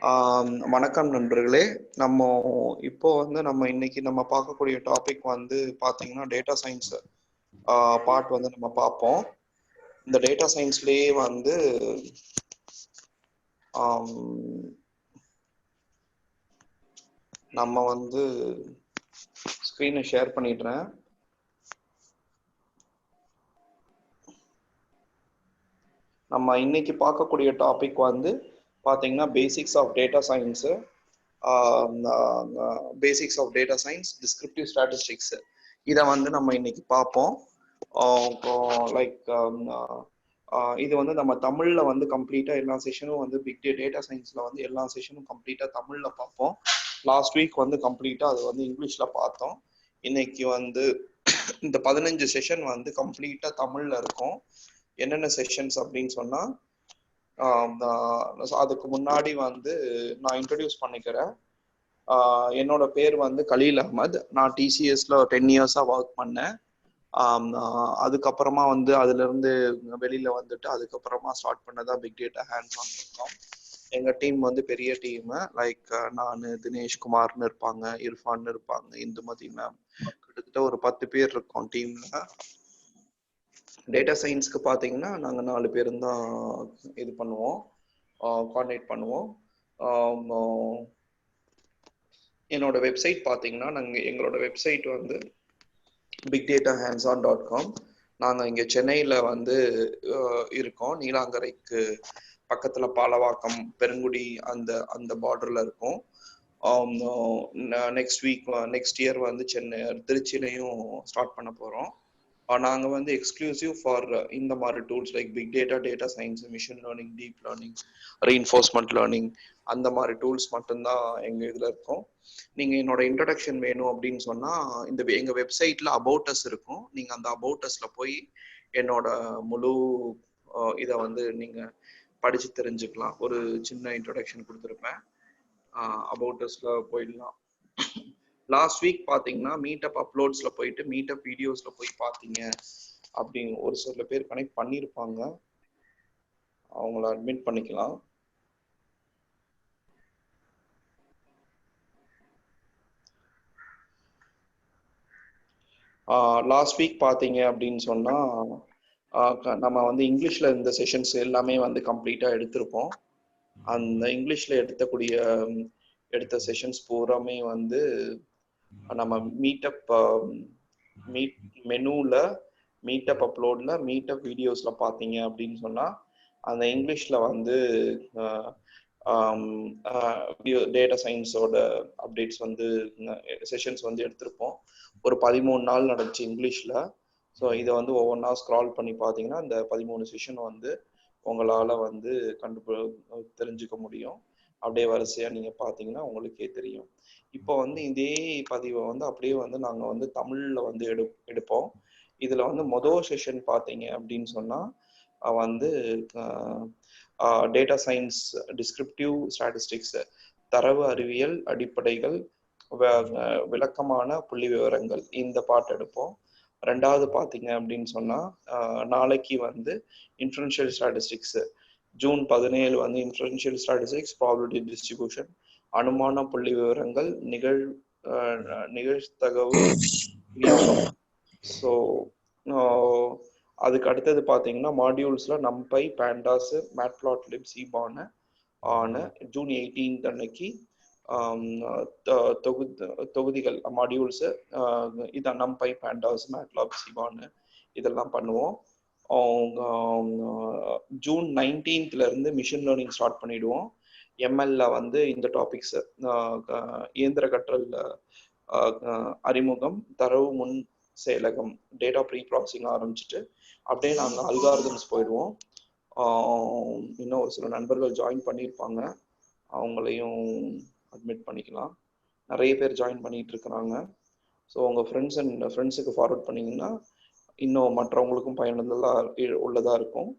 வணக்கம் நண்பர்களே. நம்ம இப்போ நம்ம இன்னைக்கு பார்க்கக்கூடிய டாபிக் பார்த்தீங்கன்னா டேட்டா சயின்ஸ் பார்ட் நம்ம பார்ப்போம். இந்த டேட்டா சயின்ஸ்லேயே நம்ம ஸ்க்ரீனை ஷேர் பண்ணிடுறேன். நம்ம இன்னைக்கு பார்க்கக்கூடிய டாபிக் பார்த்தீங்கன்னா basics of data science, basics of data science, descriptive statistics. இதை நம்ம இன்னைக்கு பார்ப்போம். லைக் இது நம்ம தமிழில் கம்ப்ளீட்டா எல்லா செஷனும் பிக் டேட்டா சயின்ஸ்ல எல்லா செஷனும் கம்ப்ளீட்டா தமிழ்ல பார்ப்போம். லாஸ்ட் வீக் கம்ப்ளீட்டா அது இங்கிலீஷ்ல பார்த்தோம். இன்னைக்கு இந்த 15 செஷன் கம்ப்ளீட்டா தமிழ்ல இருக்கும். என்னென்ன செஷன்ஸ் அப்படின்னு சொன்னா, அதுக்கு முன்னாடி நான் இன்ட்ரடியூஸ் பண்ணிக்கிறேன். என்னோட பேர் கலீல் அஹ்மத். நான் டிசிஎஸ்ல 10 இயர்ஸா ஒர்க் பண்ணேன். அதுக்கப்புறமா அதுல இருந்து வெளியில வந்துட்டு அதுக்கப்புறமா ஸ்டார்ட் பண்ணதான் பிக் டேட்டா ஹேண்ட்ஸ் ஆன் இருக்கோம். எங்க டீம் பெரிய டீம். லைக் நான், தினேஷ்குமார்னு இருப்பாங்க, இர்ஃபான் இருப்பாங்க, இந்துமதி மேம், கிட்டத்தட்ட ஒரு 10 பேர் இருக்கோம் டீம்ல. டேட்டா சயின்ஸ்க்கு பார்த்தீங்கன்னா நாங்கள் 4 பேரும் தான் இது பண்ணுவோம், கோஆர்டினேட் பண்ணுவோம். என்னோட வெப்சைட் பார்த்தீங்கன்னா எங்களோட வெப்சைட் bigdatahands-on.com. நாங்கள் இங்கே சென்னையில் இருக்கோம். நீலாங்கரைக்கு பக்கத்தில் பாலவாக்கம், பெருங்குடி அந்த பார்டரில் இருக்கோம். நெக்ஸ்ட் இயர் சென்னை திருச்சியிலையும் ஸ்டார்ட் பண்ண போகிறோம். நாங்கள் எக்ஸ்க்ளூசிவ் ஃபார் இந்த மாதிரி tools like big data, data science, machine learning, deep learning, reinforcement learning, அந்த மாதிரி டூல்ஸ் மட்டும்தான் எங்கள் இதில் இருக்கும். நீங்கள் என்னோட இன்ட்ரடக்ஷன் வேணும் அப்படின்னு சொன்னால் எங்கள் வெப்சைட்டில் அபவுட் அஸ் இருக்கும். நீங்கள் அந்த அபவுட் அஸில் போய் என்னோட முழு இதை நீங்கள் படித்து தெரிஞ்சுக்கலாம். ஒரு சின்ன இன்ட்ரடக்ஷன் கொடுத்துருப்பேன். அபவுட் அஸ்ல போயிடலாம். லாஸ்ட் வீக் பார்த்தீங்கன்னா மீட்டப் அப்லோட்ஸ்ல போயிட்டு மீட்டப் வீடியோஸ்ல போய் பார்த்தீங்க அப்படின்னு ஒரு சில பேர் கனெக்ட் பண்ணியிருப்பாங்க. அவங்கள அட்மிட் பண்ணிக்கலாம். லாஸ்ட் வீக் பார்த்தீங்க அப்படின்னு சொன்னா நம்ம இங்கிலீஷ்ல இந்த செஷன்ஸ் எல்லாமே கம்ப்ளீட்டா எடுத்திருப்போம். அந்த இங்கிலீஷ்ல எடுத்த செஷன்ஸ் பூராமே நம்ம மீட்டப் மெனுல, மீட்டப் அப்லோட்ல, மீட்டப் வீடியோஸ்ல பார்த்தீங்க அப்படின்னு சொன்னா அந்த இங்கிலீஷ்ல டேட்டா சயின்ஸோட அப்டேட்ஸ் செஷன்ஸ் எடுத்திருப்போம். ஒரு 13 நாள் நடந்துச்சு இங்கிலீஷ்ல. ஸோ இதை ஒவ்வொன்றா ஸ்க்ரால் பண்ணி பார்த்தீங்கன்னா இந்த 13 செஷன் உங்களால் தெரிஞ்சுக்க முடியும். அப்படியே வரிசையாக நீங்கள் பார்த்தீங்கன்னா உங்களுக்கே தெரியும். இப்போ இதே பதிவை அப்படியே நாங்கள் தமிழில் எடுப்போம். இதில் மொதல் செஷன் பார்த்தீங்க அப்படின்னு சொன்னால் டேட்டா சயின்ஸ், டிஸ்கிரிப்டிவ் ஸ்டாட்டிஸ்டிக்ஸ், தரவு அறிவியல் அடிப்படைகள், விளக்கமான புள்ளி விவரங்கள், இந்த பாட்டு எடுப்போம். ரெண்டாவது பார்த்தீங்க அப்படின்னு சொன்னால் நாளைக்கு inferential statistics, June 17 inferential statistics, probability distribution, அனுமான புள்ளி விவரங்கள், நிகழ்தகவு விநியோகம். ஸோ அதுக்கு அடுத்தது பார்த்தீங்கன்னா மாடியூல்ஸ்ல நம்பை, பேண்டாஸ், மேட்ப்ளாட்லிப், சீபான் ஜூன் 18 அன்னைக்கு தொகுதிகள் மாடியூல்ஸ் இதான் நம்பை, பேண்டாஸ், மேட்லாப், சீபான் இதெல்லாம் பண்ணுவோம். ஜூன் 19 இருந்து மிஷின் லேர்னிங் ஸ்டார்ட் பண்ணிடுவோம். எம்எல்ல இந்த டாபிக்ஸ் இயந்திர கற்றல் அறிமுகம், தரவு முன் செயலகம், டேட்டா ப்ரீ ப்ராசஸிங் ஆரம்பிச்சுட்டு அப்படியே நாங்கள் அல்காரிதம்ஸ் போயிடுவோம். இன்னும் ஒரு சில நண்பர்கள் ஜாயின் பண்ணியிருப்பாங்க, அவங்களையும் அட்மிட் பண்ணிக்கலாம். நிறைய பேர் ஜாயின் பண்ணிட்டு இருக்கிறாங்க. ஸோ உங்கள் ஃப்ரெண்ட்ஸுக்கு ஃபார்வர்ட் பண்ணிங்கன்னா இன்னும் மற்றவங்களுக்கும் உள்ளதாக இருக்கும்.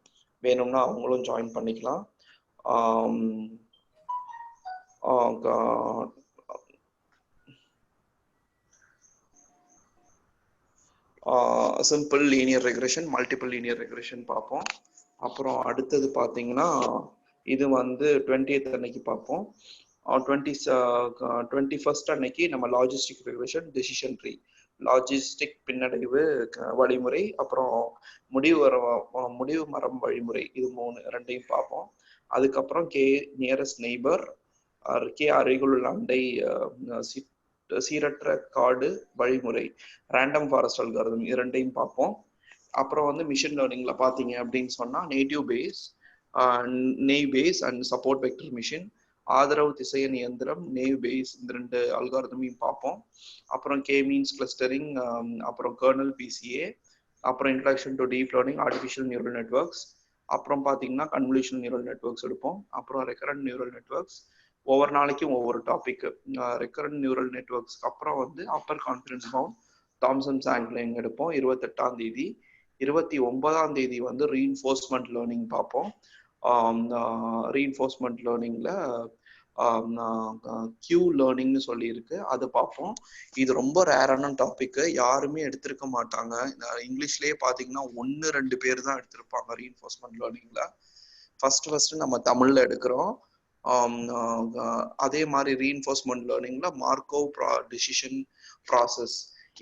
வேணும்னா அவங்களும் ஜாயின் பண்ணிக்கலாம். Simple linear regression, multiple linear regression பார்ப்போம். அப்புறம் அடுத்தது பார்த்தீங்கன்னா இது வந்து 20th அன்னைக்கு பார்ப்போம். 21st அன்னைக்கு நம்ம logistic regulation decision tree, logistic பின்னடைவு வழிமுறை, அப்புறம் முடிவு மரம் வழிமுறை, இது 2யும் பார்ப்போம். அதுக்கப்புறம் நியரஸ்ட் நெய்பர், அருகிலுள்ள அண்டை சீரற்ற காடு வழிமுறை, ரேண்டம் ஃபாரஸ்ட் அல்காரிதம், இது 2யும் பார்ப்போம். அப்புறம் வந்து மிஷின் லேர்னிங்ல பாத்தீங்க அப்படின்னு சொன்னா naive Bayes and support vector machine, ஆதரவு திசையன் இயந்திரம், நேவ் பேஸ், இந்த 2 அல்காரிதமையும் பார்ப்போம். அப்புறம் கே மீன்ஸ் கிளஸ்டரிங், அப்புறம் கர்னல் பிசிஏ, அப்புறம் introduction to deep learning, artificial neural networks, அப்புறம் பார்த்தீங்கன்னா கன்வல்யூஷனல் நியூரல் நெட்வொர்க்ஸ் எடுப்போம். அப்புறம் ரெக்கரண்ட் நியூரல் நெட்வொர்க்ஸ், ஒவ்வொரு நாளைக்கும் ஒவ்வொரு டாபிக். ரெக்கரண்ட் நியூரல் நெட்வொர்க்ஸ் அப்புறம் வந்து அப்பர் கான்ஃபிடன்ஸ் பவுண்ட் தாம்சன் சாங்க்லிங் எடுப்போம் 28ஆம் தேதி. 29ஆம் தேதி வந்து ரீஇன்ஃபோர்ஸ்மெண்ட் லேர்னிங் பார்ப்போம். ரீஇன்ஃபோர்ஸ்மெண்ட் லேர்னிங்ல கியூ லேர்னிங்னு சொல்லி இருக்கு, அது பார்ப்போம். இது ரொம்ப ரேரான டாபிக், யாருமே எடுத்திருக்க மாட்டாங்க. இங்கிலீஷ்லயே பாத்தீங்கன்னா 1-2 பேர் தான் எடுத்திருப்பாங்க ரீஇன்ஃபோர்ஸ்மெண்ட் லேர்னிங்ல. ஃபர்ஸ்ட் நம்ம தமிழ்ல எடுக்கிறோம். அதே மாதிரி ரீஇன்ஃபோர்ஸ்மெண்ட் லேர்னிங்ல மார்க்கோவ் டெசிஷன் ப்ராசஸ்,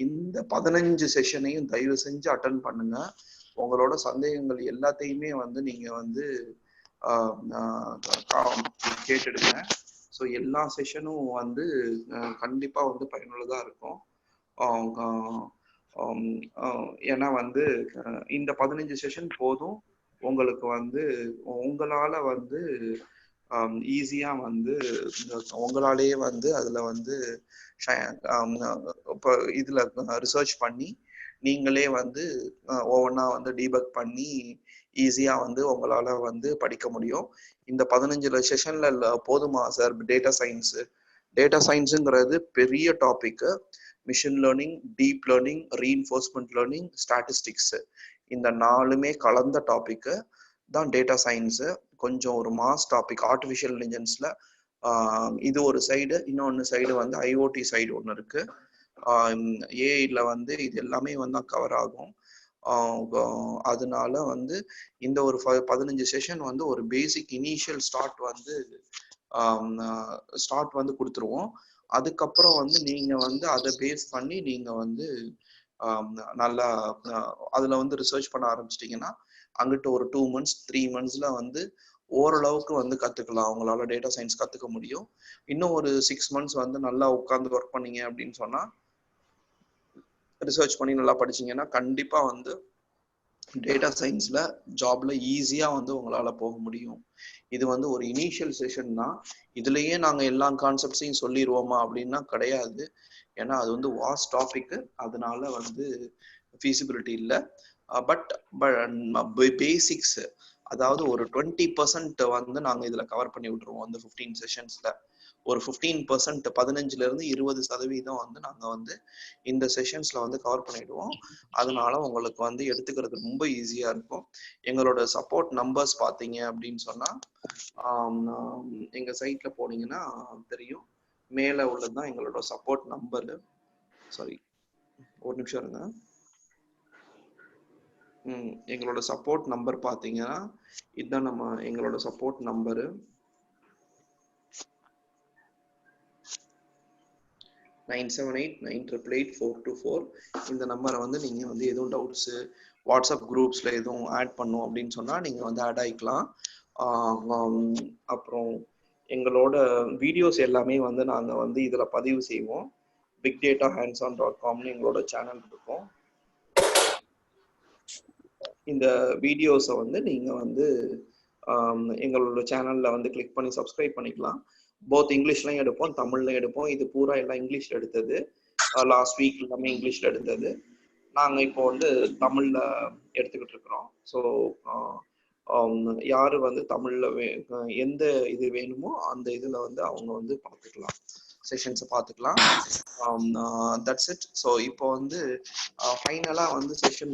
இந்த 15 செஷனையும் தயவு செஞ்சு அட்டன் பண்ணுங்க. உங்களோட சந்தேகங்கள் எல்லாத்தையுமே வந்து நீங்க வந்து கேட்டுடுங்க. ஸோ எல்லா செஷனும் வந்து கண்டிப்பா வந்து பயனுள்ளதா இருக்கும். ஏன்னா வந்து இந்த 15 செஷன் போதும் உங்களுக்கு வந்து உங்களால வந்து ஈஸியா வந்து உங்களாலேயே வந்து அதுல வந்து இப்போ இதுல ரிசர்ச் பண்ணி நீங்களே வந்து ஒவ்வொன்றா வந்து டீபக் பண்ணி ஈஸியா வந்து உங்களால வந்து படிக்க முடியும். இந்த 15 செஷன்ல போதுமா சார்? டேட்டா சயின்ஸுங்கிறது பெரிய topic. Machine learning, deep learning, reinforcement learning, statistics, இந்த 4மே கலந்த டாபிக் தான் டேட்டா சயின்ஸ். கொஞ்சம் ஒரு மாஸ் டாபிக். ஆர்டிஃபிஷியல் இன்டெலிஜென்ஸ்ல இது ஒரு சைடு, இன்னொன்னு சைடு வந்து ஐஓடி சைடு ஒன்று இருக்கு. ஏஐல வந்து இது எல்லாமே வந்து கவர் ஆகும். அதனால வந்து இந்த ஒரு 15 செஷன் வந்து ஒரு பேசிக் இனிஷியல் ஸ்டார்ட் வந்து கொடுத்துருவோம். அதுக்கப்புறம் வந்து நீங்க வந்து அதை பேஸ் பண்ணி நீங்க வந்து நல்லா அதுல வந்து ரிசர்ச் பண்ண ஆரம்பிச்சிட்டிங்கன்னா அங்கிட்ட ஒரு 2 months 3 monthsல வந்து ஓரளவுக்கு வந்து கத்துக்கலாம். அவங்களால டேட்டா சயின்ஸ் கத்துக்க முடியும். இன்னும் ஒரு 6 months வந்து நல்லா உட்கார்ந்து ஒர்க் பண்ணீங்க அப்படின்னு சொன்னா, ரிசர்ச் பண்ணி நல்லா படிச்சீங்கன்னா கண்டிப்பா வந்து டேட்டா சயின்ஸ்ல ஜாப்ல ஈஸியா வந்து உங்களால போக முடியும். இது வந்து ஒரு இனிஷியல் செஷன் தான். இதுலயே நாங்க எல்லா கான்செப்ட்ஸையும் சொல்லிடுவோமா அப்படின்னா கிடையாது. ஏன்னா அது வந்து வாஸ்ட் டாபிக், அதனால வந்து ஃபீசிபிலிட்டி இல்லை. பட் பேசிக்ஸ், அதாவது ஒரு 20% வந்து நாங்க இதுல கவர் பண்ணி விட்டுருவோம். அந்த 15 செஷன்ஸ்ல ஒரு 15%, 15-20% வந்து நாங்க வந்து இந்த செஷன்ஸ்ல வந்து கவர் பண்ணிடுவோம். அதனால உங்களுக்கு வந்து எடுத்துக்கிறது ரொம்ப ஈஸியா இருக்கும். எங்களோட சப்போர்ட் நம்பர்ஸ் பாத்தீங்க அப்படின்னு சொன்னா எங்க சைட்ல போனீங்கன்னா தெரியும். மேல உள்ளதுதான் எங்களோட சப்போர்ட் நம்பர். சாரி, ஒரு நிமிஷம் இருங்க. எங்களோட சப்போர்ட் நம்பர் பாத்தீங்கன்னா இதுதான் எங்களோட சப்போர்ட் நம்பரு. 9789888424. இந்த நம்பரை வந்து நீங்க வந்து எதுவும் டவுட்ஸ், வாட்ஸ்அப் குரூப்ஸ்ல எதுவும் ஆட் பண்ணும் அப்படின்னு சொன்னா நீங்க வந்து ஆட் ஆயிக்கலாம். அப்புறம் எங்களோட வீடியோஸ் எல்லாமே வந்து நாங்க வந்து இதுல பதிவு செய்வோம். bigdatahandson.comனு எங்களோட சேனல் இருக்கும். இந்த வீடியோஸை வந்து நீங்க வந்து எங்களோட சேனல்ல வந்து கிளிக் பண்ணி சப்ஸ்கிரைப் பண்ணிக்கலாம். போத் இங்கிலீஷ்லையும் எடுப்போம், தமிழ்லையும் எடுப்போம். இது பூரா எல்லாம் இங்கிலீஷ்ல எடுத்தது. லாஸ்ட் வீக் எல்லாமே இங்கிலீஷ்ல எடுத்தது. நாங்க இப்போ வந்து தமிழ்ல எடுத்துக்கிட்டு இருக்கிறோம். ஸோ யாரு வந்து தமிழ்ல எந்த இது வேணுமோ அந்த இதுல வந்து அவங்க வந்து பார்த்துக்கலாம், செஷன்ஸை பார்த்துக்கலாம். That's it. ஸோ இப்போ வந்து ஃபைனலாக வந்து செஷன்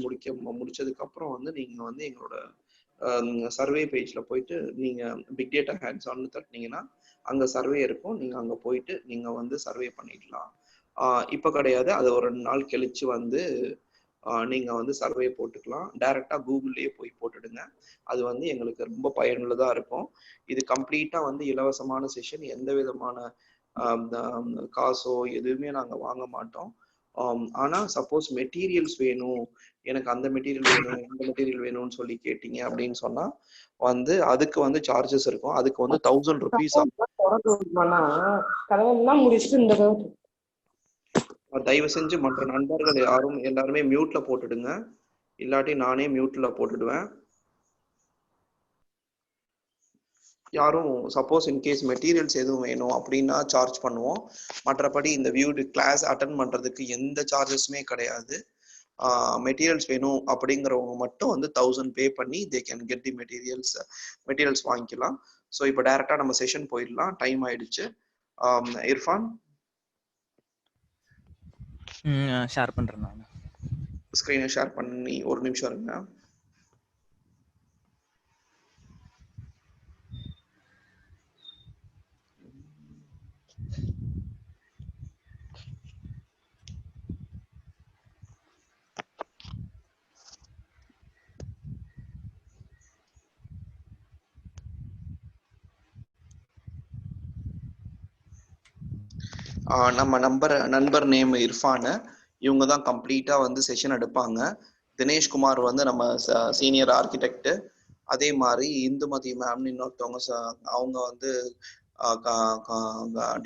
முடிச்சதுக்கு அப்புறம் வந்து நீங்க வந்து எங்களோட சர்வே பேஜ்ல போயிட்டு நீங்க பிக் டேட்டா ஹேண்ட்ஸ் ஆன் தட்டினீங்கன்னா அங்க சர்வே இருக்கும். நீங்க அங்க போயிட்டு நீங்க வந்து சர்வே பண்ணிடலாம். இப்போ கிடையாது, அது ஒரு 2 நாள் கழிச்சு வந்து நீங்க வந்து சர்வே போட்டுக்கலாம். டைரக்டா கூகுள்லயே போய் போட்டுடுங்க. அது வந்து எங்களுக்கு ரொம்ப பயனுள்ளதா இருக்கும். இது கம்ப்ளீட்டா வந்து இலவசமான செஷன். எந்த விதமான காசோ எதுவுமே நாங்க வாங்க மாட்டோம். ஆனா சப்போஸ் மெட்டீரியல்ஸ் வேணும், எனக்கு அந்த மெட்டீரியல் வேணும், இந்த மெட்டீரியல் வேணும்னு சொல்லி கேட்டீங்க அப்படின்னு சொன்னா வந்து அதுக்கு வந்து சார்ஜஸ் இருக்கும். அதுக்கு வந்து ₹1000 முடிச்சுட்டு இந்த தயவு செஞ்சு மற்ற நண்பர்கள் எல்லாருமே மியூட்ல போட்டுடுங்க. இல்லாட்டி நானே மியூட்ல போட்டுடுவேன். யாரும் சப்போஸ் இன்கேஸ் மெட்டீரியல்ஸ் எதுவும் வேணும் அப்படின்னா சார்ஜ் பண்ணுவோம். மற்றபடி இந்த வியூடு கிளாஸ் அட்டன் பண்றதுக்கு எந்த சார்ஜஸுமே கிடையாது. மெட்டீரியல்ஸ் வேணும் அப்படிங்கிறவங்க மட்டும் வந்து 1000 பே பண்ணி they can get the materials வாங்கிக்கலாம். ஸோ இப்போ டைரக்டா நம்ம செஷன் போயிடலாம். டைம் ஆயிடுச்சு. இர்ஃபான் ஷேர் பண்றேன். நான் ஸ்கிரீனை ஷேர் பண்ணி ஒரு நிமிஷம் இருங்க. நம்ம நண்பர் நேம் இர்ஃபானு. இவங்க தான் கம்ப்ளீட்டா வந்து செஷன் எடுப்பாங்க. தினேஷ்குமார் வந்து நம்ம சீனியர் ஆர்கிடெக்ட். அதே மாதிரி இந்துமதி மேம்னு இன்னொருத்தவங்க அவங்க வந்து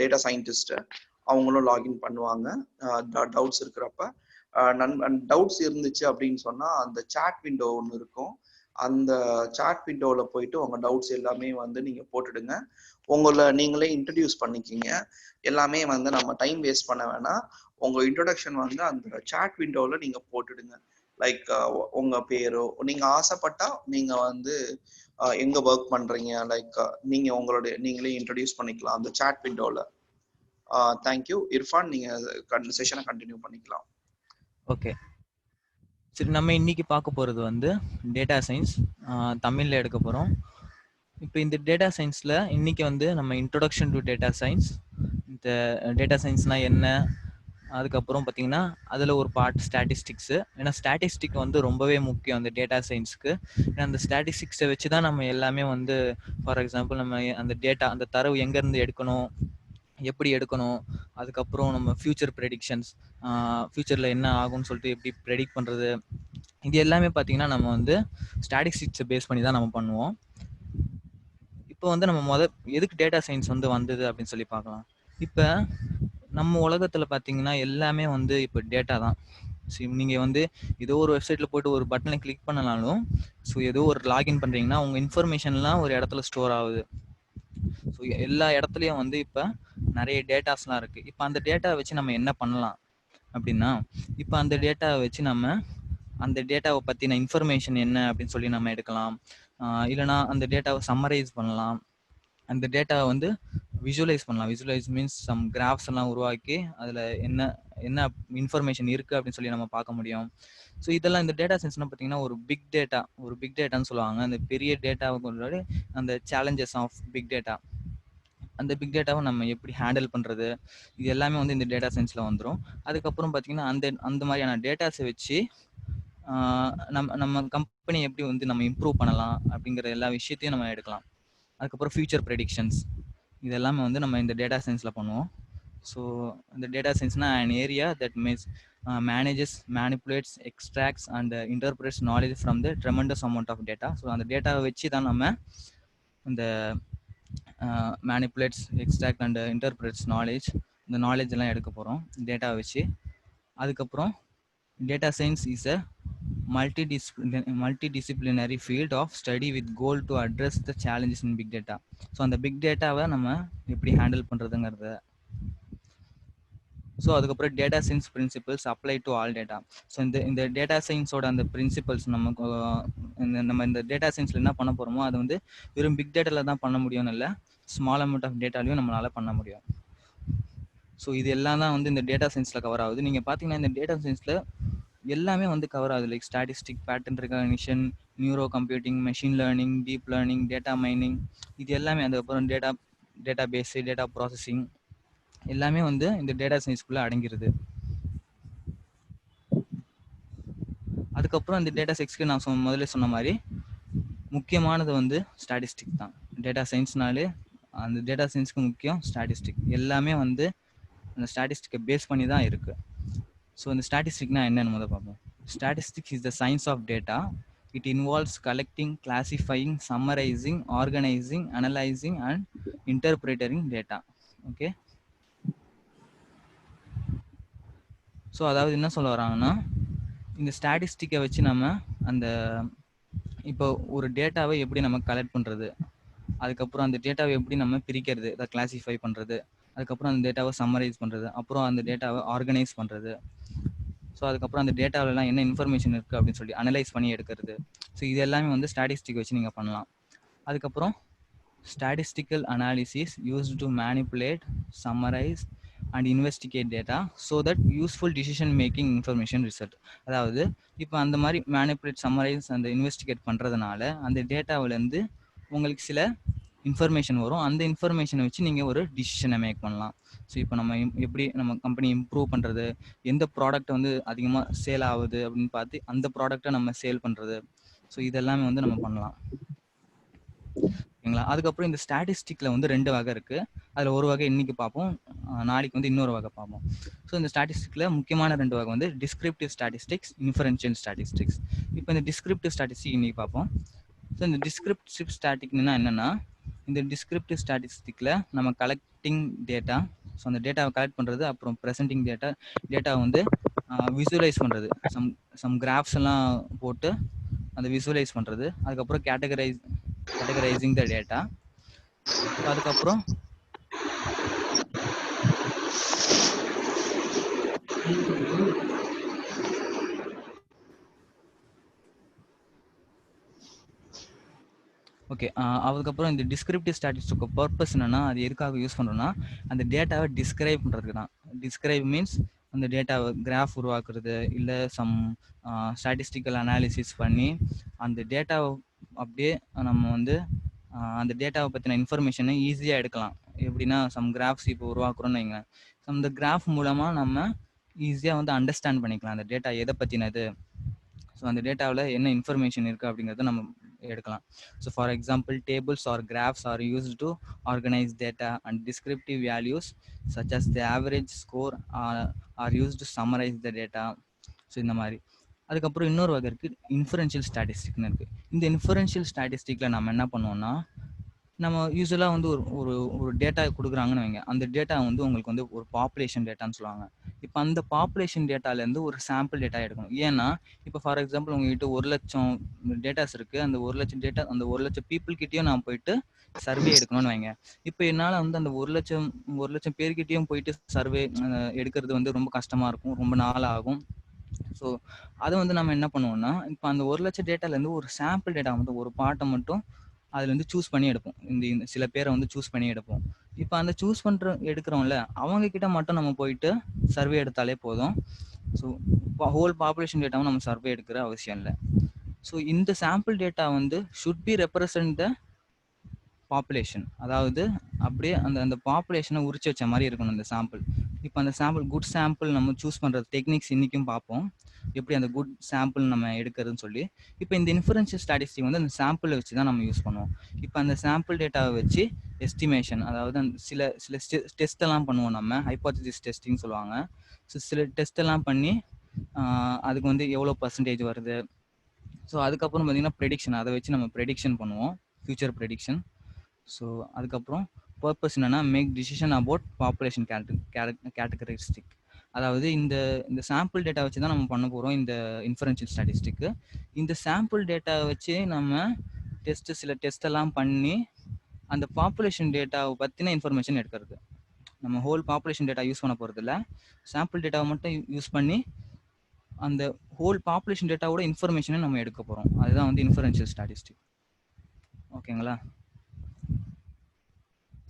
டேட்டா சயின்டிஸ்ட். அவங்களும் லாகின் பண்ணுவாங்க டவுட்ஸ் இருக்கிறப்ப. டவுட்ஸ் இருந்துச்சு அப்படின்னு சொன்னா அந்த சாட் விண்டோ ஒன்று இருக்கும். அந்த சாட் விண்டோல போயிட்டு உங்க டவுட்ஸ் எல்லாமே வந்து நீங்க போட்டுடுங்க. உங்களை நீங்களே இன்ட்ரடியூஸ் பண்ணிக்கிங்க. எல்லாமே வந்து நம்ம டைம் வேஸ்ட் பண்ண வேணாம். உங்க இன்ட்ரோடக்ஷன் வந்து அந்த சாட் விண்டோல நீங்க போட்டுடுங்க. லைக் உங்க பேரோ, நீங்க ஆசைப்பட்டா நீங்க வந்து எங்க ஒர்க் பண்றீங்க, லைக் நீங்களே இன்ட்ரடியூஸ் பண்ணிக்கலாம் அந்த சாட் விண்டோல. தேங்க்யூ இர்ஃபான், நீங்க செஷனை கண்டினியூ பண்ணிக்கலாம். ஓகே, சரி. நம்ம இன்னைக்கு பார்க்க போறது வந்து டேட்டா சயின்ஸ், தமிழ்ல எடுக்க போறோம். இப்போ இந்த டேட்டா சயின்ஸ்ல இன்னைக்கு வந்து நம்ம இன்ட்ரோடக்ஷன் டு டேட்டா சயின்ஸ், இந்த டேட்டா சயின்ஸ்னா என்ன, அதுக்கப்புறம் பார்த்தீங்கன்னா அதில் ஒரு பார்ட் ஸ்டாட்டிஸ்டிக்ஸு. ஏன்னா ஸ்டாட்டிஸ்டிக் வந்து ரொம்பவே முக்கியம் அந்த டேட்டா சயின்ஸ்க்கு. ஏன்னா அந்த ஸ்டாட்டிஸ்டிக்ஸை வச்சு தான் நம்ம எல்லாமே வந்து, ஃபார் எக்ஸாம்பிள் நம்ம அந்த டேட்டா, அந்த தரவு எங்கேருந்து எடுக்கணும், எப்படி எடுக்கணும், அதுக்கப்புறம் நம்ம ஃபியூச்சர் ப்ரெடிக்ஷன்ஸ், ஃபியூச்சரில் என்ன ஆகும்னு சொல்லிட்டு எப்படி ப்ரெடிக்ட் பண்ணுறது, இது எல்லாமே பார்த்தீங்கன்னா நம்ம வந்து ஸ்டாட்டிஸ்டிக்ஸை பேஸ் பண்ணி தான் நம்ம பண்ணுவோம். இப்போ வந்து நம்ம எதுக்கு டேட்டா சயின்ஸ் வந்து வந்தது அப்படின்னு சொல்லி பார்க்கலாம். இப்போ நம்ம உலகத்தில் பார்த்தீங்கன்னா எல்லாமே வந்து இப்போ டேட்டா தான். நீங்கள் வந்து ஏதோ ஒரு வெப்சைட்டில் போய்ட்டு ஒரு பட்டனை கிளிக் பண்ணனாலும், ஸோ ஏதோ ஒரு லாகின் பண்ணுறீங்கன்னா உங்கள் இன்ஃபர்மேஷன்லாம் ஒரு இடத்துல ஸ்டோர் ஆகுது. ஸோ எல்லா இடத்துலையும் வந்து இப்போ நிறைய டேட்டாஸ்லாம் இருக்குது. இப்போ அந்த டேட்டாவை வச்சு நம்ம என்ன பண்ணலாம் அப்படின்னா, இப்போ அந்த டேட்டாவை வச்சு நம்ம அந்த டேட்டாவை பற்றின இன்ஃபர்மேஷன் என்ன அப்படின்னு சொல்லி நம்ம எடுக்கலாம். இல்லைனா அந்த டேட்டாவை சம்மரைஸ் பண்ணலாம். அந்த டேட்டாவை வந்து விஜுவலைஸ் பண்ணலாம். விஜுவலைஸ் மீன்ஸ் சம் கிராஃப்ஸ் எல்லாம் உருவாக்கி அதில் என்ன என்ன இன்ஃபர்மேஷன் இருக்குது அப்படின்னு சொல்லி நம்ம பார்க்க முடியும். ஸோ இதெல்லாம் இந்த டேட்டா சயின்ஸ்னால் பார்த்தீங்கன்னா ஒரு பிக் டேட்டான்னு சொல்லுவாங்க. அந்த பெரிய டேட்டாவுக்கு அந்த சேலஞ்சஸ் ஆஃப் பிக் டேட்டா, அந்த பிக் டேட்டாவை நம்ம எப்படி ஹேண்டில் பண்ணுறது, இது எல்லாமே வந்து இந்த டேட்டா சயின்ஸில் வந்துடும். அதுக்கப்புறம் பார்த்தீங்கன்னா அந்த மாதிரியான டேட்டாஸை வச்சு நம்ம கம்பெனி எப்படி வந்து நம்ம இம்ப்ரூவ் பண்ணலாம் அப்படிங்கிற எல்லா விஷயத்தையும் நம்ம எடுக்கலாம். அதுக்கப்புறம் ஃபியூச்சர் ப்ரெடிக்ஷன்ஸ், இது எல்லாமே வந்து நம்ம இந்த டேட்டா சயின்ஸில் பண்ணுவோம். ஸோ இந்த data சயின்ஸ்னால் an area that manages, manipulates, extracts and interprets knowledge from the tremendous amount of data. So அந்த டேட்டாவை வச்சு தான் நம்ம இந்த மேனிப்புலேட்ஸ், எக்ஸ்ட்ராக்ட் அண்ட் இன்டர்பிரட்ஸ் நாலேஜ், இந்த நாலேஜ் எல்லாம் எடுக்க போகிறோம் டேட்டாவை வச்சு. அதுக்கப்புறம் data science is a multidisciplinary field of study with goal to address the challenges in big data. So அந்த பிக் டேட்டாவை நம்ம எப்படி ஹேண்டில் பண்ணுறதுங்கிறத. ஸோ அதுக்கப்புறம் data science principles apply to all data. So இந்த டேட்டா சயின்ஸோட அந்த பிரின்சிபல்ஸ் நம்ம இந்த data சயின்ஸில் என்ன பண்ண போகிறோமோ அது வந்து வெறும் பிக் டேட்டாவில் தான் பண்ண முடியும்னு இல்லை, ஸ்மால் அமௌண்ட் ஆஃப் டேட்டாலையும் நம்மளால் பண்ண முடியும். ஸோ இது எல்லாம் தான் வந்து இந்த டேட்டா சயின்ஸில் கவர் ஆகுது. நீங்கள் பார்த்தீங்கன்னா இந்த டேட்டா சயின்ஸில் எல்லாமே வந்து கவர் ஆகுது. Like statistic, pattern recognition, neuro computing, machine learning, deep learning, data mining, இது எல்லாமே. அதுக்கப்புறம் டேட்டா பேஸு, டேட்டா ப்ராசஸிங், எல்லாமே வந்து இந்த டேட்டா சயின்ஸ்குள்ளே அடங்கிடுது. அதுக்கப்புறம் இந்த டேட்டா சயின்ஸ்க்கு நான் முதல்ல சொன்ன மாதிரி முக்கியமானது வந்து ஸ்டாட்டிஸ்டிக் தான். டேட்டா சயின்ஸ்னாலே அந்த டேட்டா சயின்ஸ்க்கு முக்கியம் ஸ்டாட்டிஸ்டிக். எல்லாமே வந்து அந்த ஸ்டாட்டிஸ்டிக்கை பேஸ் பண்ணி தான் இருக்கு. ஸோ இந்த ஸ்டாட்டிஸ்டிக்னா என்னன்னு முதல்ல பார்ப்போம். Statistics is the science of data. It involves collecting, classifying, summarizing, organizing, analyzing and interpreting data. Okay, so அதாவது என்ன சொல்ல வராங்கன்னா, இந்த ஸ்டாட்டிஸ்டிக்கை வச்சு நம்ம அந்த இப்போ ஒரு டேட்டாவை எப்படி நம்ம கலெக்ட் பண்ணுறது, அதுக்கப்புறம் அந்த டேட்டாவை எப்படி நம்ம பிரிக்கிறது, அதை கிளாசிஃபை பண்ணுறது, அதுக்கப்புறம் அந்த டேட்டாவை சம்மரைஸ் பண்ணுறது, அப்புறம் அந்த டேட்டாவை ஆர்கனைஸ் பண்ணுறது, ஸோ அதுக்கப்புறம் அந்த டேட்டாவிலலாம் என்ன இன்ஃபர்மேஷன் இருக்குது அப்படின்னு சொல்லி அனலைஸ் பண்ணி எடுக்கிறது. ஸோ இது எல்லாமே வந்து ஸ்டாட்டிஸ்டிக் வச்சு நீங்கள் பண்ணலாம். அதுக்கப்புறம் statistical analysis used to manipulate, summarize and investigate data so that useful decision making information result. அதாவது இப்போ அந்த மாதிரி மேனிப்புலேட், சம்மரைஸ் அந்த இன்வெஸ்டிகேட் பண்ணுறதுனால அந்த டேட்டாவிலேருந்து உங்களுக்கு சில இன்ஃபர்மேஷன் வரும். அந்த இன்ஃபர்மேஷனை வச்சு நீங்கள் ஒரு டிசிஷனை மேக் பண்ணலாம். ஸோ இப்போ நம்ம எப்படி நம்ம கம்பெனி இம்ப்ரூவ் பண்ணுறது, எந்த ப்ராடக்ட் வந்து அதிகமாக சேல் ஆகுது அப்படின்னு பார்த்து அந்த ப்ராடக்டை நம்ம சேல் பண்ணுறது. ஸோ இதெல்லாமே வந்து நம்ம பண்ணலாம். ஓகேங்களா. அதுக்கப்புறம் இந்த ஸ்டாட்டிஸ்டிக்ல வந்து 2 வகை இருக்கு. அதில் ஒரு வகை இன்னைக்கு பார்ப்போம், நாளைக்கு வந்து இன்னொரு வகை பார்ப்போம். ஸோ இந்த ஸ்டாட்டிஸ்டிக்ல முக்கியமான 2 வகை வந்து டிஸ்கிரிப்டிவ் ஸ்டாட்டிஸ்டிக்ஸ், இன்ஃபரன்ஷியல் ஸ்டாட்டிஸ்டிக்ஸ். இப்போ இந்த டிஸ்கிரிப்டிவ் ஸ்டாட்டிஸ்டிக் இன்னைக்கு பார்ப்போம். ஸோ இந்த டிஸ்கிரிப்டிவ் ஸ்டாட்டிக்னா என்னன்னா, இந்த டிஸ்கிரிப்டிவ் ஸ்டாட்டிஸ்டிக்ல நம்ம கலெக்டிங் டேட்டா, ஸோ அந்த டேட்டாவை கலெக்ட் பண்ணுறது, அப்புறம் ப்ரெசென்டிங் டேட்டாவை வந்து விசுவலைஸ் பண்ணுறது, சம் கிராஃப்ஸ் எல்லாம் போட்டு அந்த விசுவலைஸ் பண்ணுறது, அதுக்கப்புறம் categorizing the data. அதுக்கப்புறம் ஓகே, அதுக்கப்புறம் இந்த டிஸ்கிரிப்டிவ் ஸ்டாட்டிஸ்டிக் பர்பஸ் என்னன்னா, அது எதுக்காக யூஸ் பண்ணுறோன்னா, அந்த டேட்டாவை டிஸ்கிரைப் பண்ணுறதுக்கு தான். டிஸ்கிரைப் மீன்ஸ் அந்த டேட்டாவை கிராஃப் உருவாக்குறது, இல்லை சம் ஸ்டாட்டிஸ்டிக்கல் அனாலிசிஸ் பண்ணி அந்த டேட்டாவை அப்படியே நம்ம வந்து அந்த டேட்டாவை பற்றின இன்ஃபர்மேஷனை ஈஸியாக எடுக்கலாம். எப்படின்னா, சம் கிராஃப்ஸ் இப்போ உருவாக்குறோன்னு வைங்க, அந்த கிராஃப் மூலமாக நம்ம ஈஸியாக வந்து அண்டர்ஸ்டாண்ட் பண்ணிக்கலாம் அந்த டேட்டா எதை பற்றினது, ஸோ அந்த டேட்டாவில் என்ன இன்ஃபர்மேஷன் இருக்குது அப்படிங்கிறத நம்ம எடுக்கலாம். So for example, tables or graphs are used to organise data and descriptive values such as the average score are used to summarise the data. So இந்த மாதிரி. அதுக்கப்புறம் இன்னொரு வகை இருக்குது, இன்ஃபரன்ஷியல் ஸ்டாட்டிஸ்டிக்னு இருக்குது. இந்த இன்ஃபரன்ஷியல் ஸ்டாட்டிஸ்டிக்கில் நம்ம என்ன பண்ணுவோம்னா, நம்ம யூஸ்வலாக வந்து ஒரு டேட்டா கொடுக்குறாங்கன்னு வைங்க, அந்த டேட்டா வந்து உங்களுக்கு வந்து ஒரு பாப்புலேஷன் டேட்டான்னு சொல்லுவாங்க. இப்போ அந்த பாப்புலேஷன் டேட்டாலேருந்து ஒரு சாம்பிள் டேட்டா எடுக்கணும். ஏன்னா இப்போ ஃபார் எக்ஸாம்பிள் உங்ககிட்ட 1,00,000 டேட்டாஸ் இருக்குது. அந்த 1,00,000 டேட்டா, அந்த 1,00,000 பீப்புள்கிட்டையும் நான் போயிட்டு சர்வே எடுக்கணும்னு வைங்க. இப்போ என்னால் வந்து அந்த 1,00,000 பேர்கிட்டையும் போயிட்டு சர்வே எடுக்கிறது வந்து ரொம்ப கஷ்டமாக இருக்கும், ரொம்ப நாள் ஆகும். ஸோ அதை வந்து நம்ம என்ன பண்ணுவோம்னா, இப்போ அந்த 1,00,000 டேட்டாலேருந்து ஒரு சாம்பிள் டேட்டா மட்டும், ஒரு பாட்டை மட்டும் அதுலேருந்து சூஸ் பண்ணி எடுப்போம். இந்த சில பேரை வந்து சூஸ் பண்ணி எடுப்போம். இப்போ அந்த சூஸ் எடுக்கிறோம்ல, அவங்க கிட்ட மட்டும் நம்ம போயிட்டு சர்வே எடுத்தாலே போதும். ஸோ ஹோல் பாப்புலேஷன் டேட்டாவும் நம்ம சர்வே எடுக்கிற அவசியம் இல்லை. ஸோ இந்த சாம்பிள் டேட்டா வந்து should be represent the population. அதாவது அப்படியே அந்த பாப்புலேஷனை உரிச்சு வச்ச மாதிரி இருக்கணும் அந்த சாம்பிள். இப்போ அந்த சாம்பிள் குட் சாம்பிள் நம்ம சூஸ் பண்ணுற டெக்னிக்ஸ் இன்றைக்கும் பார்ப்போம், எப்படி அந்த குட் சாம்பிள் நம்ம எடுக்கிறதுன்னு சொல்லி. இப்போ இந்த இன்ஃபரன்ஷியல் ஸ்டாட்டிஸ்டிக் வந்து அந்த சாம்பிளை வச்சு தான் நம்ம யூஸ் பண்ணுவோம். இப்போ அந்த சாம்பிள் டேட்டாவை வச்சு எஸ்டிமேஷன், அதாவது சில சில டெஸ்ட் எல்லாம் பண்ணுவோம் நம்ம, ஹைப்போதசிஸ் டெஸ்டிங் சொல்லுவாங்க. ஸோ சில டெஸ்ட் எல்லாம் பண்ணி அதுக்கு வந்து எவ்வளோ பர்சன்டேஜ் வருது. ஸோ அதுக்கப்புறம் பார்த்தீங்கன்னா ப்ரெடிக்ஷன், அதை வச்சு நம்ம ப்ரெடிக்ஷன் பண்ணுவோம், ஃபியூச்சர் ப்ரெடிக்ஷன். ஸோ அதுக்கப்புறம் பர்பஸ் என்னன்னா, மேக் டிசிஷன் அபவுட் பாப்புலேஷன் கேட்டகரிஸ்டிக். அதாவது இந்த சாம்பிள் டேட்டா வச்சு தான் நம்ம பண்ண போகிறோம் இந்த இன்ஃபரன்ஷியல் ஸ்டாட்டிஸ்டிக்கு. இந்த சாம்பிள் டேட்டா வச்சு நம்ம சில டெஸ்ட் எல்லாம் பண்ணி அந்த பாப்புலேஷன் டேட்டாவை பற்றின இன்ஃபர்மேஷன் எடுக்கிறது. நம்ம ஹோல் பாப்புலேஷன் டேட்டா யூஸ் பண்ண போகிறது இல்லை, சாம்பிள் டேட்டாவை மட்டும் யூஸ் பண்ணி அந்த ஹோல் பாப்புலேஷன் டேட்டாவோட இன்ஃபர்மேஷனை நம்ம எடுக்க போகிறோம். அதுதான் வந்து இன்ஃபரன்ஷியல் ஸ்டாட்டிஸ்டிக். ஓகேங்களா.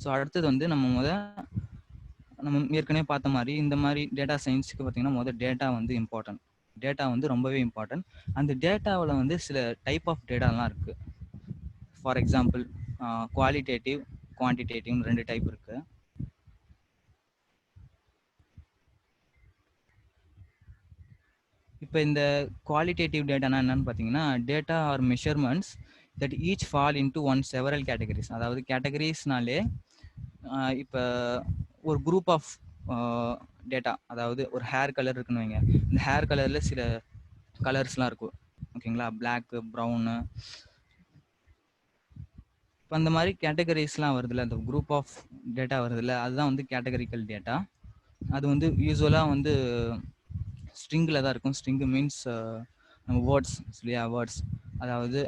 ஸோ அடுத்தது வந்து நம்ம ஏற்கனவே பார்த்த மாதிரி இந்த மாதிரி டேட்டா சயின்ஸுக்கு பார்த்தீங்கன்னா டேட்டா வந்து இம்பார்ட்டன்ட். டேட்டா வந்து ரொம்பவே இம்பார்ட்டன்ட். அந்த டேட்டாவில் வந்து சில டைப் ஆஃப் டேட்டாலாம் இருக்குது. ஃபார் எக்ஸாம்பிள், குவாலிட்டேட்டிவ், குவான்டிடேட்டிவ்னு 2 டைப் இருக்குது. இப்போ இந்த குவாலிட்டேட்டிவ் டேட்டானா என்னன்னு பார்த்தீங்கன்னா, data are measurements that each fall into one several categories. அதாவது கேட்டகரிஸ்னாலே இப்போ ஒரு குரூப் ஆஃப் டேட்டா, அதாவது ஒரு ஹேர் கலர் இருக்குன்னு வைங்க. இந்த ஹேர் கலரில் சில கலர்ஸ்லாம் இருக்கும், ஓகேங்களா? பிளாக்கு, ப்ரௌனு, இப்போ அந்த மாதிரி கேட்டகரிஸ்லாம் வருதுல்ல, அந்த குரூப் ஆஃப் டேட்டா வருதுல்ல, அதுதான் வந்து கேட்டகரிக்கல் டேட்டா. அது வந்து யூஸ்வலாக வந்து ஸ்ட்ரிங்கில் தான் இருக்கும். ஸ்ட்ரிங்கு மீன்ஸ் நம்ம வேர்ட்ஸ் இல்லையா, வேர்ட்ஸ். அதாவது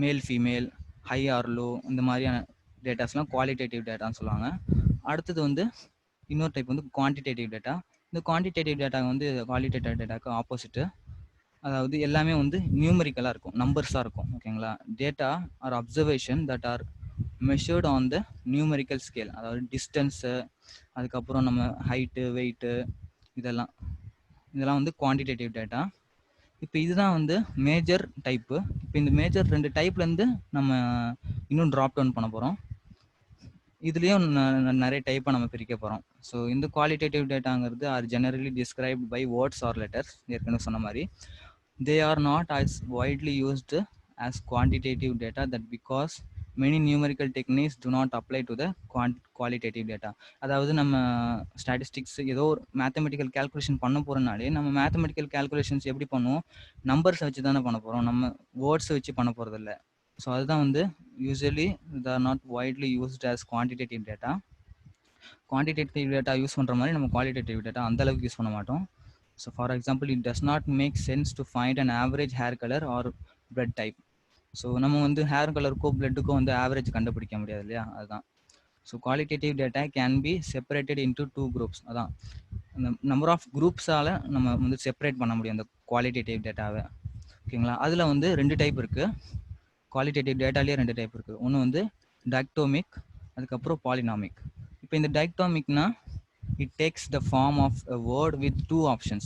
மேல், ஃபீமேல், ஹை ஆர் லோ, இந்த மாதிரியான டேட்டாஸ்லாம் குவாலிட்டேட்டிவ் டேட்டான்னு சொல்லுவாங்க. அடுத்தது வந்து இன்னொரு டைப் வந்து குவான்டிடேட்டிவ் டேட்டா. இந்த குவான்டிடேட்டிவ் டேட்டா வந்து குவாலிட்டேட்டிவ் டேட்டாக்கு ஆப்போசிட்டு. அதாவது எல்லாமே வந்து நியூமரிக்கலாக இருக்கும், நம்பர்ஸாக இருக்கும், ஓகேங்களா? Data are observation that are measured on the numerical scale. அதாவது டிஸ்டன்ஸு, அதுக்கப்புறம் நம்ம ஹைட்டு, வெயிட்டு, இதெல்லாம் வந்து குவான்டிடேட்டிவ் டேட்டா. இப்போ இதுதான் வந்து மேஜர் டைப்பு. இப்போ இந்த மேஜர் 2 டைப்லேருந்து நம்ம இன்னும் ட்ராப் டவுன் பண்ண போகிறோம். இதுலேயும் நிறைய டைப்பை நம்ம பிரிக்க போகிறோம். ஸோ இந்த குவாலிட்டேட்டிவ் டேட்டாங்கிறது are generally described by words or letters. ஏற்கனவே சொன்ன மாதிரி they are not as widely used as quantitative data, that because many numerical techniques do not apply to the qualitative data. அதாவது நம்ம ஸ்டாட்டிஸ்டிக்ஸ் ஏதோ ஒரு mathematical calculation பண்ண போகிறனாலே நம்ம mathematical calculations எப்படி பண்ணுவோம், நம்பர்ஸை வச்சு தானே பண்ண போகிறோம், நம்ம வேர்ட்ஸை வச்சு பண்ண போகிறது இல்லை. ஸோ அதுதான் வந்து usually they are not widely used as quantitative data. Quantitative data use பண்ணுற மாதிரி நம்ம குவாலிட்டேட்டிவ் டேட்டா அந்தளவுக்கு யூஸ் பண்ண மாட்டோம். So for example, it does not make sense to find an average hair colour or blood type. So நம்ம வந்து hair கலருக்கோ பிளட்டுக்கோ வந்து average கண்டுபிடிக்க முடியாது இல்லையா, அதுதான். So qualitative data can be separated into 2 groups. அதான் அந்த நம்பர் ஆஃப் குரூப்ஸால் நம்ம வந்து செப்பரேட் பண்ண முடியும் அந்த குவாலிட்டேட்டிவ் டேட்டாவை, ஓகேங்களா? அதில் வந்து 2 டைப் இருக்குது. குவாலிட்டேட்டிவ் டேட்டாலேயே 2 டைப் இருக்குது. ஒன்று வந்து டைக்டோமிக், அதுக்கப்புறம் பாலினாமிக். இப்போ இந்த டைக்டோமிக்னா it takes the form of a word with 2 options.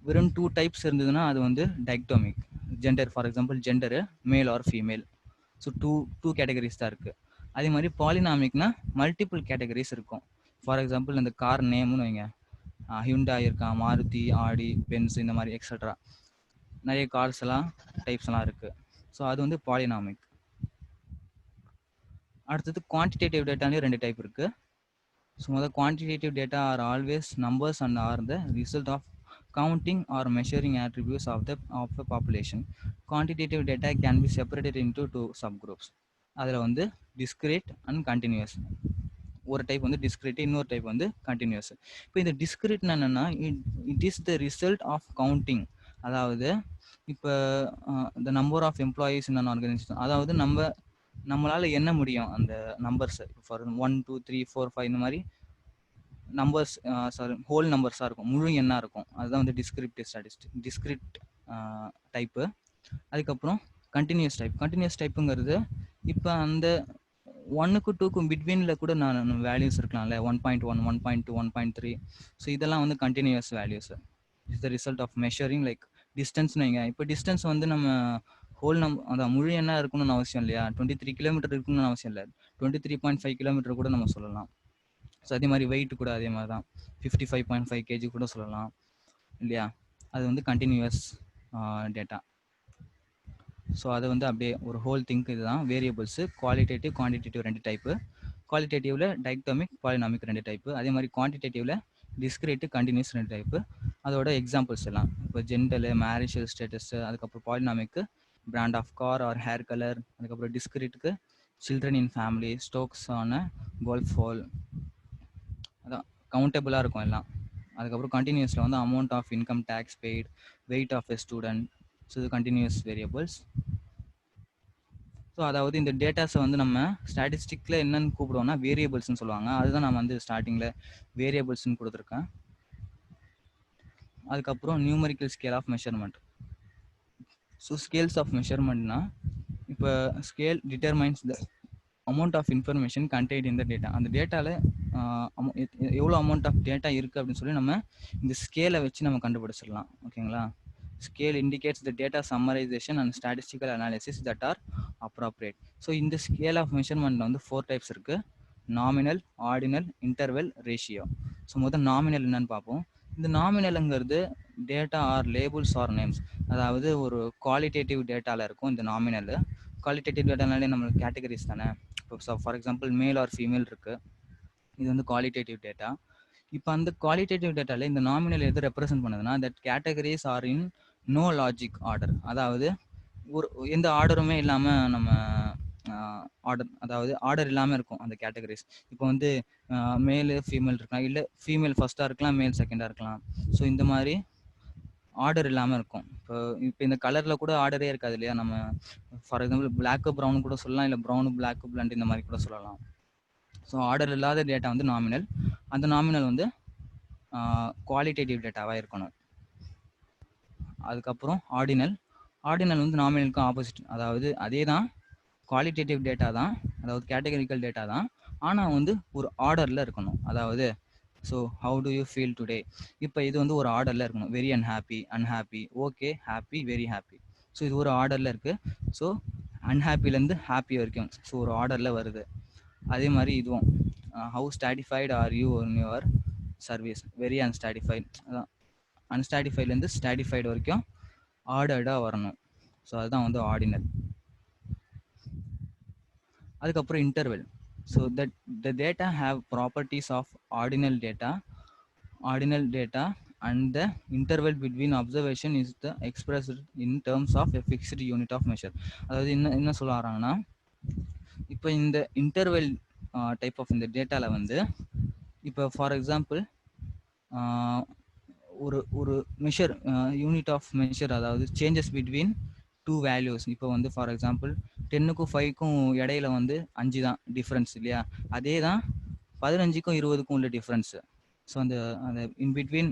வெறும் 2 டைப்ஸ் இருந்ததுன்னா அது வந்து dichotomic. Gender, for example gender male or female. So two categories தான் இருக்குது. அதே மாதிரி பாலினாமிக்னா மல்டிபிள் கேட்டகரிஸ் இருக்கும். ஃபார் எக்ஸாம்பிள் இந்த கார் நேம்னு வைங்க, ஹியூண்டாய் இருக்கான், மாருதி, ஆடி, பென்ஸ், இந்த மாதிரி எக்ஸட்ரா நிறைய கார்ஸ் எல்லாம் டைப்ஸ் எல்லாம் இருக்குது. ஸோ அது வந்து பாலினாமிக். அடுத்தது குவான்டிடேட்டிவ் டேட்டாலே 2 டைப் இருக்குது. So the quantitative data are always numbers and are the result of counting or measuring attributes of a population. Quantitative data can be separated into 2 subgroups. அதில் வந்து discrete and continuous. ஒரு type வந்து discrete, இன்னொரு type வந்து continuous. இப்போ இந்த discrete என்னன்னா, it is the result of counting. அதாவது இப்போ the number of employees in an organization, அதாவது நம்மளால என்ன முடியும் அந்த நம்பர்ஸ், ஃபார் 1 2 3 4 5 இந்த மாதிரி நம்பர்ஸ், சாரி ஹோல் நம்பர்ஸாக இருக்கும், முழு எண்ணாக இருக்கும். அதுதான் வந்து டிஸ்கிரிட் டைப்பு. அதுக்கப்புறம் கண்டினியூஸ் டைப். கண்டினியூஸ் டைப்புங்கிறது இப்போ அந்த 1க்கு 2க்கும் பிட்வீனில் கூட நான் வேல்யூஸ் இருக்கலாம்ல, 1.1 1.2 1.3. ஸோ இதெல்லாம் வந்து continuous values. Is the result of measuring like டிஸ்டன்ஸ்னு வைங்க. இப்போ டிஸ்டன்ஸ் வந்து நம்ம ஹோல் அதான் முழு எண்ணாக இருக்கணும்னு அவசியம் இல்லையா, 23 கிலோமீட்டர் இருக்கணும்னு அவசியம் இல்லை, 23.5 கிலோமீட்டர் கூட நம்ம சொல்லலாம். ஸோ அதே மாதிரி வெயிட் கூட அதே மாதிரி தான், 55.5 kg கூட சொல்லலாம் இல்லையா. அது வந்து கண்டினியூஸ் டேட்டா. ஸோ அது வந்து அப்படியே ஒரு ஹோல் திங்க். இதுதான் வேரியபிள்ஸு. Qualitative quantitative 2 type. குவாலிட்டேட்டிவ்ல டைக்டோமிக் பாலினாமிக் 2 டைப்பு. அதே மாதிரி குவான்டிடேட்டிவ்ல டிஸ்கிரேட்டு கண்டினியூஸ் 2 டைப்பு. அதோட எக்ஸாம்பிள்ஸ் எல்லாம் இப்போ ஜெண்டரு, மேரிஷியல் ஸ்டேட்டஸு, அதுக்கப்புறம் பாலினாமிக்கு brand of car or hair colour, அதுக்கப்புறம் டிஸ்கிரேட்டுக்கு சில்ட்ரன் இன் ஃபேமிலி, ஸ்டோக்ஸ் ஆன கோல்ஃப் ஹோல், அதான் கவுண்டபிளாக இருக்கும் எல்லாம். அதுக்கப்புறம் கண்டினியூஸில் வந்து amount of income tax paid, weight of a student. So இது கண்டினியூஸ் வேரியபிள்ஸ். ஸோ அதாவது இந்த டேட்டாஸை வந்து நம்ம ஸ்டாட்டிஸ்டிக்கில் என்னென்னு கூப்பிடுவோம்னா வேரியபிள்ஸ்னு சொல்லுவாங்க. அதுதான் நான் வந்து ஸ்டார்டிங்கில் வேரியபிள்ஸ்னு கொடுத்துருக்கேன். அதுக்கப்புறம் numerical scale of measurement. So scales of மெஷர்மெண்ட்னா, இப்போ scale determines the amount of information contained in the data. அந்த டேட்டாவில் எவ்வளோ அமௌண்ட் ஆஃப் டேட்டா இருக்குது அப்படின்னு சொல்லி நம்ம இந்த ஸ்கேலை வச்சு நம்ம கண்டுபிடிச்சிடலாம், ஓகேங்களா. Scale indicates the data summarization and statistical analysis that are appropriate. So இந்த ஸ்கேல் ஆஃப் மெஷர்மெண்ட்டில் வந்து 4 டைப்ஸ் இருக்குது: nominal, ordinal, interval, ratio. So முதல் நாமினல் என்னன்னு பார்ப்போம். இந்த நாமினலுங்கிறது data or labels or names, அதாவது ஒரு குவாலிட்டேட்டிவ் டேட்டாவில் இருக்கும் இந்த நாமினல். குவாலிட்டேட்டிவ் டேட்டானாலே நம்மளுக்கு கேட்டகரிஸ் தானே. இப்போ ஃபார் எக்ஸாம்பிள் மேல் ஆர் ஃபீமேல் இருக்குது, இது வந்து குவாலிட்டேட்டிவ் டேட்டா. இப்போ அந்த குவாலிட்டேட்டிவ் டேட்டாவில் இந்த நாமினல் எது ரெப்ரசென்ட் பண்ணுதுன்னா that categories are in no logic order, அதாவது ஒரு எந்த ஆர்டருமே இல்லாமல் நம்ம ஆர்டர், அதாவது ஆர்டர் இல்லாமல் இருக்கும் அந்த கேட்டகரிஸ். இப்போ வந்து மேலு ஃபீமேல் இருக்கலாம், இல்லை ஃபீமேல் ஃபர்ஸ்ட்டாக இருக்கலாம், மேல் செகண்டாக இருக்கலாம். ஸோ இந்த மாதிரி ஆர்டர் இல்லாமல் இருக்கும். இப்போ இந்த கலரில் கூட ஆர்டரே இருக்காது இல்லையா. நம்ம ஃபார் எக்ஸாம்பிள் பிளாக்கு ப்ரௌன் கூட சொல்லலாம், இல்லை ப்ரௌனு பிளாக்கு பிளண்ட் இந்த மாதிரி கூட சொல்லலாம். ஸோ ஆர்டர் இல்லாத டேட்டா வந்து நாமினல். அந்த நாமினல் வந்து குவாலிட்டேட்டிவ் டேட்டாவாக இருக்கணும். அதுக்கப்புறம் ஆர்டினல். ஆர்டினல் வந்து நாமினலுக்கும் ஆப்போசிட், அதாவது அதே தான் குவாலிட்டேட்டிவ் டேட்டா தான், அதாவது கேட்டகரிக்கல் டேட்டா தான், ஆனால் வந்து ஒரு ஆர்டரில் இருக்கணும். அதாவது so how do you feel today, இப்போ இது வந்து ஒரு ஆர்டரில் இருக்கணும். Very unhappy, unhappy, okay, happy, very happy. So இது ஒரு ஆர்டரில் இருக்குது. ஸோ அன்ஹாப்பிலேருந்து ஹாப்பி வரைக்கும் ஸோ ஒரு ஆர்டரில் வருது. அதே மாதிரி இதுவும் how satisfied are you in your service, very unsatisfied, அதான் அன்ஸ்டாட்டிஃபைட்லேருந்து ஸ்டாட்டிஃபைடு வரைக்கும் ஆர்டர்டாக வரணும். ஸோ அதுதான் வந்து ஆர்டினல். அதுக்கப்புறம் interval. So that the data have properties of ordinal data and the interval between observation is the expressed in terms of a fixed unit of measure. அதாவது என்ன சொல்ல வராங்கன்னா, இப்போ இந்த இன்டர்வெல் டைப் ஆஃப் இந்த டேட்டாவில் வந்து இப்போ ஃபார் எக்ஸாம்பிள் ஒரு மெஷர், யூனிட் ஆஃப் மெஷர், அதாவது சேஞ்சஸ் பிட்வீன் டூ வேல்யூஸ். இப்போ வந்து ஃபார் எக்ஸாம்பிள் 10க்கும் 5க்கும் இடையில வந்து 5 தான் டிஃப்ரென்ஸ் இல்லையா. அதே தான் 15க்கும் 20க்கும் உள்ள டிஃப்ரென்ஸு. ஸோ அந்த அந்த இன் பிட்வீன்,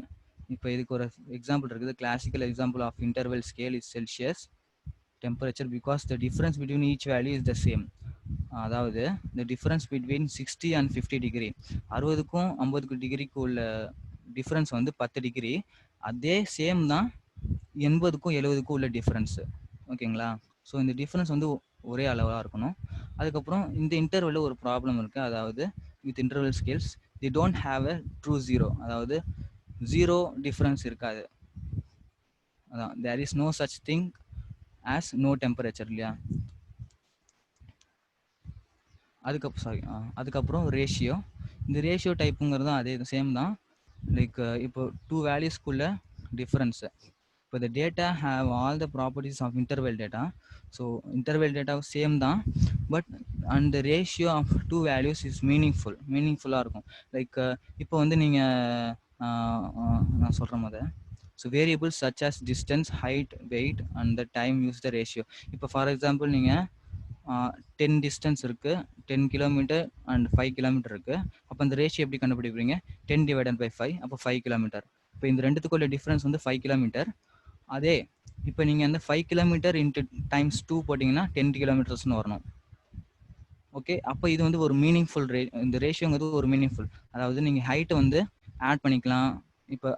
இப்போ இதுக்கு ஒரு எக்ஸாம்பிள் இருக்குது. Classical example of interval scale is Celsius temperature because the difference between each value is the same. அதாவது the difference between 60 and 50 degree, 60க்கும் 50 டிகிரிக்கு உள்ள டிஃப்ரென்ஸ் வந்து 10 டிகிரி. அதே சேம் தான் 80க்கும் 70க்கும் உள்ள டிஃப்ரென்ஸு. ஓகேங்களா. ஸோ இந்த டிஃப்ரென்ஸ் வந்து ஒரே அளவாக இருக்கணும். அதுக்கப்புறம் இந்த இன்டர்வெல்ல ஒரு ப்ராப்ளம் இருக்குது. அதாவது with interval scales they don't have a true zero, அதாவது ஜீரோ டிஃப்ரென்ஸ் இருக்காது. அதான் there is no such thing as no temperature இல்லையா. அதுக்கப்புறம் ரேஷியோ. இந்த ரேஷியோ டைப்புங்கிறதும் அதே சேம் தான். லைக் இப்போ டூ வேல்யூஸ்க்குள்ள டிஃப்ரென்ஸு. இப்போ the data have all the properties of interval data. So interval data same தான், but and the ratio of two values is மீனிங்ஃபுல்லாக இருக்கும். லைக் இப்போ வந்து நீங்கள் நான் சொல்கிற மாதிரி so variables such as distance, height, weight and the time use the ratio. இப்போ ஃபார் எக்ஸாம்பிள் நீங்கள் 10 டிஸ்டன்ஸ் இருக்குது, 10 கிலோமீட்டர் அண்ட் 5 கிலோமீட்டர் இருக்குது. அப்போ அந்த ரேஷியோ எப்படி கண்டுபிடிப்பீங்க? 10 divided by 5, அப்போ 5 கிலோமீட்டர். இப்போ இந்த ரெண்டுத்துக்குள்ள டிஃப்ரென்ஸ் வந்து 5 கிலோமீட்டர். அதே இப்போ நீங்கள் அந்த 5 கிலோமீட்டர் இன்ட்டு டைம்ஸ் 2 போட்டிங்கன்னா 10 கிலோமீட்டர்ஸ்னு வரணும். ஓகே, அப்போ இது வந்து ஒரு மீனிங்ஃபுல் இந்த ரேஷியோங்கிறது ஒரு மீனிங்ஃபுல். அதாவது நீங்கள் ஹைட்டை வந்து ஆட் பண்ணிக்கலாம், இப்போ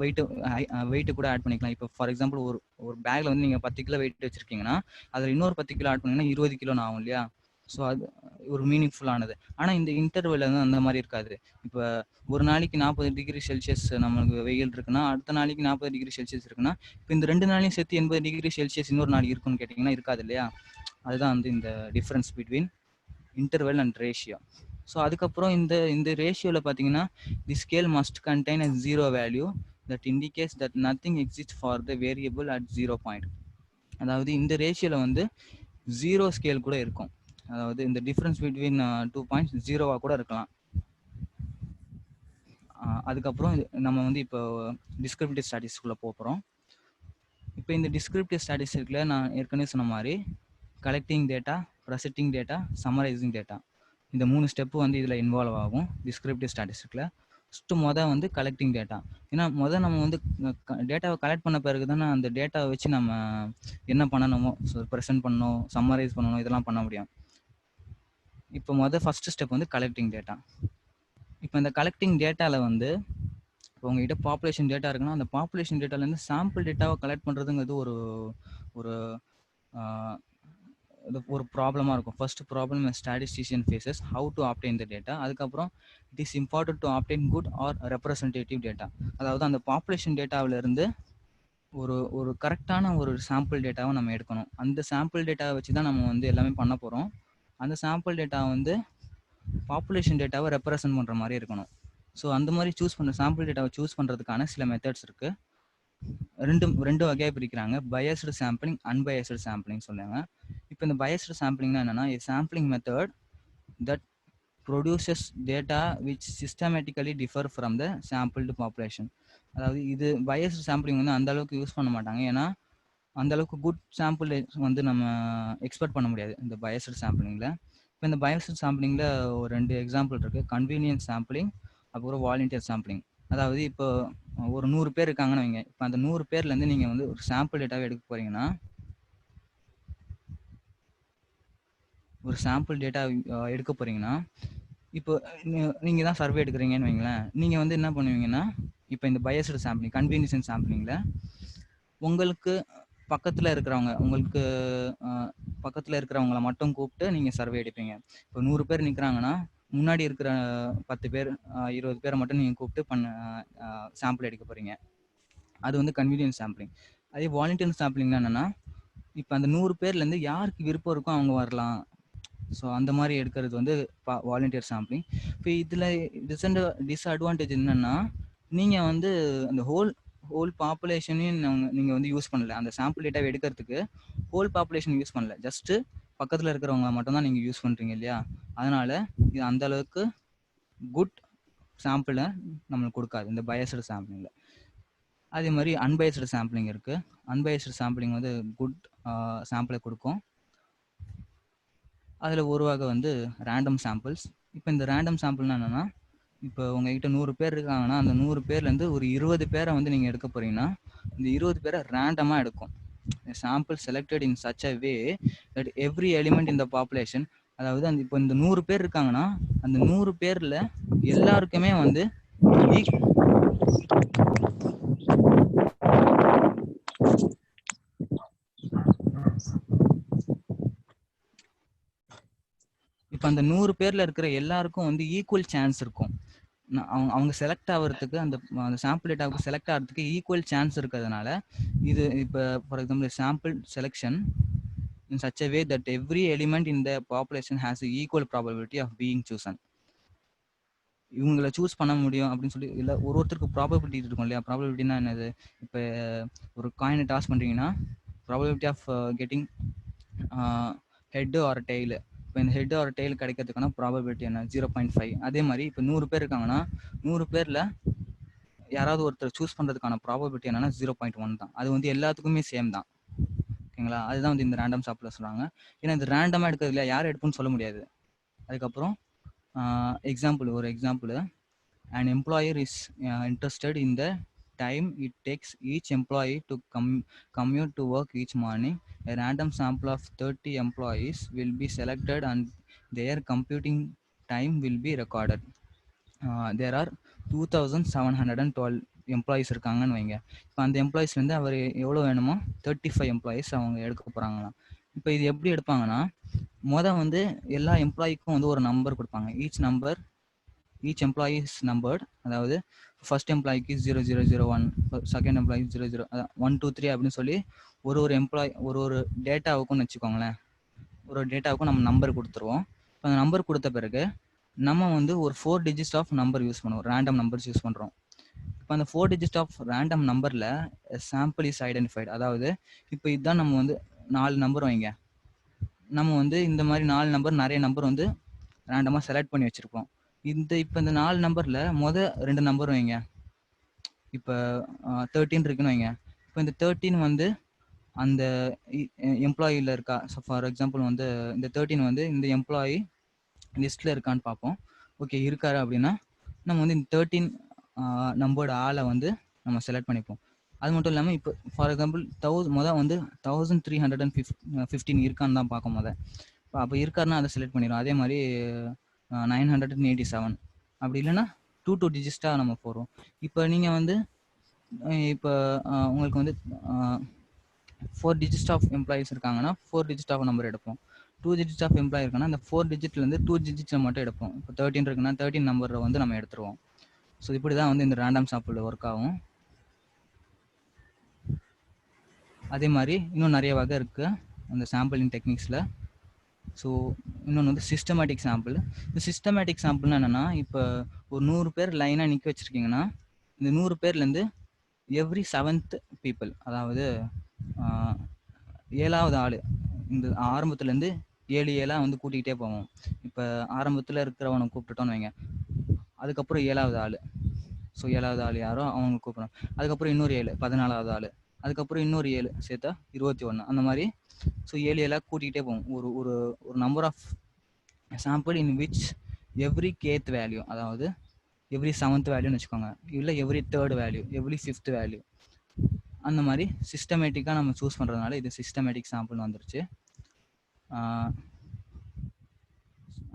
வெயிட்டு கூட ஆட் பண்ணிக்கலாம். இப்போ ஃபார் எக்ஸாம்பிள் ஒரு பேக்கில் வந்து நீங்கள் 10 கிலோ வெயிட் வச்சுருக்கீங்கன்னா அதில் இன்னொரு 10 கிலோ ஆட் பண்ணிங்கன்னா 20 கிலோன்னு ஆகும் இல்லையா. ஸோ அது ஒரு மீனிங்ஃபுல்லானது. ஆனால் இந்த இன்டர்வெல் வந்து அந்த மாதிரி இருக்காது. இப்போ ஒரு நாளைக்கு 40 டிகிரி செல்சியஸ் நமக்கு வெயில் இருக்குன்னா அடுத்த நாளைக்கு 40 டிகிரி செல்சியஸ் இருக்குன்னா இப்போ இந்த 2 நாளையும் சேர்த்து 80 டிகிரி செல்சியஸ் இன்னொரு நாளைக்கு இருக்குன்னு கேட்டிங்கன்னா இருக்காது இல்லையா. அதுதான் வந்து இந்த difference between interval and ratio. So அதுக்கப்புறம் இந்த ரேஷியோவில் பார்த்தீங்கன்னா தி scale must contain a zero value that indicates that nothing exist for the variable at 0 point. அதாவது இந்த ரேஷியோவில் வந்து ஜீரோ ஸ்கேல் கூட இருக்கும். அதாவது இந்த டிஃப்ரென்ஸ் பிட்வீன் 2 பாயிண்ட்ஸ் ஜீரோவாக கூட இருக்கலாம். அதுக்கப்புறம் நம்ம வந்து இப்போ டிஸ்கிரிப்டிவ் ஸ்டாட்டிஸ்டிக்ஸ்குள்ளே போகிறோம். இப்போ இந்த டிஸ்கிரிப்டிவ் ஸ்டாட்டிஸ்டிக்ஸில் நான் ஏற்கனவே சொன்ன மாதிரி collecting data, presenting data, summarising data, இந்த 3 ஸ்டெப்பு வந்து இதில் இன்வால்வ் ஆகும் டிஸ்கிரிப்டிவ் ஸ்டாட்டிஸ்டிக்ஸில். ஃபஸ்ட்டு வந்து கலெக்டிங் டேட்டா. ஏன்னா நம்ம வந்து டேட்டாவை கலெக்ட் பண்ண பிறகு தானே அந்த டேட்டாவை வச்சு நம்ம என்ன பண்ணணுமோ ப்ரெசென்ட் பண்ணணும், சம்மரைஸ் பண்ணணும், இதெல்லாம் பண்ண முடியும். இப்போ ஃபஸ்ட்டு ஸ்டெப் வந்து கலெக்டிங் டேட்டா. இப்போ இந்த கலெக்டிங் டேட்டாவில் வந்து இப்போ உங்ககிட்ட பாப்புலேஷன் டேட்டா இருக்குன்னா அந்த பாப்புலேஷன் டேட்டாலேருந்து சாம்பிள் டேட்டாவை கலெக்ட் பண்ணுறதுங்கிறது ஒரு ஒரு ப்ராப்ளமாக இருக்கும். First problem statistician faces how to obtain the data. அதுக்கப்புறம் it is important to obtain good or representative data. அதாவது அந்த பாப்புலேஷன் டேட்டாவிலேருந்து ஒரு ஒரு கரெக்டான ஒரு சாம்பிள் டேட்டாவை நம்ம எடுக்கணும். அந்த சாம்பிள் டேட்டாவை வச்சு தான் நம்ம வந்து எல்லாமே பண்ண போகிறோம். அந்த சாம்பிள் டேட்டா வந்து பாப்புலேஷன் டேட்டாவை ரெப்ரசன்ட் பண்ணுற மாதிரி இருக்கணும். ஸோ அந்த மாதிரி சாம்பிள் டேட்டாவை சூஸ் பண்ணுறதுக்கான சில மெத்தட்ஸ் இருக்குது. ரெண்டு வகையாக பிரிக்கிறாங்க. பயஸ்டு சாம்பிளிங், அன்பயஸ்டு சாம்பிளிங் சொல்லுவாங்க. இப்போ இந்த பயஸ்டு சாம்பிளிங்னா என்னன்னா, sampling method that produces data which systematically differ from the sampled population. அதாவது இது பயஸ்டு சாம்பிளிங் வந்து அந்த அளவுக்கு யூஸ் பண்ண மாட்டாங்க. ஏன்னா அந்த அளவுக்கு குட் சாம்பிள் வந்து நம்ம எக்ஸ்பெக்ட் பண்ண முடியாது இந்த பயஸ்டு சாம்பிளிங்கில். இப்போ இந்த பயஸ்டு சாம்பிளிங்கில் ஒரு 2 எக்ஸாம்பிள் இருக்குது. கன்வீனியன்ஸ் சாம்பிளிங், அப்புறம் வாலண்டியர் சாம்பிளிங். அதாவது இப்போ ஒரு 100 பேர் இருக்காங்கன்னு வைங்க. இப்போ அந்த 100 பேர்லேருந்து நீங்கள் வந்து ஒரு சாம்பிள் டேட்டாவை எடுக்க போகிறீங்கன்னா, ஒரு சாம்பிள் டேட்டா எடுக்க போகிறீங்கன்னா, இப்போ நீங்கள் தான் சர்வே எடுக்கிறீங்கன்னு வைங்களேன். நீங்கள் வந்து என்ன பண்ணுவீங்கன்னா, இப்போ இந்த பயஸ்டு சாம்பிளிங், கன்வீனியன்ஸ் சாம்பிளிங்கில் உங்களுக்கு பக்கத்தில் இருக்கிறவங்கள மட்டும் கூப்பிட்டு நீங்கள் சர்வே எடுப்பீங்க. இப்போ 100 பேர் நிற்கிறாங்கன்னா, முன்னாடி இருக்கிற 10 பேர் 20 பேரை மட்டும் நீங்கள் கூப்பிட்டு சாம்பிள் எடுக்க போகிறீங்க. அது வந்து கன்வீனியன்ஸ் சாம்பிளிங். அதே வாலண்டியர் சாம்பிளிங்னா என்னென்னா, இப்போ அந்த 100 பேர்லேருந்து யாருக்கு விருப்பம் இருக்கோ அவங்க வரலாம். ஸோ அந்த மாதிரி எடுக்கிறது வந்து வாலண்டியர் சாம்பிளிங். இப்போ இதில் டிஸ்அட்வான்டேஜ் என்னென்னா, நீங்கள் வந்து அந்த ஹோல் பாப்புலேஷனையும் நீங்கள் வந்து யூஸ் பண்ணல. அந்த சாம்பிள் டேட்டாவை எடுக்கிறதுக்கு ஹோல் பாப்புலேஷன் யூஸ் பண்ணல. ஜஸ்ட்டு பக்கத்தில் இருக்கிறவங்க மட்டும்தான் நீங்கள் யூஸ் பண்ணுறீங்க இல்லையா? அதனால் இது அந்த அளவுக்கு குட் சாம்பிளை நம்மளுக்கு கொடுக்காது இந்த பயஸ்டு சாம்பிளிங்கில். அதே மாதிரி அன்பயஸ்டு சாம்பிளிங் இருக்குது. அன்பயஸ்டு சாம்பிளிங் வந்து குட் சாம்பிளை கொடுக்கும். அதில் ஒரு வகை வந்து ரேண்டம் சாம்பிள்ஸ். இப்போ இந்த ரேண்டம் சாம்பிள்னா என்னென்னா, இப்போ உங்ககிட்ட 100 பேர் இருக்காங்கன்னா, அந்த 100 பேர்லேருந்து ஒரு 20 பேரை வந்து நீங்கள் எடுக்க போகிறீங்கன்னா, இந்த 20 பேரை ரேண்டமாக எடுக்கும். Sample selected in such a way that every element in the population. அதாவது இப்போ இந்த 100 பேர் இருக்காங்கன்னா, அந்த 100 பேரில் எல்லாருக்குமே வந்து இப்போ அந்த 100 பேரில் இருக்கிற எல்லாருக்கும் வந்து ஈக்குவல் சான்ஸ் இருக்கும். அவங்க செலக்ட் ஆகிறதுக்கு, அந்த சாம்பிள் டேட்டாவுக்கு செலக்ட் ஆகிறதுக்கு ஈக்குவல் சான்ஸ் இருக்கிறதுனால இது இப்போ for example sample selection in such a way that every element in the population has equal probability of being chosen. இவங்களை சூஸ் பண்ண முடியும் அப்படின்னு சொல்லி இல்லை, ஒருத்தருக்கு ப்ராபபிலிட்டி இருக்கும் இல்லையா? ப்ராபபிலிட்டினா என்னது? இப்போ ஒரு காயினை டாஸ் பண்ணுறீங்கன்னா, probability of getting head or tail. இப்போ இந்த ஹெட் ஆர் டெய்ல் கிடைக்கிறதுக்கான ப்ராபபிலிட்டி என்ன? 0.5. அதே மாதிரி இப்போ 100 பேர் இருக்காங்கன்னா, 100 பேரில் யாராவது ஒருத்தர் சூஸ் பண்ணுறதுக்கான ப்ராபபிலிட்டி என்னன்னா 0.1 தான். அது வந்து எல்லாத்துக்குமே சேம் தான். ஓகேங்களா? அதுதான் வந்து இந்த ரேண்டம் சாம்பிள் சொல்கிறாங்க. ஏன்னா இது ரேண்டமாக எடுக்கிறது இல்லையா, யார் எடுப்புன்னு சொல்ல முடியாது. அதுக்கப்புறம் ஒரு example, an employer is interested in the time it takes each employee to commute to work each morning. A random sample of 30 employees will be selected and their computing time will be recorded. There are 2712 employees இருக்காங்கன்னு வைங்க. இப்போ அந்த employees வந்து அவர் எவ்வளோ வேணுமோ 35 employees அவங்க எடுக்க போகிறாங்களாம். இப்போ இது எப்படி எடுப்பாங்கன்னா, வந்து எல்லா எம்ப்ளாய்க்கும் வந்து ஒரு நம்பர் கொடுப்பாங்க. Each employee is numbered. அதாவது ஃபர்ஸ்ட் எம்ப்ளாய்க்கு 0001, செகண்ட் எம்ப்ளாயி 00, 1 2 3 அப்படின்னு சொல்லி ஒரு எம்ப்ளாயி ஒரு டேட்டாவுக்கும்னு வச்சுக்கோங்களேன். ஒரு டேட்டாவுக்கும் நம்ம நம்பர் கொடுத்துருவோம். இப்போ அந்த நம்பர் கொடுத்த பிறகு நம்ம வந்து ஒரு 4 டிஜிட்ஸ் ஆஃப் நம்பர் யூஸ் பண்ணுவோம், ரேண்டம் நம்பர்ஸ் யூஸ் பண்ணுறோம். இப்போ அந்த 4 டிஜிட் ஆஃப் ரேண்டம் நம்பரில் சாம்பிள் இஸ் ஐடென்டிஃபைடு. அதாவது இப்போ இதுதான் நம்ம வந்து 4 நம்பர் வைங்க. நம்ம வந்து இந்த மாதிரி 4 நம்பர், நிறைய நம்பர் வந்து ரேண்டமாக செலக்ட் பண்ணி வச்சுருப்போம். இப்போ இந்த 4 நம்பரில் 2 நம்பர் வைங்க. இப்போ 13 இருக்குன்னு வைங்க. இப்போ இந்த 13 வந்து அந்த எம்ப்ளாயியில் இருக்கா? ஸோ ஃபார் எக்ஸாம்பிள் வந்து இந்த 13 வந்து இந்த எம்ப்ளாயி லிஸ்ட்டில் இருக்கான்னு பார்ப்போம். ஓகே, இருக்காரு அப்படின்னா நம்ம வந்து இந்த 13 நம்பரோட ஆளை வந்து நம்ம செலக்ட் பண்ணிப்போம். அது மட்டும் இல்லாமல் இப்போ ஃபார் எக்ஸாம்பிள் வந்து 1315 இருக்கான்னு தான் பார்க்கும் போது. அப்போ இருக்காருன்னா அதை செலக்ட் பண்ணிடுவோம். அதே மாதிரி 987 அப்படி இல்லைன்னா 2 டிஜிட்ஸாக நம்ம போகிறோம். இப்போ நீங்கள் வந்து இப்போ உங்களுக்கு வந்து 4 டிஜிட்ஸ் ஆஃப் எம்ப்ளாயீஸ் இருக்காங்கன்னா 4 டிஜிட் ஆஃப் நம்பர் எடுப்போம். 2 digits ஆஃப் எம்ப்ளாயி இருக்குன்னா அந்த 4 digitலேருந்து 2 digits மட்டும் எடுப்போம். இப்போ 13 இருக்குன்னா 13 நம்பரை வந்து நம்ம எடுத்துருவோம். ஸோ இப்படி தான் வந்து இந்த ரேண்டம் சாம்பிள் ஒர்க் ஆகும். அதே மாதிரி இன்னும் நிறைய வகை இருக்குது அந்த சாம்பிளிங் டெக்னிக்ஸில். ஸோ இன்னொன்று வந்து சிஸ்டமேட்டிக் சாம்பிள். இந்த சிஸ்டமேட்டிக் சாம்பிள்னா என்னென்னா, இப்போ ஒரு 100 பேர் லைனாக நிற்க வச்சுருக்கீங்கன்னா இந்த 100 பேர்லேருந்து எவ்ரி 7th பீப்புள், அதாவது 7வது ஆள், இந்த ஆரம்பத்துலேருந்து 7 வந்து கூட்டிகிட்டே போவோம். இப்போ ஆரம்பத்தில் இருக்கிறவனை கூப்பிட்டுட்டோன்னு வைங்க, அதுக்கப்புறம் 7வது ஆள், ஸோ 7வது ஆள் யாரோ அவங்க கூப்பிடணும். அதுக்கப்புறம் இன்னொரு 7, 14வது ஆள், அதுக்கப்புறம் இன்னொரு 7 சேர்த்தா 21, அந்த மாதிரி. ஸோ 7 கூட்டிகிட்டே போவோம். ஒரு ஒரு ஒரு number of sample in which every kth value, அதாவது எவ்ரி 7th வேல்யூன்னு வச்சுக்கோங்க, இல்லை every 3rd value, every 5th value, அந்த மாதிரி சிஸ்டமேட்டிக்காக நம்ம சூஸ் பண்ணுறதுனால இது சிஸ்டமேட்டிக் சாம்பிள்னு வந்துருச்சு.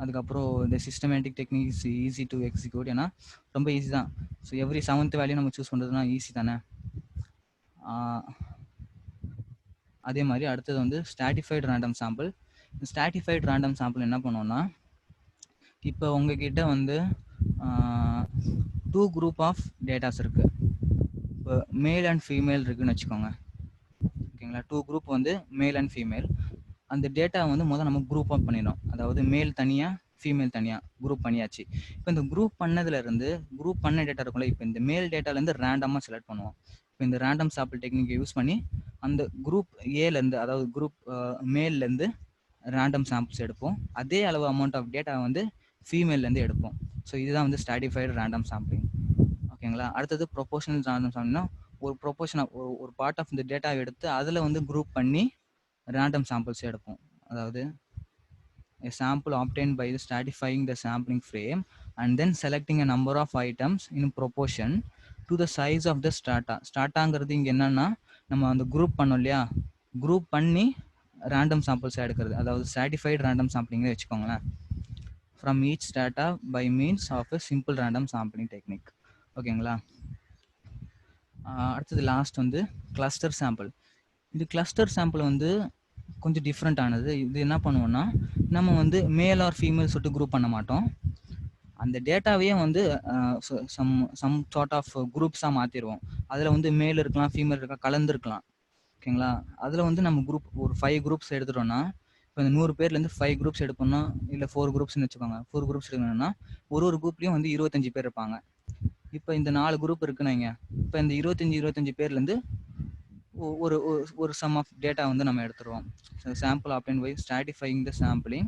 அதுக்கப்புறம் இந்த systematic technique is easy to execute, ஏன்னா ரொம்ப ஈஸி தான். ஸோ எவ்ரி 7th வேல்யூ நம்ம சூஸ் பண்ணுறதுனா ஈஸி தானே. அதே மாதிரி அடுத்தது வந்து stratified random sample. Stratified random sample என்ன பண்ணுவோம்னா, இப்போ உங்ககிட்ட வந்து 2 குரூப் ஆஃப் டேட்டாஸ் இருக்குது. இப்போ மேல் அண்ட் ஃபீமேல் இருக்குதுன்னு வச்சுக்கோங்க, ஓகேங்களா. 2 குரூப் வந்து மேல் அண்ட் ஃபீமேல். அந்த டேட்டா வந்து முதல் நம்ம குரூப் அப் பண்ணிடணும், அதாவது மேல் தனியாக ஃபீமேல் தனியாக குரூப் பண்ணியாச்சு. இப்போ இந்த குரூப் பண்ணதுலேருந்து குரூப் பண்ண டேட்டா இருக்கும்ல, இப்போ இந்த மேல் டேட்டாலேருந்து ரேண்டமாக செலக்ட் பண்ணுவோம். இப்போ இந்த ரேண்டம் சாம்பிள் டெக்னிக்கை யூஸ் பண்ணி அந்த குரூப் ஏலேருந்து, அதாவது குரூப் மேல்லேருந்து ரேண்டம் சாம்பிள்ஸ் எடுப்போம். அதே அளவு அமௌண்ட் ஆஃப் டேட்டா வந்து ஃபீமேல்லேருந்து எடுப்போம். ஸோ இதுதான் வந்து ஸ்டாட்டிஃபைடு ரேண்டம் சாம்பிளிங், ஓகேங்களா. அடுத்தது ப்ரொபோஷனல் ரேண்டம் சாம்பிள்னா ஒரு ப்ரொபோஷன் ஒரு பார்ட் ஆஃப் இந்த டேட்டாவை எடுத்து அதில் வந்து குரூப் பண்ணி ரேண்டம் சாம்பிள்ஸ் எடுப்போம். அதாவது a sample obtained by the stratifying the sampling frame and then selecting a number of items in proportion to the size of the strata. ஸ்டாட்டாங்கிறது இங்கே என்னன்னா, நம்ம அந்த குரூப் பண்ணோம் இல்லையா, குரூப் பண்ணி ரேண்டம் சாம்பிள்ஸ் எடுக்கிறது, அதாவது ஸ்ட்ராட்டிஃபைடு ரேண்டம் சாம்பிளிங் வச்சுக்கோங்களேன். From each strata by means of a simple random sampling technique, ஓகேங்களா. அடுத்தது லாஸ்ட் வந்து கிளஸ்டர் சாம்பிள். இது கிளஸ்டர் சாம்பிள் வந்து கொஞ்சம் டிஃப்ரெண்ட் ஆனது. இது என்ன பண்ணுவோம்னா, நம்ம வந்து மேல் ஆர் ஃபீமேல் சொல்லிட்டு குரூப் பண்ண மாட்டோம். அந்த டேட்டாவையே வந்து சம் சார்ட் ஆஃப் குரூப்ஸாக மாற்றிடுவோம். அதில் வந்து மேல் இருக்கலாம், ஃபீமேல் இருக்கலாம், கலந்துருக்கலாம், ஓகேங்களா. அதில் வந்து நம்ம குரூப் ஒரு 5 குரூப்ஸ் எடுத்துட்டோம்னா, இப்போ இந்த 100 பேர்லேருந்து 5 குரூப்ஸ் எடுப்போம்னா, இல்லை 4 குரூப்ஸ்னு வச்சுக்கோங்க, 4 குரூப்ஸ் எடுக்கணும்னா ஒரு குரூப்லேயும் வந்து 25 பேர் இருப்பாங்க. இப்போ இந்த 4 குரூப் இருக்குன்னு, இப்போ இந்த 25 பேர்லேருந்து ஒரு ஒரு சம் ஆஃப் டேட்டா வந்து நம்ம எடுத்துருவோம். Sample obtained by stratifying the sampling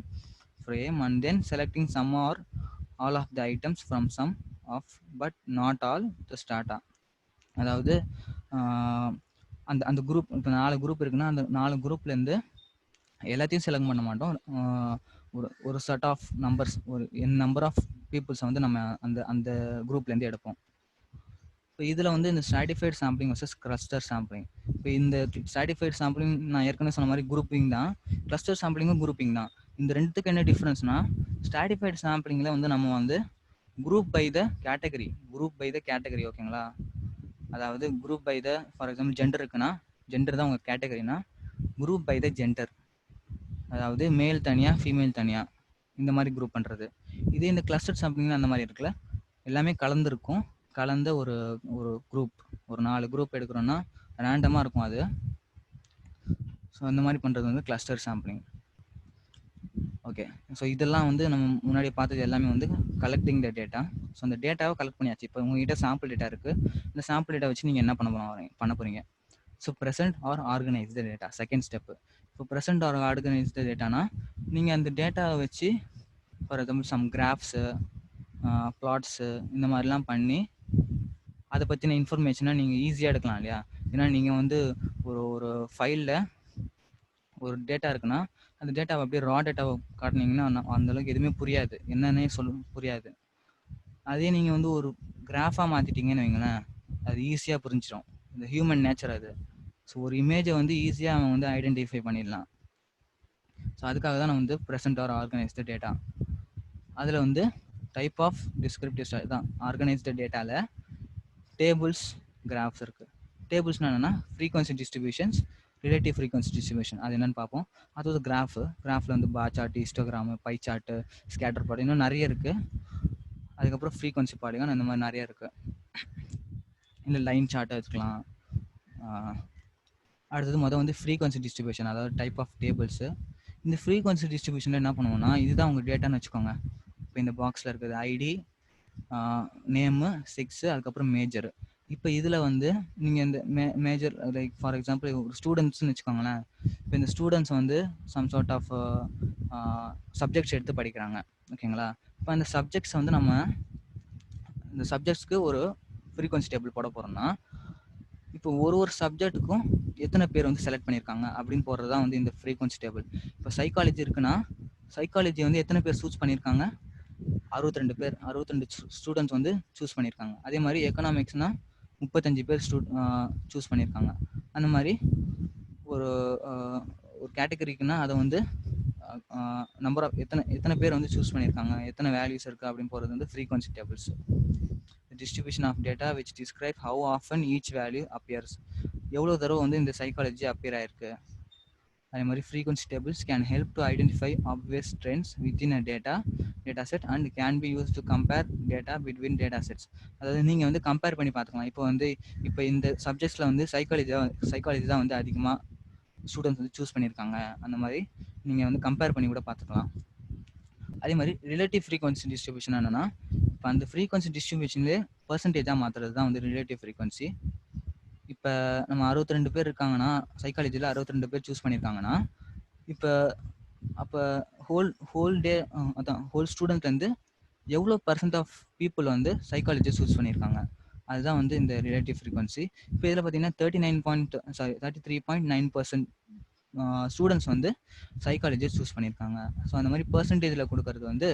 frame and then selecting some or all of the items from some of but not all the strata. அதாவது அந்த அந்த குரூப், இப்போ 4 குரூப் இருக்குன்னா அந்த 4 குரூப்லேருந்து எல்லாத்தையும் செலக்ட் பண்ண மாட்டோம். ஒரு செட் ஆஃப் நம்பர்ஸ், ஒரு நம்பர் ஆஃப் பீப்புள்ஸை வந்து நம்ம அந்த அந்த குரூப்லேருந்து எடுப்போம். இப்போ இதில் வந்து இந்த stratified sampling versus cluster sampling. இப்போ இந்த ஸ்ட்ராட்டிஃபைடு சாம்பிளிங் நான் ஏற்கனவே சொன்ன மாதிரி குரூப்பிங் தான், கிளஸ்டர் சாம்பிளிங்கும் குரூப்பிங் தான். இந்த ரெண்டுத்துக்கு என்ன டிஃப்ரென்ஸ்னா, ஸ்ட்ராட்டிஃபைடு சாம்பிளிங்கில் வந்து நம்ம வந்து குரூப் பை த கேட்டகரி, ஓகேங்களா. அதாவது group by the, for example gender இருக்குன்னா ஜெண்டர் தான் உங்கள் கேட்டகரினா குரூப் பை த ஜெண்டர், அதாவது மேல் தனியாக ஃபீமேல் தனியாக இந்த மாதிரி குரூப் பண்ணுறது. இதே இந்த கிளஸ்டர் சாம்பிளிங் அந்த மாதிரி இருக்குல்ல, எல்லாமே கலந்துருக்கும், கலந்த ஒரு குரூப், ஒரு 4 குரூப் எடுக்கிறோன்னா ரேண்டமாக இருக்கும் அது. ஸோ அந்த மாதிரி பண்ணுறது வந்து கிளஸ்டர் சாம்பிளிங். ஓகே, ஸோ இதெல்லாம் வந்து நம்ம முன்னாடி பார்த்தது எல்லாமே வந்து கலெக்டிங் த டேட்டா. ஸோ அந்த டேட்டாவை கலெக்ட் பண்ணியாச்சு. இப்போ உங்ககிட்ட சாம்பிள் டேட்டா இருக்குது, இந்த சாம்பிள் டேட்டா வச்சு நீங்கள் என்ன பண்ண போகிறீங்க. So present or organise the data, second step. இப்போ ப்ரெசென்ட் ஆர் ஆர்கனைஸ் த டேட்டானா, நீங்கள் அந்த டேட்டாவை வச்சு for example some graphs, plots இந்த மாதிரிலாம் பண்ணி அதை பற்றின இன்ஃபர்மேஷனை நீங்கள் ஈஸியாக எடுக்கலாம் இல்லையா. ஏன்னா நீங்கள் வந்து ஒரு ஃபைலில் ஒரு டேட்டா இருக்குன்னா அந்த டேட்டாவை அப்படியே ரா டேட்டாவை காட்டினீங்கன்னா அந்தளவுக்கு எதுவுமே புரியாது, என்னன்னே புரியாது. அதே நீங்கள் வந்து ஒரு கிராஃபாக மாற்றிட்டீங்கன்னு வைங்களேன், அது ஈஸியாக புரிஞ்சிடும். இந்த ஹியூமன் நேச்சர் அது. ஸோ ஒரு இமேஜை வந்து ஈஸியாக அவன் வந்து ஐடென்டிஃபை பண்ணிடலாம். ஸோ அதுக்காக தான் நான் வந்து ப்ரெசென்ட் ஆர் ஆர்கனைஸ்டு டேட்டா. அதில் வந்து டைப் ஆஃப் டிஸ்கிரிப்டிவ் தான் ஆர்கனைஸ்டு டேட்டாவில் டேபிள்ஸ், கிராஃப்ஸ் இருக்குது. டேபிள்ஸ்னால் என்னென்னா frequency distributions relative frequency distribution அது என்னன்னு பார்ப்போம். அது ஒரு கிராஃபில் வந்து bar chart, histogram, pie chart, scatter plot இன்னும் நிறைய இருக்குது. அதுக்கப்புறம் ஃப்ரீக்வன்சி பாலிகான் இந்த மாதிரி நிறைய இருக்குது. இல்லை லைன் சார்ட்டை வச்சுக்கலாம். அடுத்தது வந்து ஃப்ரீக்வன்சி டிஸ்ட்ரிபியூஷன், அதாவது டைப் ஆஃப் டேபிள்ஸு. இந்த ஃப்ரீக்வன்சி டிஸ்ட்ரிபியூஷனில் என்ன பண்ணுவோம்னா, இதுதான் உங்கள் டேட்டான்னு வச்சுக்கோங்க. இப்போ இந்த பாக்ஸில் இருக்குது ஐடி, நேமு, 6, அதுக்கப்புறம் மேஜர். இப்போ இதில் வந்து நீங்கள் இந்த மேஜர் லைக் ஃபார் எக்ஸாம்பிள் ஒரு ஸ்டூடெண்ட்ஸ்னு வச்சுக்கோங்களேன். இப்போ இந்த ஸ்டூடெண்ட்ஸ் வந்து சம் சார்ட் ஆஃப் சப்ஜெக்ட்ஸ் எடுத்து படிக்கிறாங்க, ஓகேங்களா. இப்போ அந்த சப்ஜெக்ட்ஸ் வந்து நம்ம இந்த சப்ஜெக்ட்ஸ்க்கு ஒரு ஃப்ரீக்வன்சி டேபிள் போட போகிறோம்னா, இப்போ ஒரு சப்ஜெக்ட்டுக்கும் எத்தனை பேர் வந்து செலக்ட் பண்ணியிருக்காங்க அப்படின்னு போடுறது தான் வந்து இந்த ஃப்ரீக்வன்சி டேபிள். இப்போ சைக்காலஜி இருக்குன்னா சைக்காலஜி வந்து எத்தனை பேர் சூஸ் பண்ணியிருக்காங்க, 62 பேர், 62 ஸ்டூடெண்ட்ஸ் வந்து சூஸ் பண்ணியிருக்காங்க. அதே மாதிரி எக்கனாமிக்ஸ்னால் 35 பேர் சூஸ் பண்ணியிருக்காங்க. அந்த மாதிரி ஒரு கேட்டகரிக்குன்னா அதை வந்து நம்பர் ஆஃப் எத்தனை பேர் வந்து சூஸ் பண்ணியிருக்காங்க, எத்தனை வேல்யூஸ் இருக்குது அப்படின்னு போகிறது வந்து frequency tables. Distribution of data which describe how often each value appears. எவ்வளோ தடவை வந்து இந்த சைக்காலஜி அப்பியர் ஆயிருக்கு. அதே மாதிரி frequency tables can help to identify obvious trends within a data set and can be used to compare data between data sets. அதாவது நீங்கள் வந்து கம்பேர் பண்ணி பார்த்துக்கலாம். இப்போ இந்த சப்ஜெக்ட்ஸில் வந்து சைக்காலஜி தான் வந்து அதிகமாக ஸ்டூடெண்ட்ஸ் வந்து சூஸ் பண்ணியிருக்காங்க. அந்த மாதிரி நீங்கள் வந்து கம்பேர் பண்ணி கூட பார்த்துக்கலாம். அதே மாதிரி ரிலேட்டிவ் ஃப்ரீக்வன்சி டிஸ்ட்ரிபியூஷன் என்னன்னா, இப்போ அந்த ஃப்ரீக்வன்சி டிஸ்ட்ரிபியூஷன்லேயே பர்சன்டேஜாக மாற்றுறது தான் வந்து ரிலேட்டிவ் ஃப்ரீக்வன்சி. இப்போ நம்ம 62 பேர் இருக்காங்கன்னா, சைக்காலஜியில் 62 பேர் சூஸ் பண்ணியிருக்காங்கன்னா, இப்போ அப்போ ஹோல் ஸ்டூடெண்ட் வந்து எவ்வளோ % ஆஃப் பீப்புள் வந்து சைக்காலஜி சூஸ் பண்ணியிருக்காங்க, அதுதான் வந்து இந்த ரிலேட்டிவ் ஃப்ரீக்வன்சி. இப்போ இதில் பார்த்தீங்கன்னா 33.9% ஸ்டூடெண்ட்ஸ் வந்து சைக்காலஜி சூஸ் பண்ணியிருக்காங்க. ஸோ அந்த மாதிரி பர்சன்டேஜில் கொடுக்கறது வந்து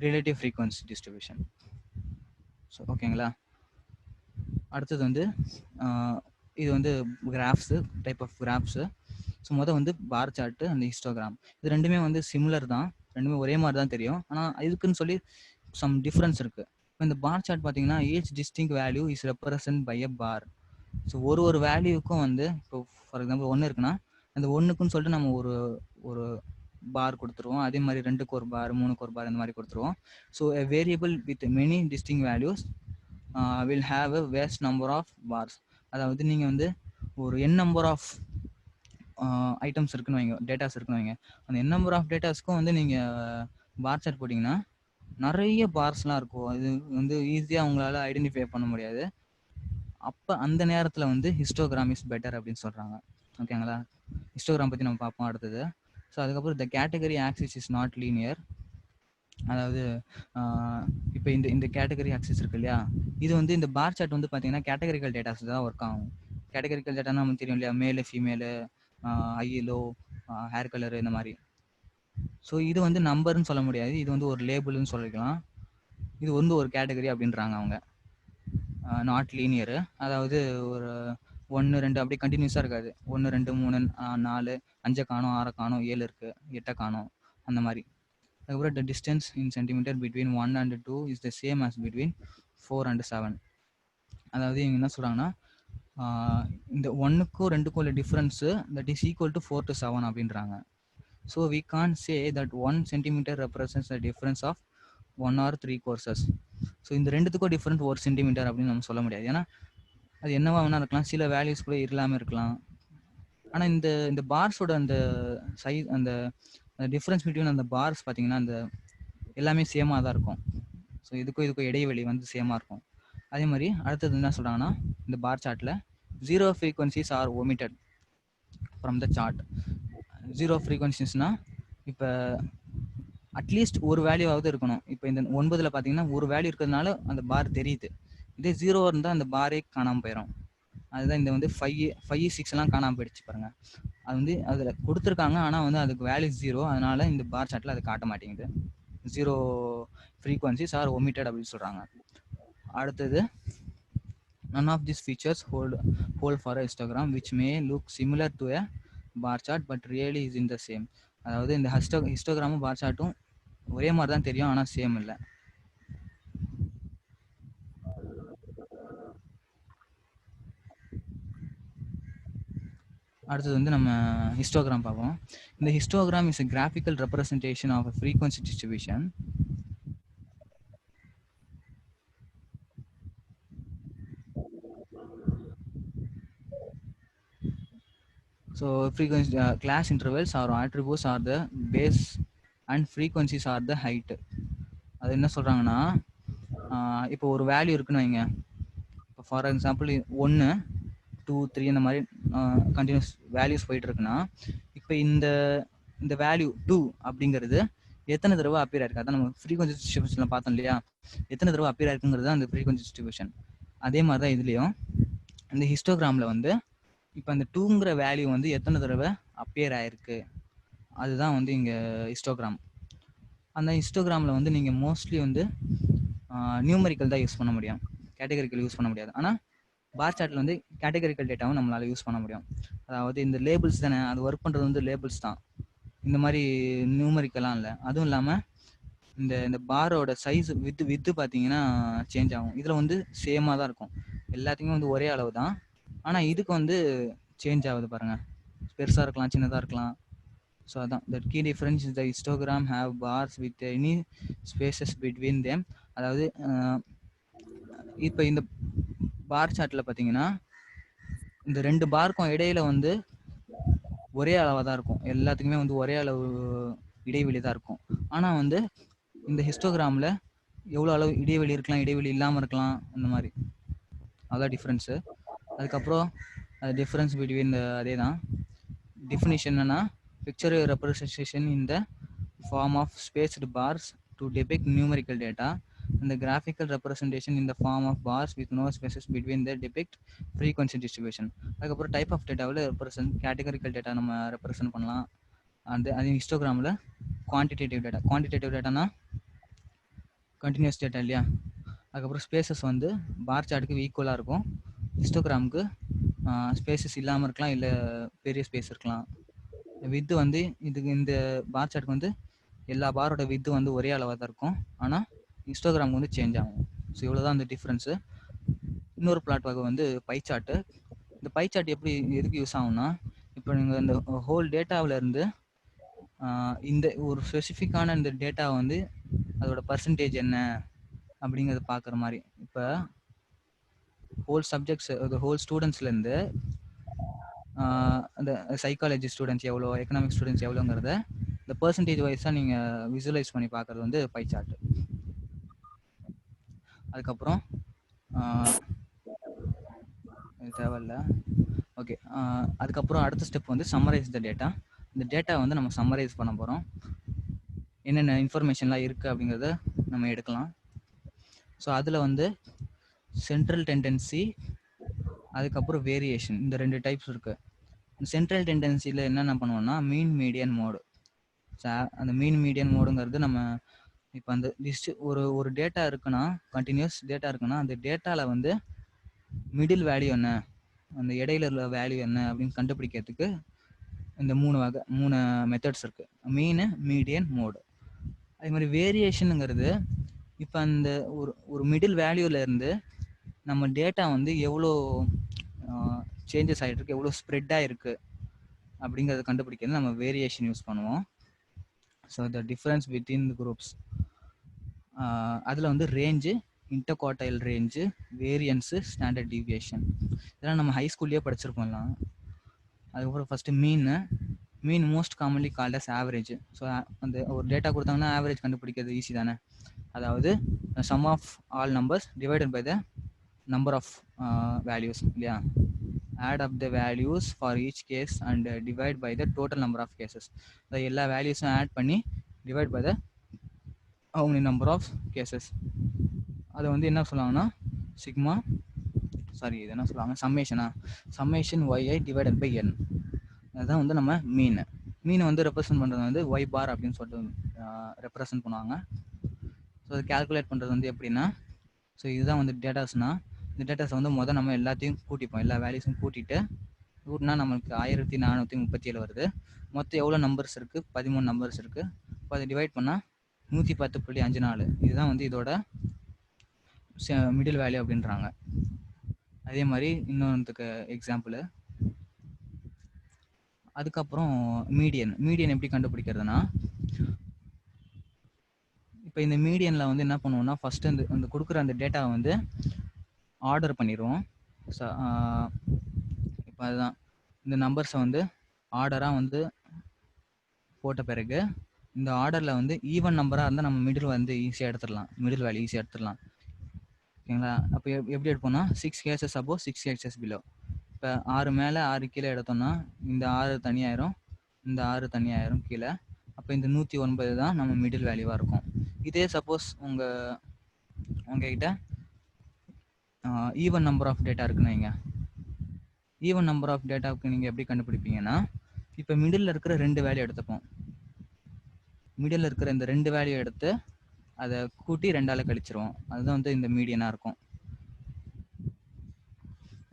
ரிலேட்டிவ் ஃப்ரீக்வன்சி டிஸ்ட்ரிபியூஷன். ஸோ ஓகேங்களா. அடுத்தது வந்து இது வந்து graphs, type of graphs. So வந்து பார் சார்ட்டு அந்த ஹிஸ்டோகிராம், இது ரெண்டுமே வந்து சிமிலர் தான், ரெண்டுமே ஒரே மாதிரி தான் தெரியும். ஆனால் இதுக்குன்னு சொல்லி சம் டிஃப்ரென்ஸ் இருக்குது. இப்போ இந்த பார் சார்ட் பார்த்தீங்கன்னா each distinct value is represent by a bar. So ஒரு வேல்யூக்கும் வந்து இப்போ ஃபார் எக்ஸாம்பிள் 1 இருக்குன்னா அந்த 1க்குன்னு சொல்லிட்டு நம்ம ஒரு பார் கொடுத்துருவோம். அதே மாதிரி 2க்கு ஒரு பார், 3க்கு ஒரு பார், இந்த மாதிரி கொடுத்துருவோம். So a variable with many distinct values will have a vast number of bars. அதாவது நீங்கள் வந்து ஒரு n நம்பர் ஆஃப் ஐட்டம்ஸ் இருக்குன்னு வைங்க, டேட்டாஸ் இருக்குன்னு வைங்க. அந்த n நம்பர் ஆஃப் டேட்டாஸ்க்கும் வந்து நீங்கள் பார் சார்ட் போட்டிங்கன்னா நிறைய பார்ஸ்லாம் இருக்கும். அது வந்து ஈஸியாக உங்களால் ஐடென்டிஃபை பண்ண முடியாது. அப்போ அந்த நேரத்தில் வந்து ஹிஸ்டோகிராம் இஸ் பெட்டர் அப்படின்னு சொல்கிறாங்க, ஓகேங்களா. ஹிஸ்டோகிராம் பற்றி நம்ம பார்ப்போம் அடுத்தது. ஸோ அதுக்கப்புறம் the category axis is not linear. அதாவது இப்போ இந்த கேட்டகரி ஆக்சிஸ் இருக்கு இல்லையா, இது வந்து இந்த பார் சார்ட் வந்து பார்த்தீங்கன்னா கேட்டகரிக்கல் டேட்டாஸ் தான் ஒர்க் ஆகும். கேட்டகரிக்கல் டேட்டானா நமக்கு தெரியும் இல்லையா, மேலு, female, high, low, hair colour, இந்த மாதிரி. ஸோ இது வந்து நம்பர்னு சொல்ல முடியாது, இது வந்து ஒரு லேபிள்னு சொல்லிக்கலாம். இது வந்து ஒரு கேட்டகரி அப்படின்றாங்க அவங்க. நாட் லீனியரு, அதாவது ஒரு 1 2 அப்படி கண்டினியூஸாக இருக்காது. 1 2 3 4 5 காணும், 6 காணும், 7 இருக்குது, 8 காணும், அந்த மாதிரி. அதுக்கப்புறம் the distance in centimeter between 1 and 2 is the same as between 4 and 7. அதாவது இவங்க என்ன சொல்கிறாங்கன்னா, இந்த 1க்கும் 2க்கும் உள்ள difference that is equal to 4 to 7 அப்படின்றாங்க. So we can't say that 1 centimeter represents the difference of 1 or 3 courses. So இந்த ரெண்டுத்துக்கும் different 1 centimetre அப்படின்னு நம்ம சொல்ல முடியாது. ஏன்னா அது என்னவா வேணா இருக்கலாம், சில வேல்யூஸ் கூட இல்லாமல் இருக்கலாம். ஆனால் இந்த பார்ஸோட அந்த சைஸ், அந்த டிஃப்ரென்ஸ் பிட்வீன் அந்த பார்ஸ் பார்த்தீங்கன்னா அந்த எல்லாமே சேமாக தான் இருக்கும். ஸோ இதுக்கும் இடைவெளி வந்து சேமாக இருக்கும். அதே மாதிரி அடுத்தது என்ன சொல்கிறாங்கன்னா, இந்த பார் சார்ட்டில் 0 frequencies are omitted from the chart. 0 frequencies-னா இப்போ அட்லீஸ்ட் ஒரு வேல்யூவாவது இருக்கணும். இப்போ இந்த 9ல் பார்த்தீங்கன்னா ஒரு வேல்யூ இருக்கிறதுனால அந்த பார் தெரியுது. இதே 0 இருந்தால் அந்த பாரே காணாமல் போயிடும். அதுதான் இந்த வந்து 5 6 காணாமல் போயிடுச்சு பாருங்க. அது வந்து அதில் கொடுத்துருக்காங்க, ஆனால் வந்து அதுக்கு வேல்யூ 0, அதனால இந்த பார் சார்ட்டில் அது காட்ட மாட்டேங்குது. 0 frequencies are omitted அப்படின்னு சொல்கிறாங்க. அடுத்தது none of these features hold for a histogram which may look similar to a bar chart but really is in the same. அதாவது இந்த ஹிஸ்டோகிராமும் பார் சார்ட்டும் ஒரே மாதிரி தான் தெரியும், ஆனால் சேம் இல்லை. அடுத்தது வந்து நம்ம ஹிஸ்டோகிராம் பார்ப்போம். இந்த histogram is a graphical representation of a frequency distribution. So frequency class intervals or attributes are the base and frequencies are the height. அது என்ன சொல்றாங்கன்னா, இப்போ ஒரு வேல்யூ இருக்குன்னு வைங்க. இப்போ ஃபார் எக்ஸாம்பிள் 1 2 3 இந்த மாதிரி கண்டினியூஸ் வேல்யூஸ் போயிட்டு இருக்குன்னா, இப்போ இந்த இந்த வேல்யூ 2 அப்படிங்கிறது எத்தனை தடவை அப்பியர் ஆயிருக்கு, அதான் நம்ம ஃப்ரீக்வன்சி டிஸ்ட்ரிபியூஷன்ல பார்த்தோம் இல்லையா, எத்தனை தடவை அப்பியர் ஆயிருக்குங்கிறது அந்த ஃப்ரீக்வன்சி டிஸ்ட்ரிபியூஷன். அதே மாதிரி தான் இதுலயும் இந்த ஹிஸ்டோகிராம்ல வந்து இப்போ அந்த 2ங்கிற வேல்யூ வந்து எத்தனை தடவை அப்பியர் ஆயிருக்கு, அதுதான் வந்து இங்க ஹிஸ்டோகிராம். அந்த ஹிஸ்டோகிராம்ல வந்து நீங்க மோஸ்ட்லி வந்து நியூமரிக்கல் தான் யூஸ் பண்ண முடியும், கேட்டகரிக்கல் யூஸ் பண்ண முடியாது. ஆனால் பார் சார்ட்ல வந்து கேட்டகரிக்கல் டேட்டாவும் நம்மளால யூஸ் பண்ண முடியும். அதாவது இந்த லேபிள்ஸ் தானே, அது ஒர்க் பண்றது வந்து லேபிள்ஸ் தான், இந்த மாதிரி நியூமரிக்கெல்லாம் இல்லை. அதுவும் இல்லாமல் இந்த பாரோட சைஸ் வித்து பார்த்தீங்கன்னா சேஞ்ச் ஆகும். இதில் வந்து சேமாக தான் இருக்கும், எல்லாத்துக்குமே வந்து ஒரே அளவு தான். ஆனால் இதுக்கு வந்து சேஞ்ச் ஆகுது பாருங்க, பெருசாக இருக்கலாம் சின்னதாக இருக்கலாம். ஸோ அதான் the key difference is the histogram have bars with any spaces between them. அதாவது இப்போ இந்த பார் சார்ட்டில் பார்த்தீங்கன்னா இந்த 2 பார்க்கும் இடையில வந்து ஒரே அளவாக தான் இருக்கும், எல்லாத்துக்குமே வந்து ஒரே அளவு இடைவெளி தான் இருக்கும். ஆனால் வந்து இந்த ஹிஸ்டோகிராமில் எவ்வளோ அளவு இடைவெளி இருக்கலாம், இடைவெளி இல்லாமல் இருக்கலாம், அந்த மாதிரி. அதான் டிஃப்ரென்ஸு. அதுக்கப்புறம் அது டிஃப்ரென்ஸ் பிட்வீன் அதே தான் டிஃபினிஷன் என்னன்னா, picture representation in the form of spaced bars to depict numerical data and the graphical representation in the form of bars with no spaces between the depict frequency distribution. அதுக்கப்புறம் type of டேட்டாவில் represent categorical data நம்ம represent பண்ணலாம். அது ஹிஸ்டோகிராமில் quantitative டேட்டானா continuous data இல்லையா. அதுக்கப்புறம் spaces வந்து பார் சார்ட்டுக்கு ஈக்குவலாக இருக்கும், ஹிஸ்டோகிராமுக்கு ஸ்பேசஸ் இல்லாமல் இருக்கலாம், இல்லை பெரிய ஸ்பேஸ் இருக்கலாம். வித்து வந்து இதுக்கு இந்த பார் சார்ட்டுக்கு வந்து எல்லா பாரோட வித்து வந்து ஒரே அளவாக தான் இருக்கும், ஆனால் ஹிஸ்டோகிராம் வந்து சேஞ்ச் ஆகும். ஸோ இவ்வளோதான் அந்த டிஃப்ரென்ஸு. இன்னொரு பிளாட் வகை வந்து பை சார்ட்டு. இந்த பை சார்ட் எப்படி எதுக்கு யூஸ் ஆகும்னா, இப்போ நீங்கள் இந்த ஹோல் டேட்டாவில் இருந்து இந்த ஒரு ஸ்பெசிஃபிக்கான இந்த டேட்டாவை வந்து அதோட பர்சன்டேஜ் என்ன அப்படிங்கிறத பார்க்குற மாதிரி. இப்போ ஹோல் சப்ஜெக்ட்ஸ், ஹோல் ஸ்டூடெண்ட்ஸ்லேருந்து அந்த சைக்காலஜி ஸ்டூடெண்ட்ஸ் எவ்வளோ, எக்கனாமிக் ஸ்டூடெண்ட்ஸ் எவ்வளோங்கிறத இந்த பர்சன்டேஜ் வைஸாக நீங்கள் விசுவலைஸ் பண்ணி பார்க்குறது வந்து பை சார்ட்டு. அதுக்கப்புறம் தேவையில்ல, ஓகே. அதுக்கப்புறம் அடுத்த ஸ்டெப் வந்து சம்மரைஸ் த டேட்டா. இந்த டேட்டா வந்து நம்ம சம்மரைஸ் பண்ண போகிறோம், என்னென்ன இன்ஃபர்மேஷன்லாம் இருக்குது அப்படிங்கிறத நம்ம எடுக்கலாம். ஸோ அதில் வந்து சென்ட்ரல் டெண்டன்சி, அதுக்கப்புறம் வேரியேஷன், இந்த 2 டைப்ஸ் இருக்குது. சென்ட்ரல் டெண்டன்சியில் என்னென்ன பண்ணுவோம்னா மீன் மீடியன் மோடு. அந்த மீன் மீடியன் மோடுங்கிறது நம்ம இப்போ அந்த ஒரு டேட்டா இருக்குன்னா, கண்டினியூஸ் டேட்டா இருக்குன்னா, அந்த டேட்டாவில் வந்து மிடில் வேல்யூ என்ன, அந்த இடையில உள்ள வேல்யூ என்ன அப்படின்னு கண்டுபிடிக்கிறதுக்கு இந்த 3 மெத்தட்ஸ் இருக்குது, மீன், மீடியன், மோடு. அதே மாதிரி வேரியேஷனுங்கிறது இப்போ அந்த ஒரு மிடில் வேல்யூலேருந்து நம்ம டேட்டா வந்து எவ்வளோ சேஞ்சஸ் ஆகிட்டு இருக்கு, எவ்வளோ ஸ்ப்ரெட் ஆகிருக்கு அப்படிங்கிறத கண்டுபிடிக்கிறது நம்ம வேரியேஷன் யூஸ் பண்ணுவோம். So the difference between the groups, அதில் வந்து range, interquartile range, variance, standard deviation, இதெல்லாம் நம்ம ஹை ஸ்கூல்லேயே படிச்சிருப்போம்லாம். அதுக்கப்புறம் first mean most commonly called as average. So அந்த ஒரு டேட்டா கொடுத்தாங்கன்னா ஆவரேஜ் கண்டுபிடிக்கிறது ஈஸி தானே. அதாவது sum of all numbers divided by the number of values இல்லையா. Add up the values for each case and divide by the total number of cases. எல்லா வேல்யூஸும் add பண்ணி divide by the how many number of cases. அதை வந்து என்ன சொல்லுவாங்கன்னா இது என்ன சொல்லுவாங்க, summation yi divided by n. அதுதான் வந்து நம்ம மீனை வந்து ரெப்ரசன்ட் பண்ணுறது வந்து y பார் அப்படின்னு சொல்லிட்டு ரெப்ரசன்ட் பண்ணுவாங்க. ஸோ அதை கேல்குலேட் பண்ணுறது வந்து எப்படின்னா, ஸோ இதுதான் வந்து டேட்டாஸ்னா, இந்த டேட்டாஸை வந்து நம்ம எல்லாத்தையும் கூட்டிப்போம், எல்லா வேல்யூஸும் கூட்டினா நம்மளுக்கு 1437 வருது. மொத்தம் எவ்வளோ நம்பர்ஸ் இருக்குது, 13 நம்பர்ஸ் இருக்குது. இப்போ அதை டிவைட் பண்ணால் 110.54. இதுதான் வந்து இதோட மிடில் வேல்யூ அப்படின்றாங்க. அதே மாதிரி இன்னொன்றுக்கு எக்ஸாம்பிள், அதுக்கப்புறம் மீடியன் எப்படி கண்டுபிடிக்கிறதுனா, இப்போ இந்த மீடியனில் வந்து என்ன பண்ணுவோம்னா, ஃபர்ஸ்ட் அந்த கொடுக்குற அந்த டேட்டாவை வந்து ஆர்டர் பண்ணிடுவோம். இப்போ அதுதான் இந்த நம்பர்ஸை வந்து ஆர்டராக வந்து போட்ட பிறகு இந்த ஆர்டரில் வந்து ஈவன் நம்பராக இருந்தால் நம்ம மிடில் வந்து ஈஸியாக எடுத்துடலாம், மிடில் வேல்யூ ஈஸியாக எடுத்துடலாம். ஓகேங்களா? அப்போ எப்படி எடுப்போம்னா 6 கேசஸ் அபோவ் 6 கேசஸ் பிலோ. இப்போ 6 மேலே 6 கீழே எடுத்தோம்னா இந்த 6 தனியாயிரும், இந்த 6 தனியாயிரும் கீழே. அப்போ இந்த 109 தான் நம்ம மிடில் வேல்யூவாக இருக்கும். இதே சப்போஸ் உங்ககிட்ட ஈவன் நம்பர் ஆஃப் டேட்டா இருக்குன்னு வைங்க. ஈவன் நம்பர் ஆஃப் டேட்டாவுக்கு நீங்கள் எப்படி கண்டுபிடிப்பீங்கன்னா, இப்போ மிடில் இருக்கிற 2 வேல்யூ எடுத்துப்போம். மிடில் இருக்கிற இந்த 2 வேல்யூ எடுத்து அதை கூட்டி 2ஆல கழிச்சிருவோம். அதுதான் வந்து இந்த மீடியனாக இருக்கும்.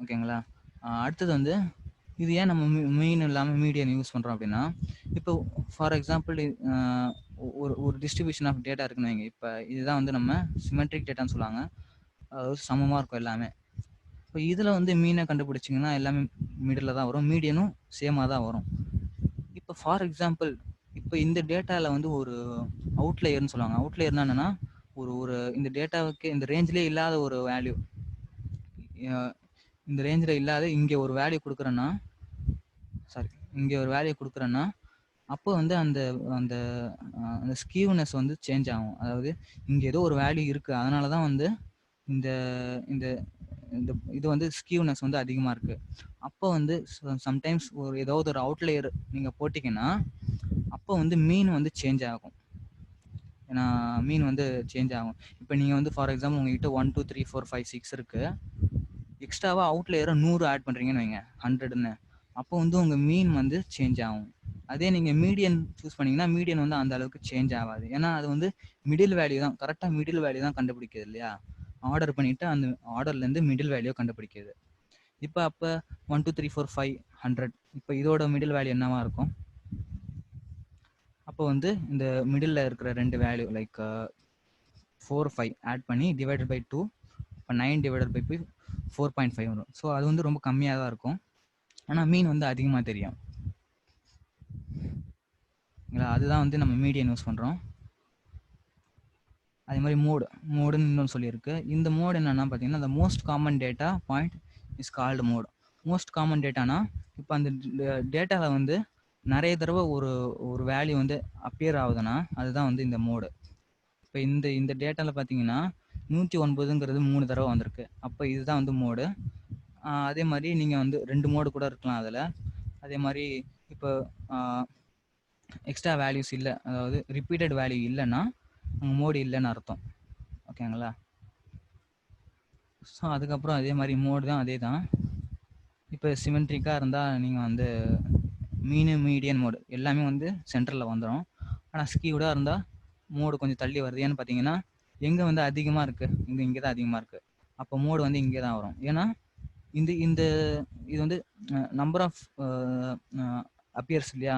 ஓகேங்களா? அடுத்தது வந்து இது ஏன் நம்ம மீன் இல்லாமல் மீடியன் யூஸ் பண்ணுறோம் அப்படின்னா, இப்போ ஃபார் எக்ஸாம்பிள் ஒரு டிஸ்ட்ரிபியூஷன் ஆஃப் டேட்டா இருக்குன்னு வைங்க. இப்போ இதுதான் வந்து நம்ம சிமெட்ரிக் டேட்டான்னு சொல்லுவாங்க, அதாவது சமமாக இருக்கும் எல்லாமே. இப்போ இதில் வந்து மீனை கண்டுபிடிச்சிங்கன்னா எல்லாமே மிடில் தான் வரும், மீடியனும் சேமாக தான் வரும். இப்போ ஃபார் எக்ஸாம்பிள் இப்போ இந்த டேட்டாவில் வந்து ஒரு அவுட்லேயர்னு சொல்லுவாங்க. அவுட்லேயர்னா என்னன்னா, ஒரு இந்த டேட்டாவுக்கு இந்த ரேஞ்சிலே இல்லாத ஒரு வேல்யூ, இந்த ரேஞ்சில் இல்லாத இங்கே ஒரு வேல்யூ கொடுக்குறேன்னா, இங்கே ஒரு வேல்யூ கொடுக்குறேன்னா அப்போ வந்து அந்த அந்த அந்த ஸ்கியூனஸ் வந்து சேஞ்ச் ஆகும். அதாவது இங்கே ஏதோ ஒரு வேல்யூ இருக்குது, அதனால தான் வந்து இந்த இந்த இந்த இது வந்து ஸ்கியூனஸ் வந்து அதிகமாக இருக்குது. அப்போ வந்து சம்டைம்ஸ் ஏதாவது ஒரு அவுட்லேயர் நீங்கள் போட்டிங்கன்னா அப்போ வந்து மீன் வந்து சேஞ்ச் ஆகும். ஏன்னா மீன் வந்து சேஞ்ச் ஆகும். இப்போ நீங்கள் வந்து ஃபார் எக்ஸாம்பிள் உங்ககிட்ட 1 2 3 4 5 6 இருக்குது, எக்ஸ்ட்ராவாக அவுட்லேயரை 100 ஆட் பண்ணுறீங்கன்னு வைங்க, 100ன்னு. அப்போ வந்து உங்கள் மீன் வந்து சேஞ்ச் ஆகும். அதே நீங்கள் மீடியன் சூஸ் பண்ணிங்கன்னா மீடியன் வந்து அந்த அளவுக்கு சேஞ்ச் ஆகாது. ஏன்னா அது வந்து மிடில் வேல்யூ தான், கரெக்டாக மிடில் வேல்யூ தான் கண்டுபிடிக்குது இல்லையா? ஆர்டர் பண்ணிவிட்டு அந்த ஆர்டர்லேருந்து மிடில் வேல்யூ கண்டுபிடிக்குது. இப்போ 1 2 3 4 5 100, இப்போ இதோட மிடில் வேல்யூ என்னவா இருக்கும்? அப்போ வந்து இந்த மிடில் இருக்கிற 2 வேல்யூ லைக் 4 5 ஆட் பண்ணி டிவைடட் பை 2, இப்போ 9 டிவைடட் பை 4.5 வரும். ஸோ அது வந்து ரொம்ப கம்மியாக தான் இருக்கும், ஆனால் மீன் வந்து அதிகமாக தெரியும். அதுதான் வந்து நம்ம மீடியன் யூஸ் பண்ணுறோம். அதே மாதிரி மோடுன்னு இன்னொன்று சொல்லியிருக்கு. இந்த மோடு என்னென்னா பார்த்தீங்கன்னா, the most common data point is called mode. Most common டேட்டானா, இப்போ அந்த டேட்டாவில் வந்து நிறைய தடவை ஒரு வேல்யூ வந்து அப்பியர் ஆகுதுன்னா அதுதான் வந்து இந்த மோடு. இப்போ இந்த டேட்டாவில் பார்த்தீங்கன்னா 109ங்கிறது 3 தடவை வந்திருக்கு, அப்போ இதுதான் வந்து மோடு. அதே மாதிரி நீங்கள் வந்து 2 மோடு கூட இருக்கலாம் அதில். அதே மாதிரி இப்போ எக்ஸ்ட்ரா வேல்யூஸ் இல்லை, அதாவது ரிப்பீட்டட் வேல்யூ இல்லைன்னா உங்கள் மோடு இல்லைன்னு அர்த்தம். ஓகேங்களா? ஸோ அதுக்கப்புறம் அதே மாதிரி மோடு தான் அதே தான். இப்போ சிமெட்ரிக்காக இருந்தால் நீங்கள் வந்து மீடியன் மோடு எல்லாமே வந்து சென்டரில் வந்துடும். ஆனால் ஸ்கியூடாக இருந்தால் மோடு கொஞ்சம் தள்ளி வருது. ஏன்னு பார்த்தீங்கன்னா எங்கே வந்து அதிகமாக இருக்குது, இங்கே தான் அதிகமாக இருக்குது, அப்போ மோடு வந்து இங்கே தான் வரும். ஏன்னா இது வந்து நம்பர் ஆஃப் அப்பியர்ஸ் இல்லையா?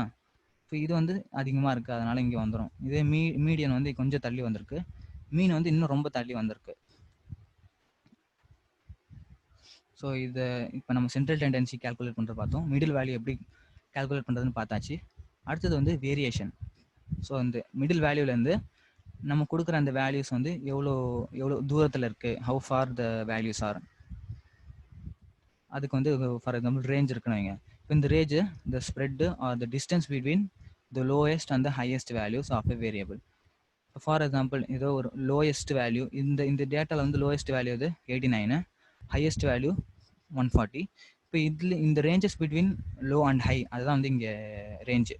ஸோ இது வந்து அதிகமாக இருக்குது, அதனால் இங்கே வந்துடும். இதே மீடியன் வந்து கொஞ்சம் தள்ளி வந்திருக்கு, மீன் வந்து இன்னும் ரொம்ப தள்ளி வந்திருக்கு. ஸோ இதை இப்போ நம்ம சென்ட்ரல் டெண்டன்சி கேல்குலேட் பண்ணுறது பார்த்தோம், மிடில் வேல்யூ எப்படி கேல்குலேட் பண்ணுறதுன்னு பார்த்தாச்சு. அடுத்தது வந்து வேரியேஷன். ஸோ இந்த மிடில் வேல்யூலேருந்து நம்ம கொடுக்குற அந்த வேல்யூஸ் வந்து எவ்வளோ தூரத்தில் இருக்குது, how far the values are. அதுக்கு வந்து ஃபார் எக்ஸாம்பிள் ரேஞ்ச் இருக்குன்னு வைங்க. இப்போ இந்த range the spread or the distance between the lowest and the highest values of a variable. For example ஏதோ ஒரு லோயஸ்ட் வேல்யூ, இந்த டேட்டாவில் வந்து லோயஸ்ட் வேல்யூ வந்து 89, ஹையஸ்ட் வேல்யூ 140. இப்போ இதில் இந்த ranges between low and high, அதுதான் வந்து இங்கே ரேஞ்சு.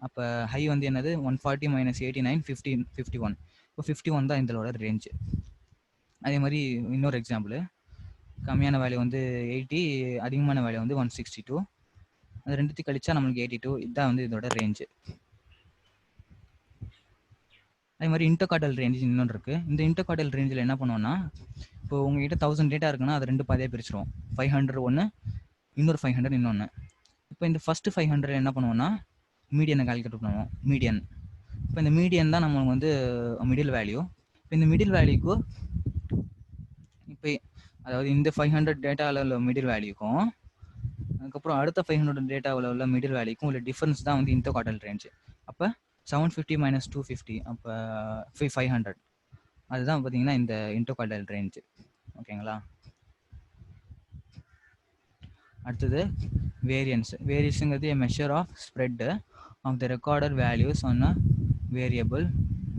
அப்போ ஹை வந்து என்னது 140 - 89 51. இப்போ 51 தான் இதோட ரேஞ்சு. அதே மாதிரி இன்னொரு எக்ஸாம்பிள், கம்மியான வேல்யூ வந்து 80, அதிகமான வேல்யூ வந்து 162. அது ரெண்டுத்தையும் கழிச்சா நம்மளுக்கு 82. இதுதான் வந்து இதோட ரேஞ்சு. அதே மாதிரி இன்டர்கார்டல் ரேஞ்சு இன்னொன்று இருக்குது. இந்த இன்டர்கார்டல் ரேஞ்சில் என்ன பண்ணுவோம்னா, இப்போ உங்ககிட்ட 1000 டேட்டா இருக்குன்னா அது 2 பாதியாக பிரிச்சிருவோம். 500 ஒன்று, இன்னொரு 500 இன்னொன்று. இப்போ இந்த ஃபஸ்ட்டு 500 என்ன பண்ணுவோம்னா மீடியனை கால்குலேட் பண்ணுவோம், மீடியன். இப்போ இந்த மீடியன் தான் நம்மளுக்கு வந்து மிடில் வேல்யூ. இப்போ இந்த மிடில் வேல்யூக்கு இப்போ அதாவது இந்த 500 டேட்டாவில் உள்ள மிடில் வேல்யூக்கும் அதுக்கப்புறம் அடுத்த 500 டேட்டாவில் உள்ள மிடில் வேல்யூக்கும் உள்ள டிஃபரன்ஸ் தான் வந்து இன்டர்குவார்டல் ரேஞ்ச். அப்போ 750 - 250 அப்போ 500. அதுதான் பார்த்தீங்கன்னா இந்த இன்டர்குவார்டல் ரேஞ்ச். ஓகேங்களா? அடுத்தது variance. வேரியன்ஸுங்கிறது a measure of spread of the recorded values on a variable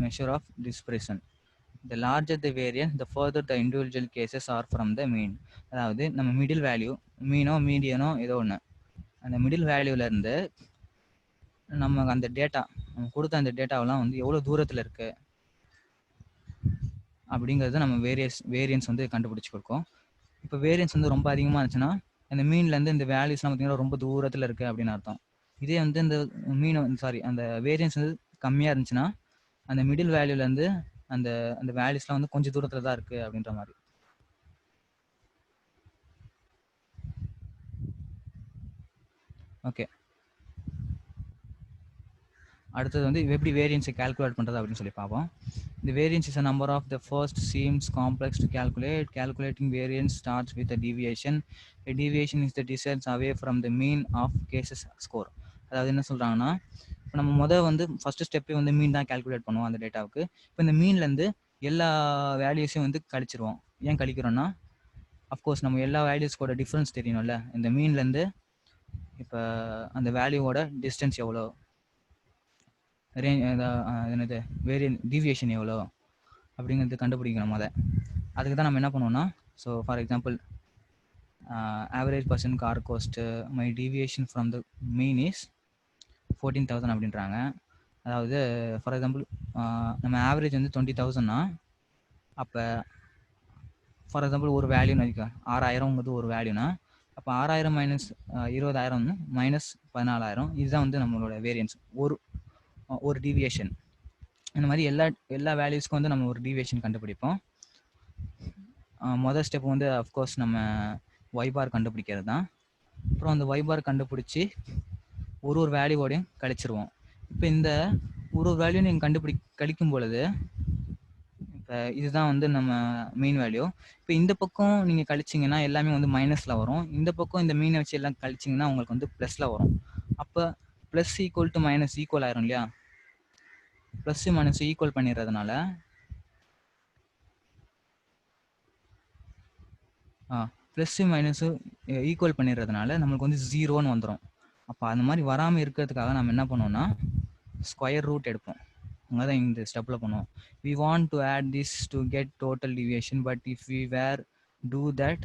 measure of dispersion. The larger the variance, the further the individual cases are from the mean. அதாவது நம்ம மிடில் வேல்யூ, மீனோ மீடியனோ ஏதோ ஒன்று, அந்த middle வேல்யூலேருந்து நம்ம அந்த data, நம்ம கொடுத்த அந்த டேட்டாவெல்லாம் வந்து எவ்வளோ தூரத்தில் இருக்குது அப்படிங்கிறத நம்ம வேரியன்ஸ் வந்து கண்டுபிடிச்சி கொடுக்கும். இப்போ வேரியன்ஸ் வந்து ரொம்ப அதிகமாக இருந்துச்சுன்னா அந்த மீன்லேருந்து இந்த வேல்யூஸ்லாம் பார்த்தீங்கன்னா ரொம்ப தூரத்தில் இருக்குது அப்படின்னு அர்த்தம். இதே வந்து இந்த அந்த வேரியன்ஸ் வந்து கம்மியாக இருந்துச்சுன்னா அந்த மிடில் வேல்யூலேருந்து அந்த அந்த வேல்யூஸ்லாம் வந்து கொஞ்சம் தூரத்தில் தான் இருக்குது அப்படின்ற மாதிரி. ஓகே, அடுத்தது வந்து எப்படி வேரியன்ஸை கால்குலேட் பண்ணுறது அப்படின்னு சொல்லி பார்ப்போம். The variance is a number of the first seems complex to calculate. Calculating variance starts with a deviation. A deviation is the distance away from the mean of cases score. அதாவது என்ன சொல்கிறாங்கன்னா, இப்போ நம்ம வந்து ஃபஸ்ட்டு ஸ்டெப்பே வந்து மீன் தான் calculate பண்ணுவோம் அந்த டேட்டாவுக்கு. இப்போ இந்த மீன்லேருந்து எல்லா வேல்யூஸையும் வந்து கழிச்சிருவோம். ஏன் கழிக்கிறோன்னா, அஃப்கோர்ஸ் நம்ம எல்லா வேல்யூஸ்கோட டிஃப்ரென்ஸ் தெரியணும்ல. இந்த மீன்லேருந்து இப்போ அந்த வேல்யூவோட டிஸ்டன்ஸ் எவ்வளோ, என்னது டீவியேஷன் எவ்வளோ அப்படிங்கிறது கண்டுபிடிக்கணும் அதுக்கு தான் நம்ம என்ன பண்ணுவோம்னா, so for example average person car ghost my deviation from the mean is 14,000 அப்படின்றாங்க. அதாவது ஃபார் எக்ஸாம்பிள் நம்ம ஆவரேஜ் வந்து 20,000னா, அப்போ ஃபார் எக்ஸாம்பிள் ஒரு வேல்யூன்னு வச்சுக்க 6,000ங்கிறது ஒரு வேல்யூனா, அப்போ 6,000 - 20,000 - 14,000 இதுதான் வந்து நம்மளோட வேரியன்ஸ், ஒரு டீவியேஷன். இந்த மாதிரி எல்லா வேல்யூஸ்க்கும் வந்து நம்ம ஒரு டீவியேஷன் கண்டுபிடிப்போம். மொதல் ஸ்டெப் வந்து அஃப்கோர்ஸ் நம்ம ஒய் பார் கண்டுபிடிக்கிறது தான். அப்புறம் அந்த ஒய் பார் கண்டுபிடிச்சி ஒரு வேல்யூவோடையும் கழிச்சிருவோம். இப்போ இந்த ஒரு வேல்யூ நீங்கள் கழிக்கும் பொழுது இப்போ இதுதான் வந்து நம்ம மெயின் வேல்யூ. இப்போ இந்த பக்கம் நீங்கள் கழிச்சிங்கன்னா எல்லாமே வந்து மைனஸில் வரும். இந்த பக்கம் இந்த மீனை வச்சு எல்லாம் கழிச்சிங்கன்னா உங்களுக்கு வந்து ப்ளஸில் வரும். அப்போ plus equal to minus equal ஆயிரும் இல்லையா? ப்ளஸ் மைனஸ் ஈக்குவல் பண்ணிடுறதுனால ப்ளஸ் மைனஸு ஈக்குவல் பண்ணிடுறதுனால நம்மளுக்கு வந்து 0ன்னு வந்துடும். அப்போ அந்த மாதிரி வராமல் இருக்கிறதுக்காக நம்ம என்ன பண்ணுவோம்னா ஸ்கொயர் ரூட் எடுப்போம். அங்கே தான் இந்த ஸ்டெப்பில் பண்ணுவோம். We want to add this to get total deviation, but if we were to do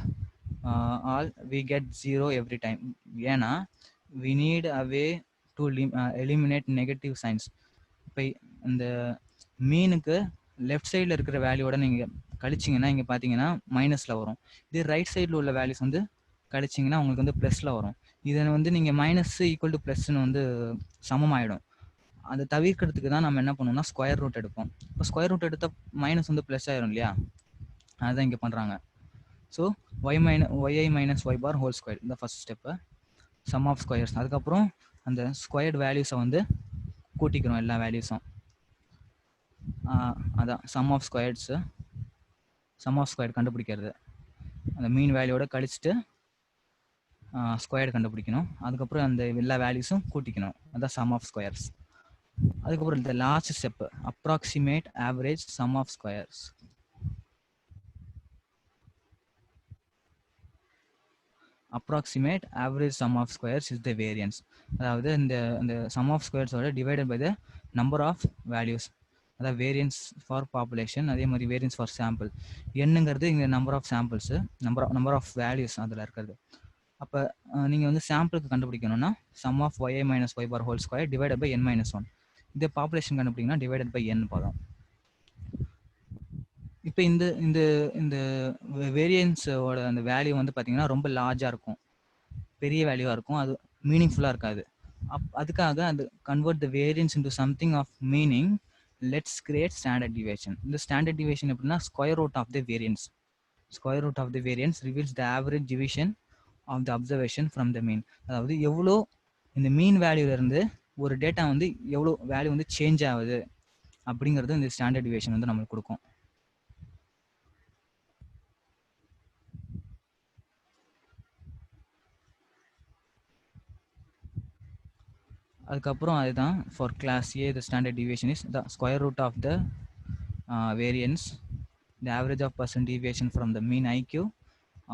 that all கெட் 0 எவ்ரி டைம். ஏன்னா we need a way to eliminate negative signs. இப்போ இந்த மீனுக்கு லெஃப்ட் சைடில் இருக்கிற வேல்யூவோட நீங்கள் கழிச்சிங்கன்னா இங்கே பார்த்தீங்கன்னா மைனஸில் வரும். இதே ரைட் சைடில் உள்ள வேல்யூஸ் வந்து கழிச்சிங்கன்னா உங்களுக்கு வந்து ப்ளஸில் வரும். இதை வந்து நீங்கள் மைனஸ் ஈக்குவல் டு ப்ளஸ்ன்னு வந்து சமமாயிடும். அதை தவிர்க்கிறதுக்கு தான் நம்ம என்ன பண்ணுவோம்னா ஸ்கொயர் ரூட் எடுப்போம். இப்போ ஸ்கொயர் ரூட் எடுத்தால் மைனஸ் வந்து ப்ளஸ் ஆயிரும் இல்லையா? அதுதான் இங்கே பண்ணுறாங்க. So y i minus y bar whole square இந்த first step, sum of squares. அதுக்கப்புறம் அந்த ஸ்கொயர்டு வேல்யூஸை வந்து கூட்டிக்கிறோம் எல்லா வேல்யூஸும். அதான் sum of squares, sum of square கண்டுபிடிக்கிறது. அந்த மீன் வேல்யூவோட கழிச்சிட்டு ஸ்கொயர் கண்டுபிடிக்கணும். அதுக்கப்புறம் அந்த எல்லா வேல்யூஸும் கூட்டிக்கணும். அதான் சம் ஆஃப் ஸ்கொயர்ஸ். அதுக்கப்புறம் இந்த last step approximate average sum of squares. Approximate average sum of squares is the variance. அதாவது இந்த சம் ஆஃப் ஸ்கொயர்ஸோட divided by the number of values. அதாவது வேரியன்ஸ் ஃபார் பாப்புலேஷன், அதே மாதிரி வேரியன்ஸ் ஃபார் சாம்பிள். என்னங்கிறது இங்கே number of samples, number of values அதில் இருக்கிறது. அப்போ நீங்கள் வந்து சாம்பிளுக்கு கண்டுபிடிக்கணும்னா sum of y i minus y bar whole square divided by n-1. இதே பாப்புலேஷன் கண்டுபிடிக்கணும்னா டிவைடட் பை n போதும். இப்போ இந்த இந்த வேரியன்ஸோட அந்த வேல்யூ வந்து பார்த்தீங்கன்னா ரொம்ப லார்ஜாக இருக்கும், பெரிய வேல்யூவாக இருக்கும், அது மீனிங்ஃபுல்லாக இருக்காது. அதுக்காக அந்த convert the variance into something of meaning, let's create standard deviation. இந்த ஸ்டாண்டர்ட் டிவியேஷன் எப்படின்னா square root of the variance. Square root of the variance reveals the average division of the observation from the mean. அதாவது எவ்வளோ இந்த மீன் வேல்யூலேருந்து ஒரு data வந்து எவ்வளோ value வந்து change ஆகுது அப்படிங்கிறது இந்த ஸ்டாண்டர்ட் டிவியேஷன் வந்து நம்மளுக்கு கொடுக்கும். அதுக்கப்புறம் அதுதான் for class A the standard deviation is the square root of the variance the average of percent deviation from the mean IQ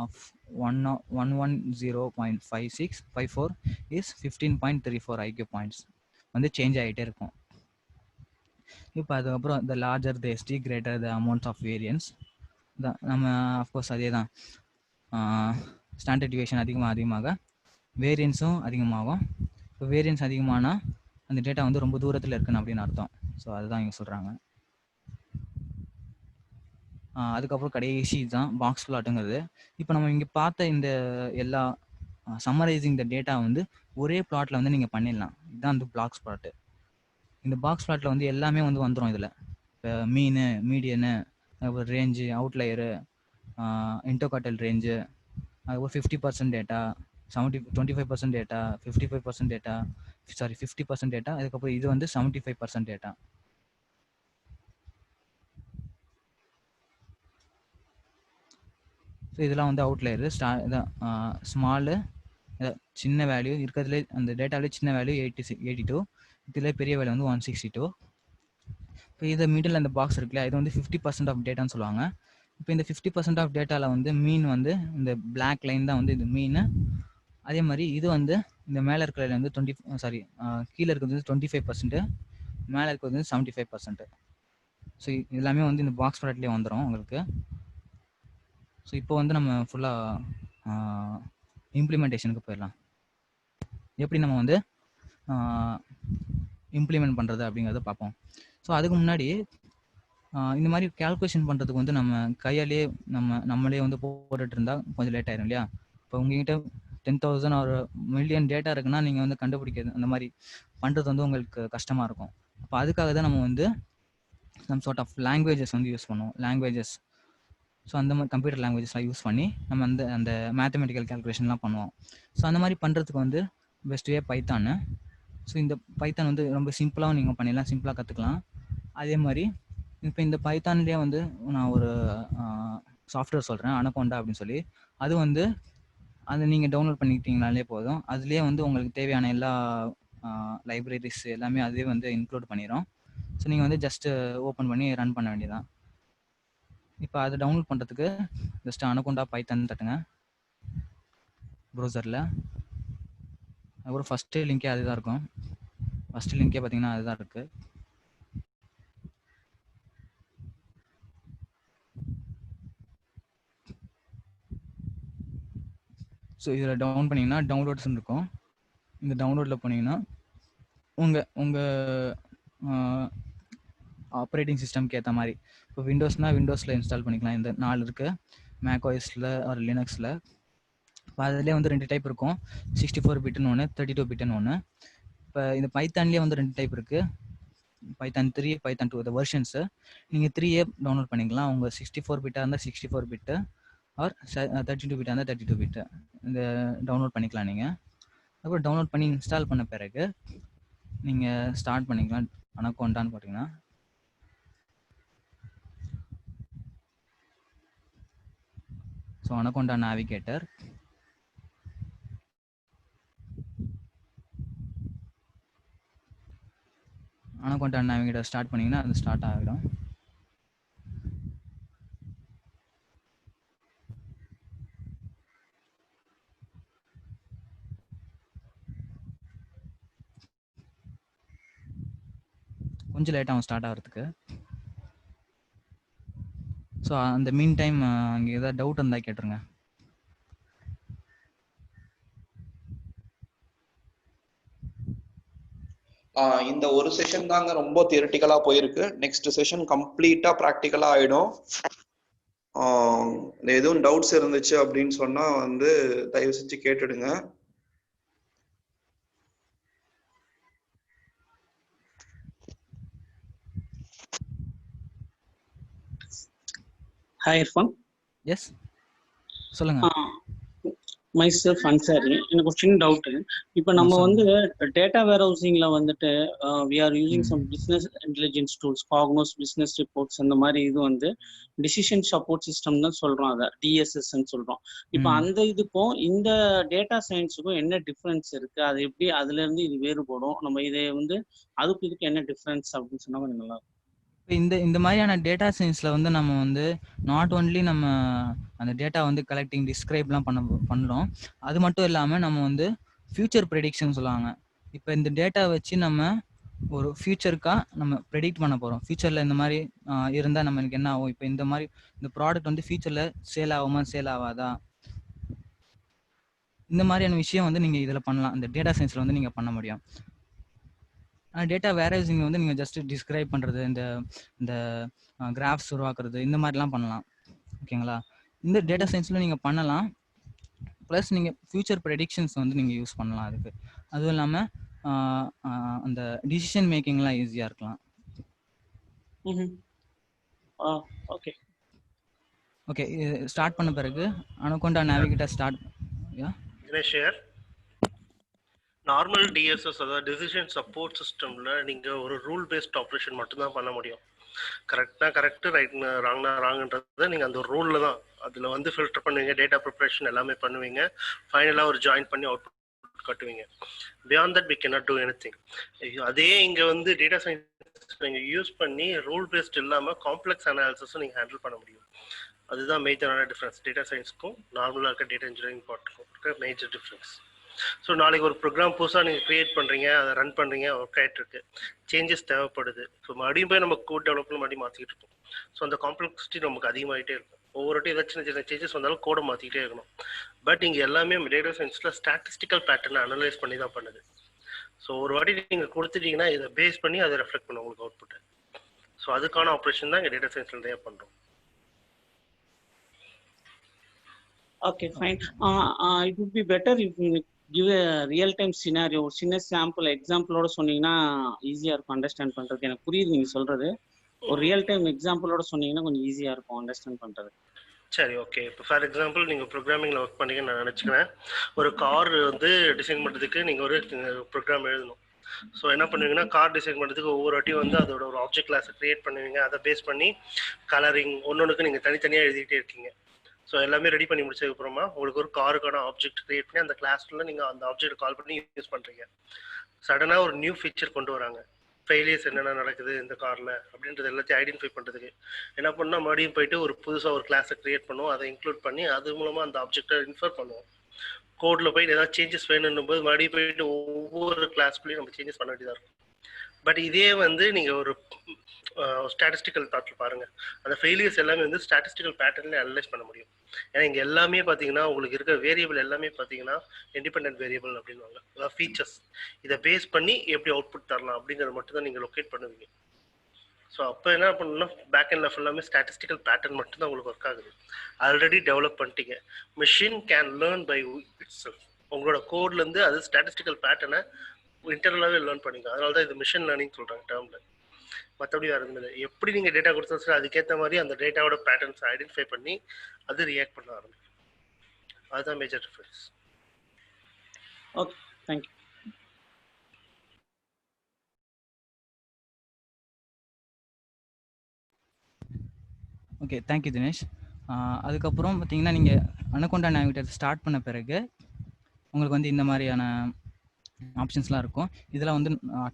of 110.5654 is 15.34 IQ points வந்து சேஞ்ச் ஆகிட்டே இருக்கும். இப்போ அதுக்கப்புறம் the larger the SD greater the amount of variance தான் நம்ம of course அதே தான் standard deviation அதிகமாக வேரியன்ஸும் அதிகமாகும். இப்போ வேரியன்ஸ் அதிகமானால் அந்த டேட்டா வந்து ரொம்ப தூரத்தில் இருக்குன்னு அப்படின்னு அர்த்தம். ஸோ அதுதான் இங்கே சொல்கிறாங்க. அதுக்கப்புறம் கடைசி தான் பாக்ஸ் பிளாட்டுங்கிறது. இப்போ நம்ம இங்கே பார்த்த இந்த எல்லா சம்மரைசிங் த டேட்டா வந்து ஒரே பிளாட்டில் வந்து நீங்கள் பண்ணிடலாம். இதுதான் அந்த பாக்ஸ் பிளாட்டு. இந்த பாக்ஸ் பிளாட்டில் வந்து எல்லாமே வந்து வந்துடும். இதில் இப்போ மீன், மீடியனு, அதுக்கப்புறம் ரேஞ்சு, அவுட்லயரு, இன்டோகாட்டல் ரேஞ்சு, அதுக்கப்புறம் 50% டேட்டா, 25% டேட்டா, 55% டேட்டா, 50% டேட்டா, அதுக்கப்புறம் இது வந்து 75% டேட்டா. ஸோ இதெல்லாம் வந்து அவுட்லயரு. இதான் ஸ்மாலு, சின்ன வேல்யூ இருக்கிறதுலே அந்த டேட்டாவிலே சின்ன வேல்யூ 82, இதில் பெரிய வேல்யூ வந்து 162. இப்போ இது மிடில் அந்த பாக்ஸ் இருக்குல்ல, இது வந்து 50% ஆஃப் டேட்டான்னு சொல்லுவாங்க. இப்போ இந்த 50% ஆஃப் டேட்டாவில் வந்து மீன் வந்து இந்த பிளாக் லைன் தான் வந்து இது மீன். அதே மாதிரி இது வந்து இந்த மேலே இருக்கிற வந்து கீழே இருக்கிறது வந்து 25%, மேலே இருக்கிறது வந்து 75%. ஸோ எல்லாமே வந்து இந்த பாக்ஸ் ப்ராடக்ட்லேயே வந்துடும் உங்களுக்கு. ஸோ இப்போ வந்து நம்ம ஃபுல்லாக இம்ப்ளிமெண்டேஷனுக்கு போயிடலாம். எப்படி நம்ம வந்து இம்ப்ளிமெண்ட் பண்ணுறது அப்படிங்கிறத பார்ப்போம். ஸோ அதுக்கு முன்னாடி இந்த மாதிரி கால்குலேஷன் பண்ணுறதுக்கு வந்து நம்ம கையாலே நம்மளே வந்து போட்டுட்டு இருந்தால் கொஞ்சம் லேட் ஆயிரும் இல்லையா? இப்போ உங்ககிட்ட 10,000 ஒரு மில்லியன் டேட்டா இருக்குன்னா நீங்கள் வந்து கண்டுபிடிக்கிறது அந்த மாதிரி பண்ணுறது வந்து உங்களுக்கு கஷ்டமாக இருக்கும். அப்போ அதுக்காக தான் நம்ம வந்து சம் சார்ட் ஆஃப் லாங்குவேஜஸ் வந்து யூஸ் பண்ணுவோம். லாங்குவேஜஸ், ஸோ அந்த மாதிரி கம்ப்யூட்டர் லாங்குவேஜஸ்லாம் யூஸ் பண்ணி நம்ம அந்த மேத்தமெட்டிக்கல் கால்குலேஷன்லாம் பண்ணுவோம். ஸோ அந்த மாதிரி பண்ணுறதுக்கு வந்து பெஸ்ட் வே பைத்தானு. ஸோ இந்த பைத்தான் வந்து ரொம்ப சிம்பிளாகவும் நீங்கள் பண்ணிடலாம், சிம்பிளாக கற்றுக்கலாம். அதே மாதிரி இப்போ இந்த பைத்தான்லேயே வந்து நான் ஒரு சாஃப்ட்வேர் சொல்கிறேன், அனகோண்டா அப்படின்னு சொல்லி. அது வந்து அதை நீங்கள் டவுன்லோட் பண்ணிக்கிட்டீங்கனாலே போதும். அதுலேயே வந்து உங்களுக்கு தேவையான எல்லா லைப்ரரிஸ் எல்லாமே அதுவே வந்து இன்க்ளூட் பண்ணிடும். ஸோ நீங்கள் வந்து ஜஸ்ட்டு ஓப்பன் பண்ணி ரன் பண்ண வேண்டியதான். இப்போ அதை டவுன்லோட் பண்ணுறதுக்கு ஜஸ்ட் அனகோண்டா பைத்தான் தட்டுங்க ப்ரௌசரில். அதுக்கப்புறம் ஃபஸ்ட்டு லிங்கே அதுதான் இருக்கும். ஃபஸ்ட்டு லிங்கே பார்த்தீங்கன்னா அதுதான் இருக்குது. ஸோ இதில் டவுன் பண்ணிங்கன்னா டவுன்லோட்ஸ் இருக்கும். இந்த டவுன்லோடில் போனீங்கன்னா உங்கள் ஆப்ரேட்டிங் சிஸ்டம்க்கு ஏற்ற மாதிரி இப்போ விண்டோஸ்னால் விண்டோஸில் இன்ஸ்டால் பண்ணிக்கலாம். இந்த 4 இருக்குது. மேக்ஓஎஸில் ஒரு லினக்ஸில். இப்போ அதுலேயே வந்து 2 டைப் இருக்கும், 64 பிட்டுன்னு ஒன்று, 32 பிட்டுன்னு ஒன்று. இப்போ இந்த பைத்தான்லேயே வந்து 2 டைப் இருக்குது, பைத்தான் 3, பைத்தான் 2 இந்த வெர்ஷன்ஸு. நீங்கள் 3A டவுன்லோட் பண்ணிக்கலாம். உங்கள் 64 பிட்டாக இருந்தால் 64 பிட்டு, ஆர் 32 பிட்டாக இருந்தால் 32 பிட்டு இந்த டவுன்லோட் பண்ணிக்கலாம் நீங்கள். அப்புறம் டவுன்லோட் பண்ணி இன்ஸ்டால் பண்ண பிறகு நீங்கள் ஸ்டார்ட் பண்ணிக்கலாம். அனகோண்டான்னு போட்டிங்கன்னா so anaconda navigator. Anaconda navigator start பண்ணிங்கன்னா அது ஸ்டார்ட் ஆகிடும். கொஞ்சம் லேட் ஆகும் ஸ்டார்ட் ஆகிறதுக்கு. ஸோ அந்த மீன் டைம் அங்கே ஏதாவது டவுட் இருந்தால் கேட்டுருங்க. இந்த ஒரு செஷன் தாங்க ரொம்ப தியரிட்டிக்கலா போயிருக்கு. நெக்ஸ்ட் செஷன் கம்ப்ளீட்டா ப்ராக்டிக்கலா ஆயிடும். எதுவும் டவுட்ஸ் இருந்துச்சு அப்படின்னு சொன்னா வந்து தயவு செஞ்சு கேட்டுடுங்க. ஹாய் இர்ஃபான். எஸ் சொல்லுங்க. myself Ansari. எனக்கு ஒரு சின்ன டவுட். இப்போ நம்ம வந்து டேட்டா வேர் ஹவுசிங்ல வந்துட்டு we are using some business intelligence tools, Cognos business reports அந்த மாதிரி இது வந்து decision support system தான் சொல்றோம், அத DSS ன்னு சொல்றோம். இப்போ அந்த இதுக்கும் இந்த டேட்டா சயின்ஸுக்கும் என்ன டிஃபரன்ஸ் இருக்கு, அது எப்படி அதுல இருந்து இது வேறுபடும், நம்ம இதை வந்து அதுக்கு இதுக்கு என்ன டிஃபரன்ஸ் அப்படின்னு சொன்னா கொஞ்சம் நல்லா இருக்கும். இந்த மாதிரியான டேட்டா சயின்ஸ்ல வந்து நம்ம வந்து நாட் ஒன்லி நம்ம அந்த டேட்டா வந்து கலெக்டிங் டிஸ்கிரைப்லாம் பண்ணுறோம். அது மட்டும் இல்லாமல் நம்ம வந்து ஃபியூச்சர் ப்ரெடிக்ஷன் சொல்லுவாங்க. இப்போ இந்த டேட்டா வச்சு நம்ம ஒரு ஃபியூச்சருக்காக நம்ம ப்ரெடிக்ட் பண்ண போகிறோம். ஃபியூச்சரில் இந்த மாதிரி இருந்தால் நம்மளுக்கு என்ன ஆகும், இப்போ இந்த மாதிரி இந்த ப்ராடக்ட் வந்து ஃபியூச்சரில் சேல் ஆகுமா சேல் ஆகாதா, இந்த மாதிரியான விஷயம் வந்து நீங்கள் இதில் பண்ணலாம். இந்த டேட்டா சயின்ஸில் வந்து நீங்கள் பண்ண முடியும். டேட்டா வேர்ஹவுசிங் வந்து நீங்கள் ஜஸ்ட் டிஸ்கிரைப் பண்ணுறது, இந்த கிராஃப்ஸ் உருவாக்குறது, இந்த மாதிரிலாம் பண்ணலாம். ஓகேங்களா? இந்த டேட்டா சயின்ஸில் நீங்கள் பண்ணலாம். ப்ளஸ் நீங்கள் ஃபியூச்சர் ப்ரெடிக்ஷன்ஸ் வந்து நீங்கள் யூஸ் பண்ணலாம் அதுக்கு. அதுவும் இல்லாமல் அந்த டிசிஷன் மேக்கிங்லாம் ஈஸியாக இருக்கலாம். ஓகே ஓகே, ஸ்டார்ட் பண்ண பிறகு anaconda navigator start. Share normal TDS அதாவது டிசிஷன் சப்போர்ட் சிஸ்டம்ல நீங்க ஒரு ரூல் பேஸ்ட் ஆப்ரேஷன் மட்டும்தான் பண்ண முடியும். கரெக்டா கரெக்ட், ரைட் ராங்னா ராங்ன்றதை நீங்க அந்த ரூல்ல தான் அதுல வந்து ஃபில்டர் பண்ணுவீங்க, டேட்டா ப்ரிப்பரேஷன் எல்லாமே பண்ணுவீங்க, ஃபைனலா ஒரு ஜாயின் பண்ணி அவுட் காட்டுவீங்க. Beyond that we cannot do anything. அதே இங்க வந்து டேட்டா சயின்ஸ் நீங்க யூஸ் பண்ணி ரூல் பேஸ்ட் இல்லாம காம்ப்ளெக்ஸ் அனாலிசிஸும் நீங்க ஹேண்டில் பண்ண முடியும். அதுதான் மேஜரான டிஃபரன்ஸ் டேட்டா சயின்ஸ்க்கும் நார்மலா இருக்க டேட்டா இன்ஜினியரிங் பார்ட்டுக்கும் இருக்க மேஜர் டிஃபரன்ஸ். ஸோ நாளைக்கு ஒரு ப்ரோக்ராம் புதுசாக நீங்கள் க்ரியேட் பண்ணுறீங்க, அதை ரன் பண்ணுறீங்க, ஒர்க் ஆகிட்டு இருக்கு, சேஞ்சஸ் தேவைப்படுது. ஸோ மறுபடியும் போய் நம்ம கோட் டெவலப்மெண்ட் மறுபடியும் மாற்றிக்கிட்டு இருக்கோம். ஸோ அந்த காம்ப்ளெக்சிட்டி நமக்கு அதிகமாகிட்டே இருக்கும். ஒவ்வொரு வாட்டி ஏதாச்சும் சின்ன சின்ன சேஞ்சஸ் வந்தாலும் கோடை மாற்றிக்கிட்டே இருக்கணும். பட் இங்கே எல்லாமே டேட்டா சயின்ஸில் ஸ்டாட்டிஸ்டிக்கல் பேட்டர்னை அனலைஸ் பண்ணி தான் பண்ணுது. ஸோ ஒரு வாட்டி நீங்கள் கொடுத்துட்டீங்கன்னா இதை பேஸ் பண்ணி அதை ரெஃப்ளெக்ட் பண்ணும் உங்களுக்கு அவுட்புட்டை. ஸோ அதுக்கான ஆப்ரேஷன் தான் இங்கே டேட்டா சயின்ஸில் நிறைய பண்ணுறோம். Okay, fine. It would be better if you give a real time scenario, ஒரு சின்ன சாம்பிள் எக்ஸாம்பிளோட சொன்னீங்கன்னா ஈஸியா இருக்கும் அண்டர்ஸ்டாண்ட் பண்றது. எனக்கு புரியுது நீங்க சொல்றது. ஒரு ரியல் டைம் எக்ஸாம்பிளோட சொன்னீங்கன்னா கொஞ்சம் ஈஸியா இருக்கும் அண்டர்ஸ்டாண்ட் பண்றது. சரி, ஓகே. இப்போ ஃபார் எக்ஸாம்பிள் நீங்கள் ப்ரோக்ராமிங்கில் ஒர்க் பண்ணீங்கன்னு நான் நினச்சிக்கிறேன். ஒரு கார் வந்து டிசைன் பண்ணுறதுக்கு நீங்கள் ஒரு ப்ரோக்ராம் எழுதணும். ஸோ என்ன பண்ணுவீங்கன்னா, கார் டிசைன் பண்ணுறதுக்கு ஒவ்வொரு வாட்டியும் வந்து அதோட ஒரு ஆப்ஜெக்ட் கிளாஸை க்ரியேட் பண்ணுவீங்க. அதை பேஸ் பண்ணி கலரிங் ஒன்னொன்றுக்கு நீங்கள் தனித்தனியாக எழுதிக்கிட்டே இருக்கீங்க. ஸோ எல்லாமே ரெடி பண்ணி முடிச்சதுக்கப்புறமா உங்களுக்கு ஒரு காருக்கான ஆப்ஜெக்ட் கிரியேட் பண்ணி அந்த கிளாஸ்ல நீங்கள் அந்த ஆப்ஜெக்ட் கால் பண்ணி யூஸ் பண்ணுறீங்க. சடனாக ஒரு நியூ ஃபீச்சர் கொண்டு வராங்க, ஃபெயிலியர்ஸ் என்னென்ன நடக்குது இந்த காரில் அப்படின்றது எல்லாத்தையும் ஐடென்டிஃபை பண்ணுறதுக்கு என்ன பண்ணால் மறுபடியும் போயிட்டு ஒரு புதுசாக ஒரு கிளாஸை க்ரியேட் பண்ணுவோம், அதை இன்க்ளூட் பண்ணி அது மூலமாக அந்த ஆப்ஜெக்டை இன்ஃபர் பண்ணுவோம். கோடில் போயிட்டு ஏதாவது சேஞ்சஸ் வேணும்னும் போது மறுபடியும் போயிட்டு ஒவ்வொரு கிளாஸ்க்குள்ளேயும் நம்ம சேஞ்சஸ் பண்ண வேண்டியதாக இருக்கும். பட் இதே வந்து நீங்கள் ஒரு ஸ்டாட்டிஸ்டிக்கல் தாட்டில் பாருங்கள், அந்த ஃபெயிலியர்ஸ் எல்லாமே வந்து ஸ்டாட்டிஸ்டிக்கல் பேட்டர்ன்ல அனலைஸ் பண்ண முடியும். ஏன்னா இங்கே எல்லாமே பார்த்தீங்கன்னா உங்களுக்கு இருக்க வேரியபிள் எல்லாமே பார்த்தீங்கன்னா இண்டிபெண்டன்ட் வேரியபிள் அப்படின்வாங்க, அதாவது ஃபீச்சர்ஸ். இதை பேஸ் பண்ணி எப்படி அவுட்புட் தரலாம் அப்படிங்கிறது மட்டும் தான் நீங்கள் லொக்கேட் பண்ணுவீங்க. ஸோ அப்போ என்ன பண்ணணும்னா பேக் அண்ட் ஃபுல்லாமே ஸ்டாட்டிஸ்டிக்கல் பேட்டர்ன் மட்டும் தான் உங்களுக்கு ஒர்க் ஆகுது. ஆல்ரெடி டெவலப் பண்ணிட்டீங்க. Machine can learn by its self. உங்களோட கோட்லேருந்து அது ஸ்டாட்டிஸ்டிக்கல் பேட்டர்னை இன்டர்னலாகவே லேர்ன் பண்ணிங்க. அதனால தான் இது மிஷின் லேர்னிங் சொல்கிறாங்க டேர்மில். மற்றபடி வேறு எதுவும் இல்லை. எப்படி நீங்கள் டேட்டா கொடுத்தா அதுக்கேற்ற மாதிரி அந்த டேட்டாவோட பேட்டர்ன்ஸ் ஐடென்டிஃபை பண்ணி அது ரியாக்ட் பண்ண ஆரம்பிக்கும். அதுதான் major difference. Okay, thank you. Okay, thank you Dinesh. அதுக்கப்புறம் பார்த்தீங்கன்னா நீங்கள் அனகோண்டா நேவிகேட்டர் ஸ்டார்ட் பண்ண பிறகு உங்களுக்கு வந்து இந்த மாதிரியான ஆப்ஷன்ஸ்லாம் இருக்கும். இதில் வந்து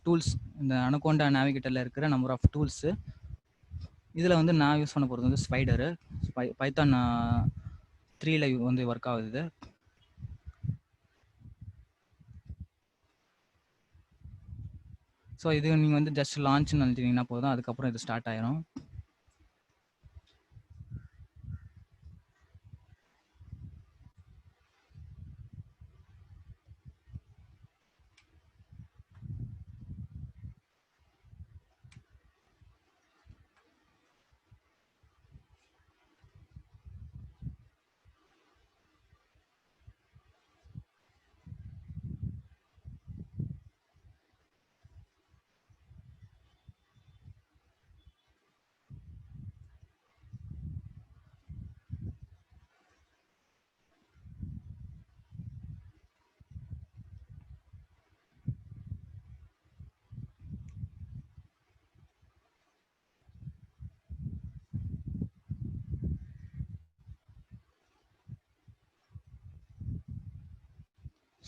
டூல்ஸ், இந்த அனகோண்டா நேவிகேட்டரில் இருக்கிற நம்பர் ஆஃப் டூல்ஸு. இதில் வந்து நான் யூஸ் பண்ண போகிறது வந்து ஸ்பைடரு, பைத்தான் 3ல வந்து ஒர்க் ஆகுது. ஸோ இது நீங்கள் வந்து ஜஸ்ட் லான்ச்னு நினச்சிங்கன்னா போதும், அதுக்கப்புறம் இது ஸ்டார்ட் ஆயிரும்.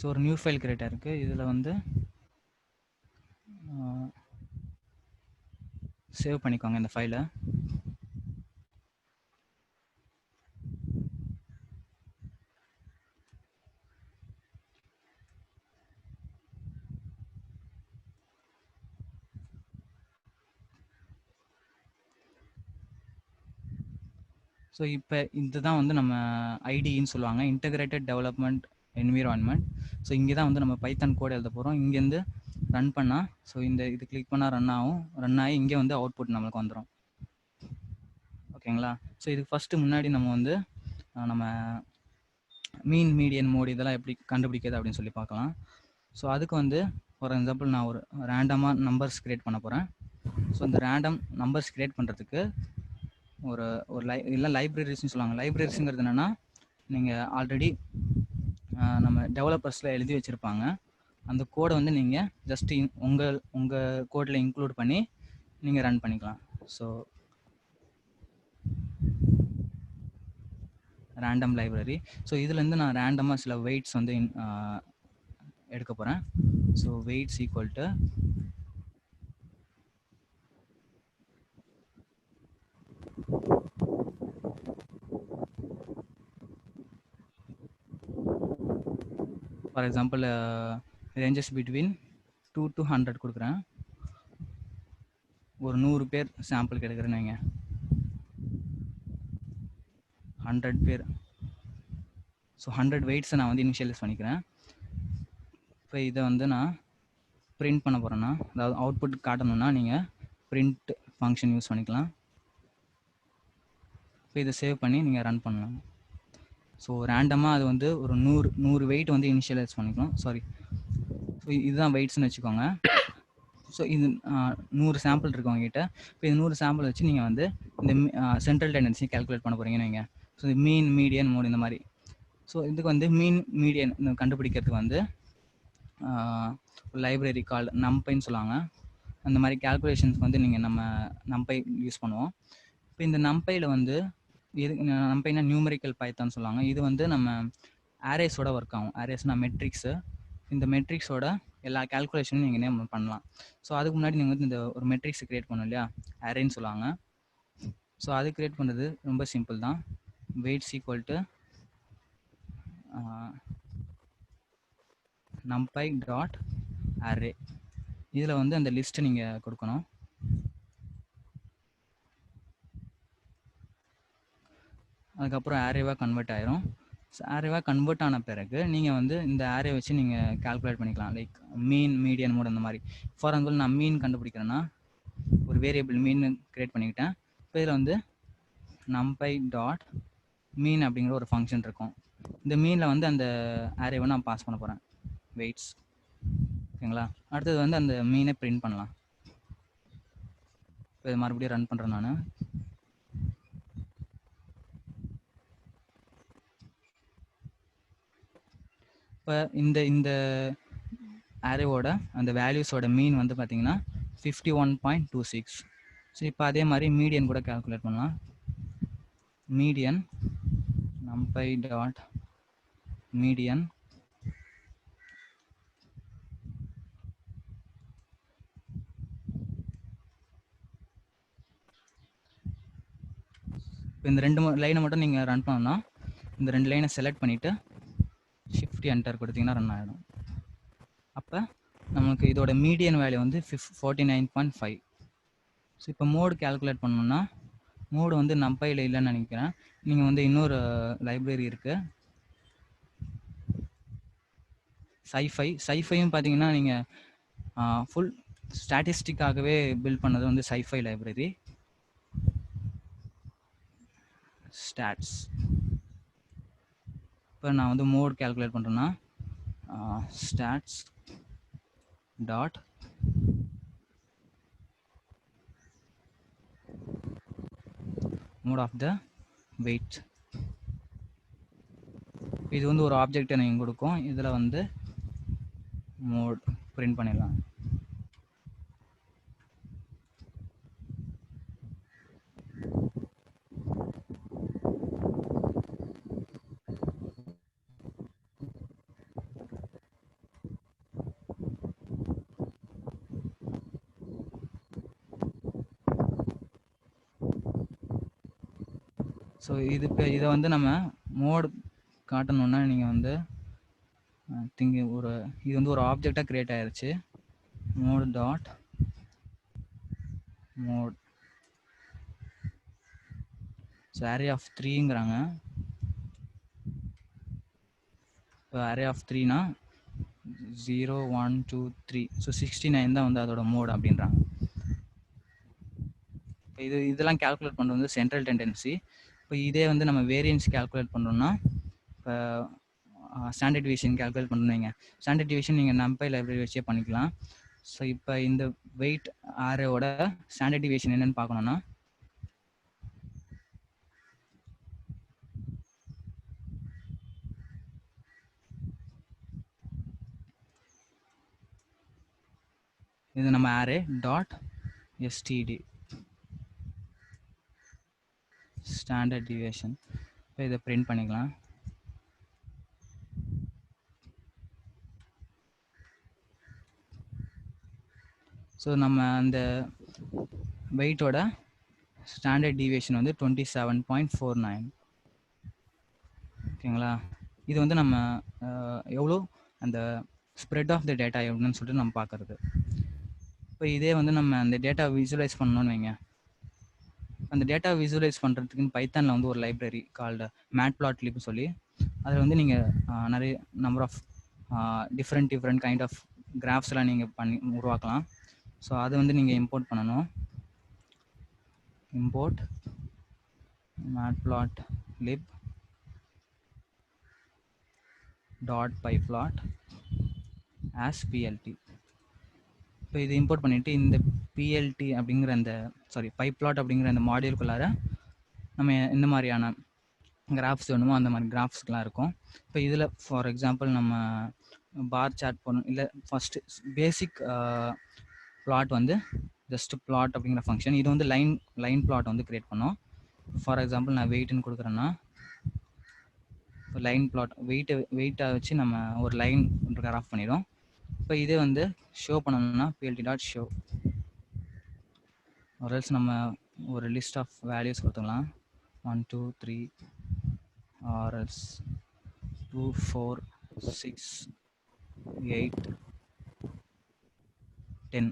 ஸோ ஒரு நியூ ஃபைல் கிரியேட் ஆயிருக்கு. இதில் வந்து சேவ் பண்ணிக்கோங்க இந்த ஃபைலை. ஸோ இப்போ இதுதான் வந்து நம்ம ஐடின்னு சொல்லுவாங்க, இன்டகிரேட்டட் டெவலப்மெண்ட் என்விரான்மெண்ட். ஸோ இங்கே தான் வந்து நம்ம பைத்தான் கோட் எழுத போகிறோம். இங்கேருந்து ரன் பண்ணால், ஸோ இந்த இது கிளிக் பண்ணால் ரன் ஆகும். ரன் ஆகி இங்கே வந்து அவுட்புட் நம்மளுக்கு வந்துடும். ஓகேங்களா? ஸோ இதுக்கு ஃபஸ்ட்டு முன்னாடி நம்ம வந்து நம்ம மீன் மீடியன் மோட் இதெல்லாம் எப்படி கண்டுபிடிக்கிறது அப்படின்னு சொல்லி பார்க்கலாம். ஸோ அதுக்கு வந்து ஃபார் எக்ஸாம்பிள் நான் ஒரு ரேண்டமாக நம்பர்ஸ் கிரியேட் பண்ண போகிறேன். ஸோ இந்த ரேண்டம் நம்பர்ஸ் கிரியேட் பண்ணுறதுக்கு ஒரு ஒரு இல்லை லைப்ரரிஸ்ன்னு சொல்லுவாங்க. லைப்ரரிஸுங்கிறது என்னென்னா, நீங்கள் ஆல்ரெடி நம்ம டெவலப்பர்ஸில் எழுதி வச்சுருப்பாங்க. அந்த கோடை வந்து நீங்கள் ஜஸ்ட் உங்கள் கோடில் இன்க்ளூட் பண்ணி நீங்கள் ரன் பண்ணிக்கலாம். So random library. ஸோ இதுலேருந்து நான் ரேண்டமாக சில வெயிட்ஸ் வந்து எடுக்க போகிறேன். So weights equal to for example ranges between 2 to 100 கொடுக்குறேன். ஒரு 100 பேர் சாம்பிளுக்கு எடுக்கிறேன்னு வைங்க, 100 பேர். ஸோ 100 வெயிட்ஸை நான் வந்து இனிஷியலைஸ் பண்ணிக்கிறேன். இப்போ இதை வந்து நான் பிரிண்ட் பண்ண போகிறேன்னா, அதாவது அவுட்புட் காட்டணும்னா நீங்கள் பிரிண்ட் ஃபங்க்ஷன் யூஸ் பண்ணிக்கலாம். இப்போ இதை சேவ் பண்ணி நீங்கள் ரன் பண்ணலாம். ஸோ ரேண்டமாக அது வந்து ஒரு 100 வெயிட் வந்து இனிஷியலைஸ் பண்ணிக்கலாம். சாரி, ஸோ இதுதான் வெயிட்ஸ்னு வச்சுக்கோங்க. ஸோ இது 100 சாம்பிள் இருக்கு உங்ககிட்ட. இப்போ இது 100 சாம்பிள் வச்சு நீங்கள் வந்து இந்த சென்ட்ரல் டெண்டன்சி கால்குலேட் பண்ண போகிறீங்கன்னு வைங்க. ஸோ இது மீன் மீடியன் மோட் இந்த மாதிரி. ஸோ இதுக்கு வந்து மீன் மீடியன் கண்டுபிடிக்கிறதுக்கு வந்து லைப்ரரி கால் நம்பைன்னு சொல்லுவாங்க. அந்த மாதிரி கால்குலேஷன்ஸ்க்கு வந்து நீங்கள் நம்ம நம்பை யூஸ் பண்ணுவோம். இப்போ இந்த நம்பையில் வந்து இது நம்பைனா நியூமரிக்கல் பைத்தான் சொல்லுவாங்க. இது வந்து நம்ம ஆரேஸோட ஒர்க் ஆகும். ஆரேஸ்னா மெட்ரிக்ஸு. இந்த மெட்ரிக்ஸோட எல்லா கால்குலேஷனும் நீங்கள் நேம் பண்ணலாம். ஸோ அதுக்கு முன்னாடி நீங்கள் வந்து இந்த ஒரு மெட்ரிக்ஸ் கிரியேட் பண்ணணும் இல்லையா, அரேன்னு சொல்லுவாங்க. ஸோ அது கிரியேட் பண்ணுறது ரொம்ப சிம்பிள் தான். Weights equal to numpy dot array. இதில் வந்து அந்த லிஸ்ட்டை நீங்கள் கொடுக்கணும். அதுக்கப்புறம் ஆரேவாக கன்வெர்ட் ஆயிரும். ஸோ ஆரேவாக கன்வெர்ட் ஆன பிறகு நீங்கள் வந்து இந்த ஆரே வச்சு நீங்கள் கால்குலேட் பண்ணிக்கலாம். லைக் மீன் மீடியன் மோட் அந்த மாதிரி. ஃபார் எக்ஸாம்பிள் நான் மீன் கண்டுபிடிக்கிறேன்னா ஒரு வேரியபிள் மீன் கிரியேட் பண்ணிக்கிட்டேன். இப்போ இதில் வந்து numpy டாட் மீன் அப்படிங்கிற ஒரு ஃபங்க்ஷன் இருக்கும். இந்த மீனில் வந்து அந்த ஆரேவை நான் பாஸ் பண்ண போகிறேன், வெயிட்ஸ். ஓகேங்களா? அடுத்தது வந்து அந்த மீனை பிரிண்ட் பண்ணலாம். இப்போ இது மறுபடியும் ரன் பண்ணுறேன் நான். இப்போ இந்த ஆரேவோட அந்த வேல்யூஸோட மீன் வந்து பார்த்தீங்கன்னா 51.26. ஸோ இப்போ அதே மாதிரி மீடியன் கூட கால்குலேட் பண்ணலாம். மீடியன் numpy டாட் மீடியன் இப்போ இந்த 2 லைனை மட்டும் நீங்கள் ரன் பண்ணணும்னா இந்த 2 லைனை செலக்ட் பண்ணிவிட்டு ஷிஃப்ட் என்டர் கொடுத்தீங்கன்னா ரன் ஆகிடும். அப்போ நமக்கு இதோட மீடியன் வேல்யூ வந்து 49.5. ஸோ இப்போ மோடு கால்குலேட் பண்ணணும்னா மோடு வந்து நம்பையில் இல்லைன்னு நினைக்கிறேன். நீங்கள் வந்து இன்னொரு லைப்ரரி இருக்குது, சைஃபையும் பார்த்தீங்கன்னா நீங்கள் ஃபுல் ஸ்டாட்டிஸ்டிக்காகவே பில்ட் பண்ணது வந்து சைஃபை லைப்ரரி ஸ்டாட்ஸ். இப்போ நான் வந்து மோட் கால்குலேட் பண்ணுறேன்னா stats dot mode of the weight. இது வந்து ஒரு ஆப்ஜெக்டை நீங்கள் கொடுக்கும். இதில் வந்து மோட் பிரிண்ட் பண்ணிடலாம். ஸோ இதை வந்து நம்ம மோட் காட்டணும்னா நீங்கள் வந்து திங்க் இது வந்து ஒரு ஆப்ஜெக்டாக கிரியேட் ஆயிருச்சு. Mode dot mode. So array of 3ங்கிறாங்க. இப்போ அரே ஆஃப் 3னா 0 1 2 3. ஸோ 69 தான் வந்து அதோட மோட் அப்படின்றாங்க. இதெல்லாம் கால்குலேட் பண்ணுறது வந்து சென்ட்ரல் டெண்டன்சி. இப்போ இதே வந்து நம்ம வேரியன்ஸ் கால்குலேட் பண்ணோம்னா, இப்போ ஸ்டாண்டர்ட் டிவியேஷன் கால்குலேட் பண்ணணுங்க. ஸ்டாண்டர்ட் டிவியேஷன் நீங்கள் NumPy லைப்ரரி வச்சே பண்ணிக்கலாம். ஸோ இப்போ இந்த வெயிட் அரேவோட ஸ்டாண்டர்ட் டிவியேஷன் என்னன்னு பார்க்கணும்னா, இது நம்ம array dot std standard deviation. இப்போ இதை பிரிண்ட் பண்ணிக்கலாம். ஸோ நம்ம அந்த வெயிட்டோட ஸ்டாண்டர்ட் டிவியேஷன் வந்து 27.49. ஓகேங்களா? இது வந்து நம்ம எவ்வளோ அந்த ஸ்ப்ரெட் ஆஃப் த டேட்டா எவ்வளோன்னு சொல்லிட்டு நம்ம பார்க்குறது. இப்போ இதே வந்து நம்ம அந்த டேட்டா விசுவலைஸ் பண்ணணும்னு வைங்க. அந்த டேட்டா விசுவலைஸ் பண்ணுறதுக்குன்னு பைத்தானில் வந்து ஒரு லைப்ரரி கால்டு மேட்ப்ளாட்லிப் சொல்லி, அதில் வந்து நீங்கள் நிறைய number of different kind of கிராஃப்ஸ்லாம் நீங்கள் உருவாக்கலாம். ஸோ அதை வந்து நீங்கள் இம்போர்ட் பண்ணணும். Import matplotlib .pyplot as plt. இப்போ இது இம்போர்ட் பண்ணிவிட்டு இந்த plt அப்படிங்கிற அந்த pyplot அப்படிங்கிற அந்த மாடியூல்குள்ளார நம்ம இந்த மாதிரியான கிராஃப்ஸ் வேணுமோ அந்த மாதிரி கிராஃப்ஸ்லாம் இருக்கும். இப்போ இதில் ஃபார் எக்ஸாம்பிள் நம்ம பார் சார்ட் பண்ணணும், இல்லை ஃபஸ்ட்டு பேசிக் பிளாட் வந்து ஜஸ்ட் பிளாட் அப்படிங்கிற ஃபங்க்ஷன். இது வந்து லைன் பிளாட் வந்து கிரியேட் பண்ணோம். ஃபார் எக்ஸாம்பிள் நான் வெயிட்னு கொடுக்குறேன்னா, லைன் பிளாட் வெயிட்டை வச்சு நம்ம ஒரு லைன் கிராஃப் பண்ணிடும். இப்போ இதே வந்து ஷோ பண்ணணும்னா plt.show, ஒரு எல்ஸ் நம்ம ஒரு லிஸ்ட் ஆஃப் வேல்யூஸ் கொடுத்துக்கலாம். 1 2 3 ஆர் எல்ஸ் 2 4 6 8 10.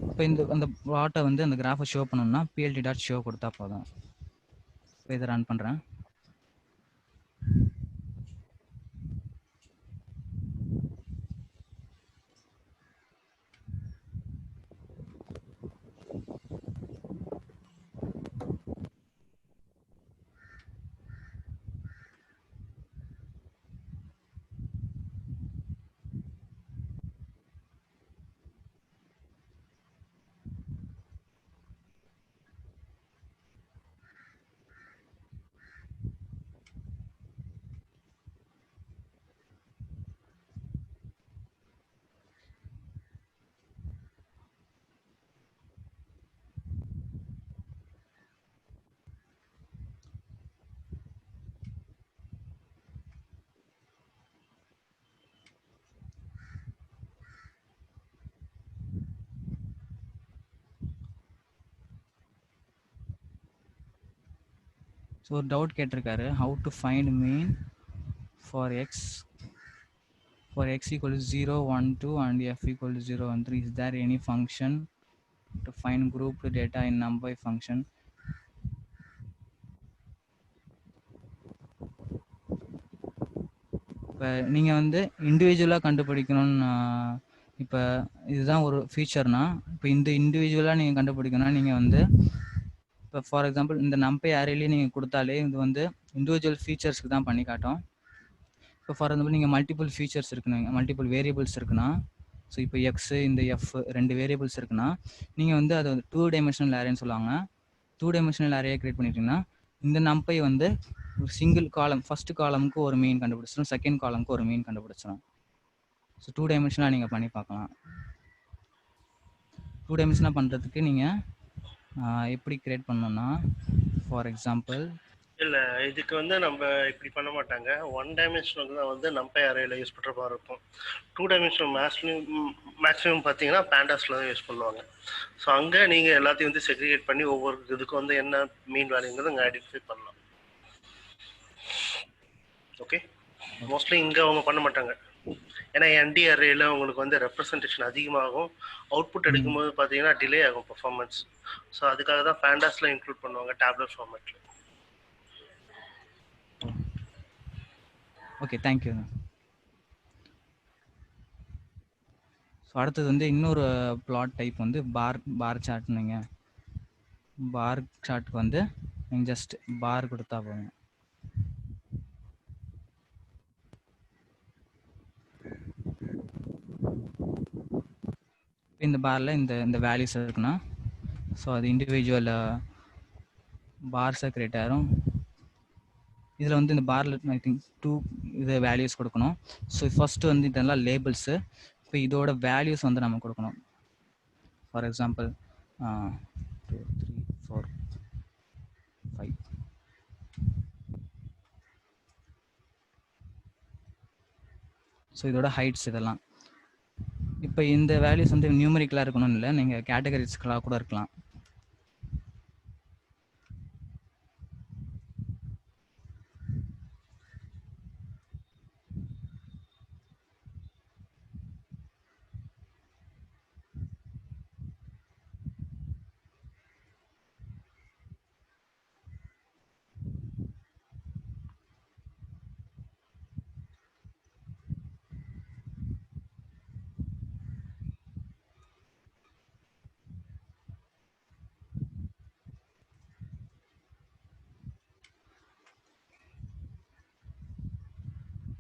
இப்போ அந்த பிளாட்டை வந்து அந்த கிராஃபை ஷோ பண்ணணும்னா plt.show கொடுத்தா போதும். இப்போ இதை ரன் பண்ணுறேன். ஸோ ஒரு டவுட் கேட்டிருக்காரு, how to find mean for X equal to 0 1 2 and f equal to 0 1 3. Is there any function to find grouped data in NumPy function? இப்போ நீங்கள் வந்து இண்டிவிஜுவலாக கண்டுபிடிக்கணும்னு, இப்போ இதுதான் ஒரு ஃபீச்சர்னா, இப்போ இந்த இண்டிவிஜுவலாக நீங்கள் கண்டுபிடிக்கணும்னா நீங்கள் வந்து இப்போ ஃபார் எக்ஸாம்பிள் இந்த NumPy அரேலேயே நீங்கள் கொடுத்தாலே இது வந்து இண்டிவிஜுவல் ஃபீச்சர்ஸ்க்கு தான் பண்ணி காட்டும். இப்போ ஃபார் எக்ஸாம்பிள் நீங்கள் மல்டிபிள் ஃபீச்சர்ஸ் இருக்குன்னு, மல்டிபிள் வேரியபிள்ஸ் இருக்குன்னா, ஸோ இப்போ எக்ஸ் இந்த எஃப் 2 வேரியபிள்ஸ் இருக்குன்னா, நீங்கள் வந்து அது 2 டைமென்ஷனல் அரேன்னு சொல்லுவாங்க. 2 டைமென்ஷனல் அரேயை கிரியேட் பண்ணிட்டீங்கன்னா இந்த NumPy வந்து ஒரு சிங்கிள் காலம், ஃபர்ஸ்ட் காலமுக்கு ஒரு மீன் கண்டுபிடிச்சிடும், செகண்ட் காலமுக்கு ஒரு மீன் கண்டுபிடிச்சிடும். ஸோ 2 டைமென்ஷனாக நீங்கள் பண்ணி பார்க்கலாம். 2 டைமென்ஷனாக பண்ணுறதுக்கு நீங்கள் எப்படி கிரியேட் பண்ணணும்னா, ஃபார் எக்ஸாம்பிள் இல்ல இதுக்கு வந்து நம்ம இப்படி பண்ண மாட்டாங்க. ஒன் டைமென்ஷனுக்கு தான் வந்து நம்பை அரேல யூஸ் பண்ற மாதிரி இருக்கும். டூ டைமென்ஷனல் மேக்ஸிமம் பார்த்தீங்கன்னா பேண்டாஸ்ல தான் யூஸ் பண்ணுவாங்க. ஸோ அங்கே நீங்கள் எல்லாத்தையும் வந்து செக்ரிகேட் பண்ணி ஒவ்வொரு இதுக்கு வந்து என்ன மீன் வேல்யூங்கிறது அங்கே ஐடென்டிஃபை பண்ணலாம். ஓகே, மோஸ்ட்லி இங்கே அவங்க பண்ண மாட்டாங்க. ஏன்னா என்டி அரேல உங்களுக்கு வந்து ரெப்ரசன்டேஷன் அதிகமாகும், அவுட்புட் எடுக்கும்போது பார்த்தீங்கன்னா டிலே ஆகும் பர்ஃபார்மன்ஸ். ஸோ அதுக்காக தான் பேண்டாஸ்ல இன்க்ளூட் பண்ணுவாங்க டேப்லெட் ஃபார்மேட்ல. Okay, thank you. ஸோ அடுத்தது வந்து இன்னொரு பிளாட் டைப் வந்து பார் சார்ட்னுங்க. பார் சார்ட்டுக்கு வந்து நீங்கள் ஜஸ்ட் பார் கொடுத்தா போதும். இந்த பாரில் இந்த வேல்யூஸ் இருக்குன்னா ஸோ அது இண்டிவிஜுவல் பார்ஸை கிரியேட் ஆகிரும். இதில் வந்து இந்த பாரில் ஐ திங்க் 2 இது வேல்யூஸ் கொடுக்கணும். ஸோ ஃபர்ஸ்ட் வந்து இதெல்லாம் லேபிள்ஸு. இப்போ இதோட வேல்யூஸ் வந்து நம்ம கொடுக்கணும். For example 2 3 4 5. ஸோ இதோட ஹைட்ஸ் இதெல்லாம். இப்போ இந்த வேல்யூஸ் வந்து நியூமரிக்கலாக இருக்கணும்னு இல்லை, நீங்கள் கேட்டகரிஸ்களாக கூட இருக்கலாம்.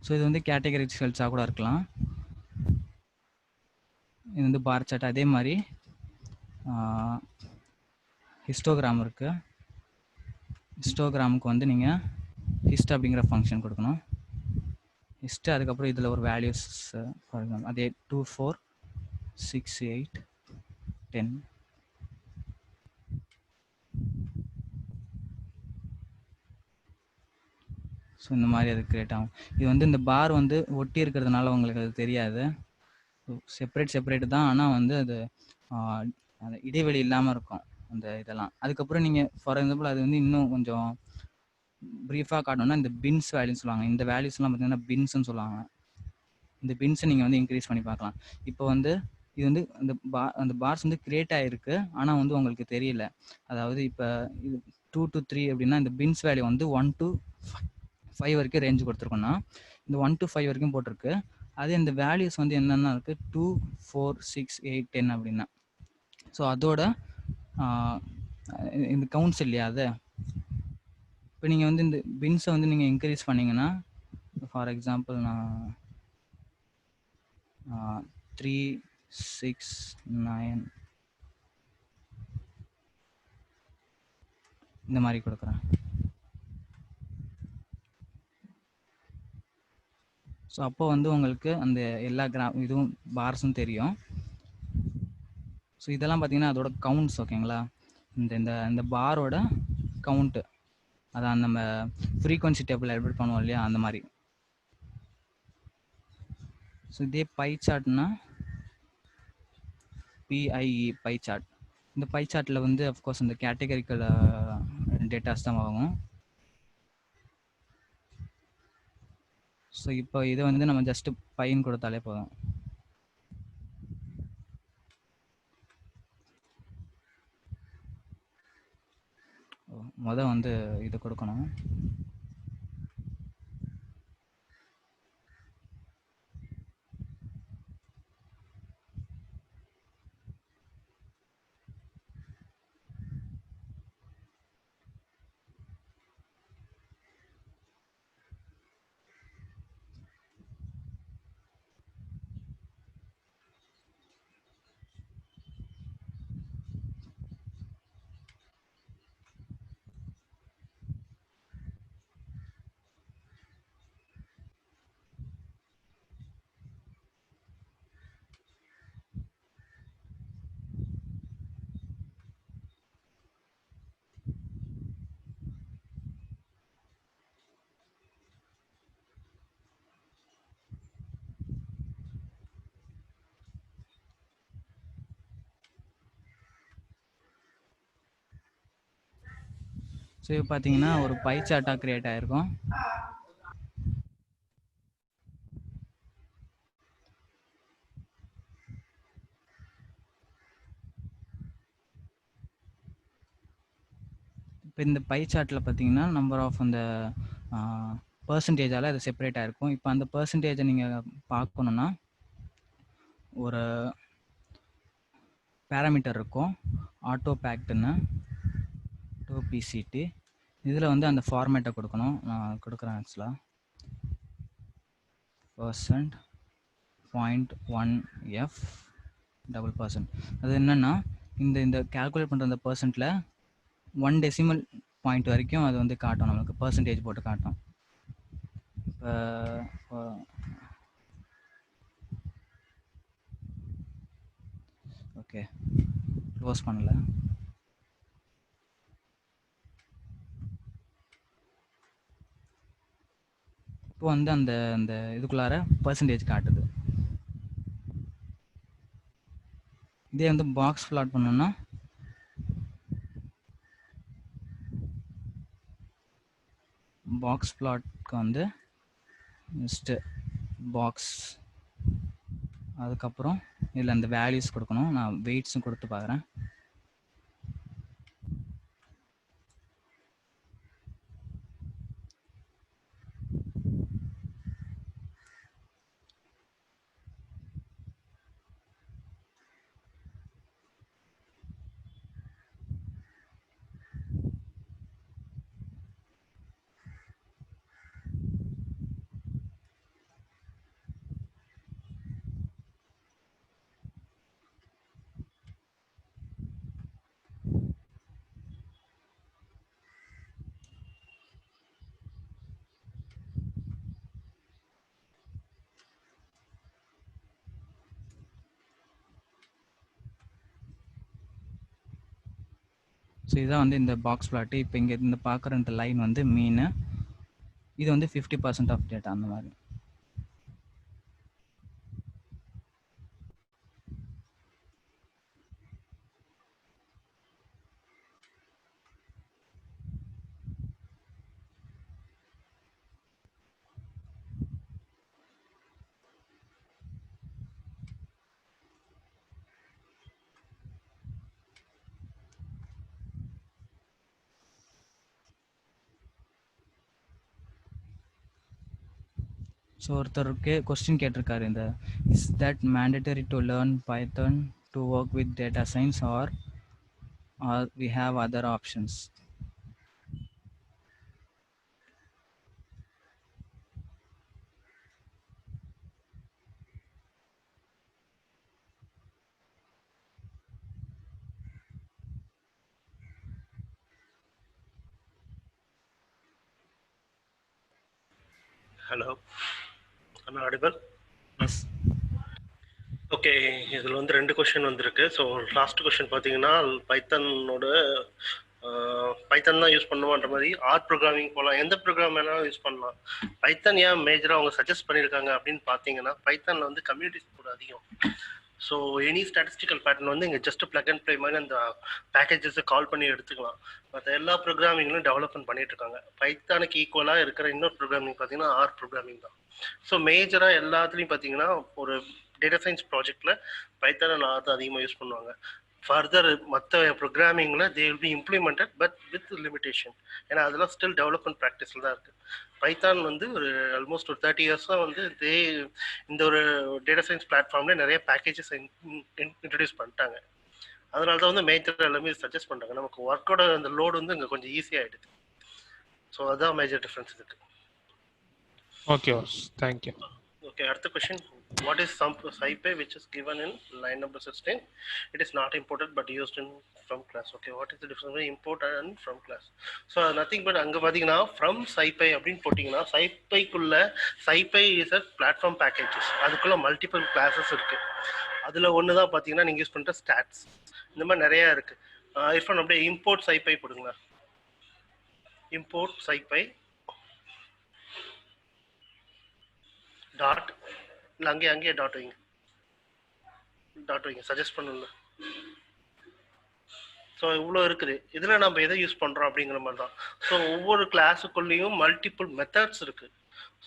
ஸோ இது வந்து கேட்டகரி ரிசல்ட்ஸாக கூட இருக்கலாம். இது வந்து பார் சார்ட். அதே மாதிரி ஹிஸ்டோகிராம் இருக்குது. ஹிஸ்டோகிராமுக்கு வந்து நீங்கள் ஹிஸ்ட் அப்படிங்கிற ஃபங்க்ஷன் கொடுக்கணும். ஹிஸ்ட் அதுக்கப்புறம் இதில் ஒரு வேல்யூஸ் ஃபார் எக்ஸாம்பிள் அதே 2 4 6 8 10. ஸோ இந்த மாதிரி அது கிரியேட் ஆகும். இது வந்து இந்த பார் வந்து ஒட்டி இருக்கிறதுனால உங்களுக்கு அது தெரியாது. செப்பரேட் தான். ஆனால் வந்து அது அந்த இடைவெளி இல்லாமல் இருக்கும் அந்த இதெல்லாம். அதுக்கப்புறம் நீங்கள் ஃபார் எக்ஸாம்பிள் அது வந்து இன்னும் கொஞ்சம் ப்ரீஃபாக காட்டணும்னா இந்த பின்ஸ் வேல்யூன்னு சொல்லுவாங்க. இந்த வேல்யூஸ்லாம் பார்த்தீங்கன்னா பின்ஸ்ன்னு சொல்லுவாங்க. இந்த பின்ஸை நீங்கள் வந்து இன்க்ரீஸ் பண்ணி பார்க்கலாம். இப்போ வந்து இது வந்து அந்த பார்ஸ் வந்து கிரியேட் ஆகிருக்கு, ஆனால் வந்து உங்களுக்கு தெரியல. அதாவது இப்போ இது 2 to 3 அப்படின்னா இந்த பின்ஸ் வேல்யூ வந்து 1 to 5 வரைக்கும் ரேஞ்சு கொடுத்துருக்கோன்னா இந்த 1 to 5 வரைக்கும் போட்டிருக்கு. அதே இந்த வேல்யூஸ் வந்து என்னென்னா இருக்குது 2 4 6 8 10 அப்படின்னா. ஸோ அதோட இந்த கவுண்ட்ஸ் இல்லையா அது. இப்போ நீங்கள் வந்து இந்த பின்ஸை வந்து நீங்கள் இன்க்ரீஸ் பண்ணிங்கன்னா ஃபார் எக்ஸாம்பிள் நான் 3 6 9 இந்த மாதிரி கொடுக்குறேன். ஸோ அப்போ வந்து உங்களுக்கு அந்த எல்லா இதுவும் பார்ஸும் தெரியும். ஸோ இதெல்லாம் பார்த்தீங்கன்னா அதோட கவுண்ட்ஸ். ஓகேங்களா, இந்த பாரோட கவுண்ட்டு, அதான் நம்ம ஃப்ரீக்வன்சி டேபிள் எடிட் பண்ணுவோம் இல்லையா, அந்த மாதிரி. ஸோ இதே பை சார்ட்னா பிஐஇ பை சார்ட். இந்த பை சார்ட்டில் வந்து அஃப்கோர்ஸ் இந்த கேட்டகரிக்கல் டேட்டாஸ் தான் ஆகும். ஸோ இப்போ இதை வந்து நம்ம ஜஸ்ட் பைன்னு கொடுத்தாலே போதும். வந்து இது கொடுக்கணும். ஸோ இப்போ பார்த்தீங்கன்னா ஒரு பை சார்ட்டாக கிரியேட் ஆயிருக்கும். இப்போ இந்த பை சார்ட்டில் பார்த்தீங்கன்னா நம்பர் ஆஃப் அந்த பர்சன்டேஜால் அது செப்பரேட் ஆகிருக்கும். இப்போ அந்த பர்சன்டேஜை நீங்கள் பார்க்கணுன்னா ஒரு பேராமீட்டர் இருக்கும், ஆட்டோ பேக்டுன்னு, டோ பிசிடி. இதில் வந்து அந்த ஃபார்மேட்டை கொடுக்கணும். நான் கொடுக்குறேன் ஆக்சுவலாக %.1f %. அது என்னென்னா இந்த கால்குலேட் பண்ணுற அந்த பர்சன்ட்டில் 1 டெசிமல் பாயிண்ட் வரைக்கும் அது வந்து காட்டும், நமக்கு பர்சன்டேஜ் போட்டு காட்டும். இப்போ ஓகே க்ளோஸ் பண்ணல. இப்போ வந்து அந்த அந்த இதுக்குள்ளார பர்சன்டேஜ் காட்டுது. இதே வந்து பாக்ஸ் பிளாட் பண்ணோம்னா பாக்ஸ் பிளாட்க்கு வந்து ஜஸ்ட்டு பாக்ஸ், அதுக்கப்புறம் இதில் அந்த வேல்யூஸ் கொடுக்கணும். நான் வெயிட்ஸும் கொடுத்து பார்க்குறேன். ஸோ இதான் வந்து இந்த பாக்ஸ் பிளாட்டு. இப்போ இங்கே இந்த பார்க்குற இந்த லைன் வந்து மீனு, இது வந்து 50% ஆஃப் டேட்டா அந்த மாதிரி. ஸோ ஒருத்தர் கொஸ்டின் கேட்டிருக்காரு, இந்த is that mandatory to learn Python to work with data science or we have other options? Hello அண்ணா ஆடிபிள்? எஸ். ஓகே, இதில் வந்து 2 கொஷின் வந்திருக்கு. ஸோ லாஸ்ட் கொஷின் பார்த்தீங்கன்னா பைத்தனோட பைத்தன் தான் யூஸ் பண்ணுவான்ற மாதிரி ஆர் ப்ரோக்ராமிங் போகலாம், எந்த ப்ரோக்ராம் வேணாலும் யூஸ் பண்ணலாம். பைத்தன் ஏன் மேஜராக அவங்க சஜஸ்ட் பண்ணியிருக்காங்க அப்படின்னு பார்த்தீங்கன்னா, பைத்தனில் வந்து கம்யூனிட்டி சப்போர்ட் அதிகம். ஸோ எனி ஸ்டாட்டிஸ்டிக்கல் பேட்டர்ன் வந்து இங்கே ஜஸ்ட் பிளக் அண்ட் ப்ளே மாதிரி அந்த பேக்கேஜஸை கால் பண்ணி எடுத்துக்கலாம். மற்ற எல்லா ப்ரோக்ராமிங்லும் டெவலப்மெண்ட் பண்ணிட்டு இருக்காங்க. பைத்தானுக்கு ஈக்குவலாக இருக்கிற இன்னொரு ப்ரோக்ராமிங் பார்த்தீங்கன்னா ஆர் ப்ரோக்ராமிங் தான். ஸோ மேஜராக எல்லாத்துலேயும் பார்த்தீங்கன்னா ஒரு டேட்டா சயின்ஸ் ப்ராஜெக்டில் பைத்தானை ஆர் தான் அதிகமாக யூஸ் பண்ணுவாங்க. ஃபர்தர் மற்ற ப்ரோக்ராமிங்கில் they will be implemented but with limitation. ஏன்னா அதெல்லாம் ஸ்டில் டெவலப்மெண்ட் ப்ராக்டிஸில் தான் இருக்குது. பைத்தான் வந்து ஒரு ஆல்மோஸ்ட் ஒரு 30 இயர்ஸாக வந்து இந்த ஒரு டேட்டா சயின்ஸ் பிளாட்ஃபார்மில் நிறைய பேக்கேஜஸ் இன்ட்ரடியூஸ் பண்ணிட்டாங்க. அதனால தான் வந்து மேஜர் எல்லாமே சஜஸ்ட் பண்ணுறாங்க. நமக்கு ஒர்க்கோட அந்த லோடு வந்து இங்கே கொஞ்சம் ஈஸியாகிடுது. ஸோ அதுதான் மேஜர் டிஃப்ரென்ஸ் இருக்குது. Okay, thank you. Okay, அடுத்த question. What is SciPy which is given in line number 16? It is not imported but used in from class. Okay, what is the difference between import and from class? So nothing but அங்க பாத்தீங்கன்னா from SciPy அப்படின்னு போட்டீங்கன்னா SciPyக்குள்ள SciPy is a platform packages. அதுக்குள்ள multiple classes இருக்கு. அதுல ஒன்று தான் பாத்தீங்கன்னா நீங்க யூஸ் பண்ற ஸ்டாட்ஸ். இந்த மாதிரி நிறைய இருக்கு. இர்ஃபான் அப்படியே import SciPy போடுங்களா. import SciPy dot இல்லை அங்கேயே டாட் வைங்க, சஜஸ்ட் பண்ணல. ஸோ இவ்வளோ இருக்குது. இதில் நம்ம எதை யூஸ் பண்ணுறோம் அப்படிங்கிற மாதிரி தான். ஸோ ஒவ்வொரு கிளாஸுக்குள்ளேயும் மல்டிபிள் மெத்தட்ஸ் இருக்குது.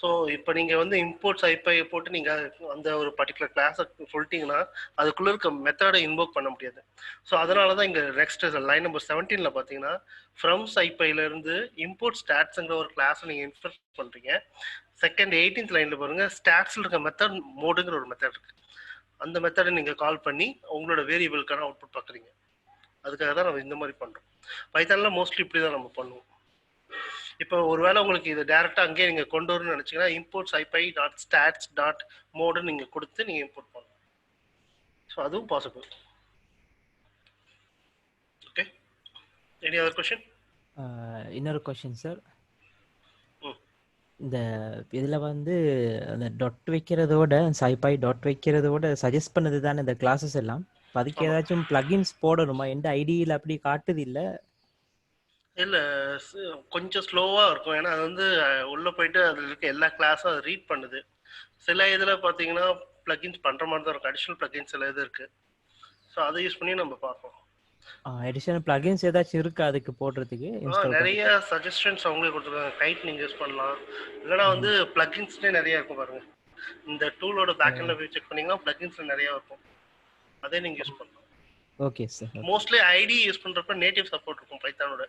ஸோ இப்போ நீங்கள் வந்து இம்போர்ட்ஸ் ஐபையை போட்டு நீங்கள் அந்த ஒரு பர்டிகுலர் கிளாஸை சொல்லிட்டீங்கன்னா அதுக்குள்ளே இருக்க மெத்தடை இன்வோக் பண்ண முடியாது. ஸோ அதனால தான் இங்கே நெக்ஸ்ட் லைன் நம்பர் 17 பார்த்தீங்கன்னா ஃப்ரம்ஸ் ஐபைலேருந்து இம்போர்ட் ஸ்டாட்ஸுங்கிற ஒரு கிளாஸை நீங்கள் இன்ஸ்டால் பண்ணுறீங்க. செகண்ட் 18th லைனில் பாருங்கள், ஸ்டாட்ஸில் இருக்க மெத்தட் மோடுங்கிற ஒரு மெத்தட் இருக்குது. அந்த மெத்தடை நீங்கள் கால் பண்ணி உங்களோட வேரியபிளுக்கான அவுட்புட் பார்க்குறீங்க. அதுக்காக தான் நம்ம இந்த மாதிரி பண்ணுறோம். பைத்தானில் மோஸ்ட்லி இப்படி தான் நம்ம பண்ணுவோம். இப்போ ஒருவேளை உங்களுக்கு இது டேரெக்டாக அங்கேயே நீங்கள் கொண்டு வரணும்னு நினச்சிங்கன்னா இம்போர்ட்ஸ் ஐபை டாட் ஸ்டாட்ஸ் டாட் மோடு நீங்கள் கொடுத்து நீங்கள் இம்போர்ட் பண்ணலாம். ஸோ அதுவும் possible. Okay, any other question? இன்னொரு கொஸ்டின் சார், இந்த இதில் வந்து அந்த டாட் வைக்கிறதோட சைபை டாட் வைக்கிறதோட சஜஸ்ட் பண்ணது தானே இந்த கிளாஸஸ் எல்லாம். அதுக்கு ஏதாச்சும் பிளகின்ஸ் போடணுமா? எந்த ஐடியில் அப்படி காட்டுது இல்லை? இல்லை, கொஞ்சம் ஸ்லோவாக இருக்கும். ஏன்னா அது வந்து உள்ளே போயிட்டு அதில் இருக்க எல்லா கிளாஸும் அது ரீட் பண்ணுது. சில இதில் பார்த்தீங்கன்னா பிளகின்ஸ் பண்ணுற மாதிரி தான் இருக்கும். அடிஷ்னல் பிளகின்ஸ் சில இது இருக்குது. ஸோ அதை யூஸ் பண்ணி நம்ம பார்ப்போம். அடிஷனல் பிளகின்ஸ் ஏதாச்சும் இருக்கா அதுக்கு போடுறதுக்கு? நிறைய சஜஷன்ஸ் அவங்களே கொடுத்துருக்காங்க. கைட் நீங்கள் யூஸ் பண்ணலாம். இல்லைனா வந்து பிளகின்ஸ்லேயே நிறைய இருக்கும் பாருங்கள். இந்த டூலோட பேக்எண்டில் போய் செக் பண்ணிங்கன்னா பிளகின்ஸில் நிறையா இருக்கும். அதே நீங்கள் யூஸ் பண்ணலாம். Okay sir. Mostly IDE use பண்ணுறப்ப நேட்டிவ் சப்போர்ட் இருக்கும் பைத்தானோட.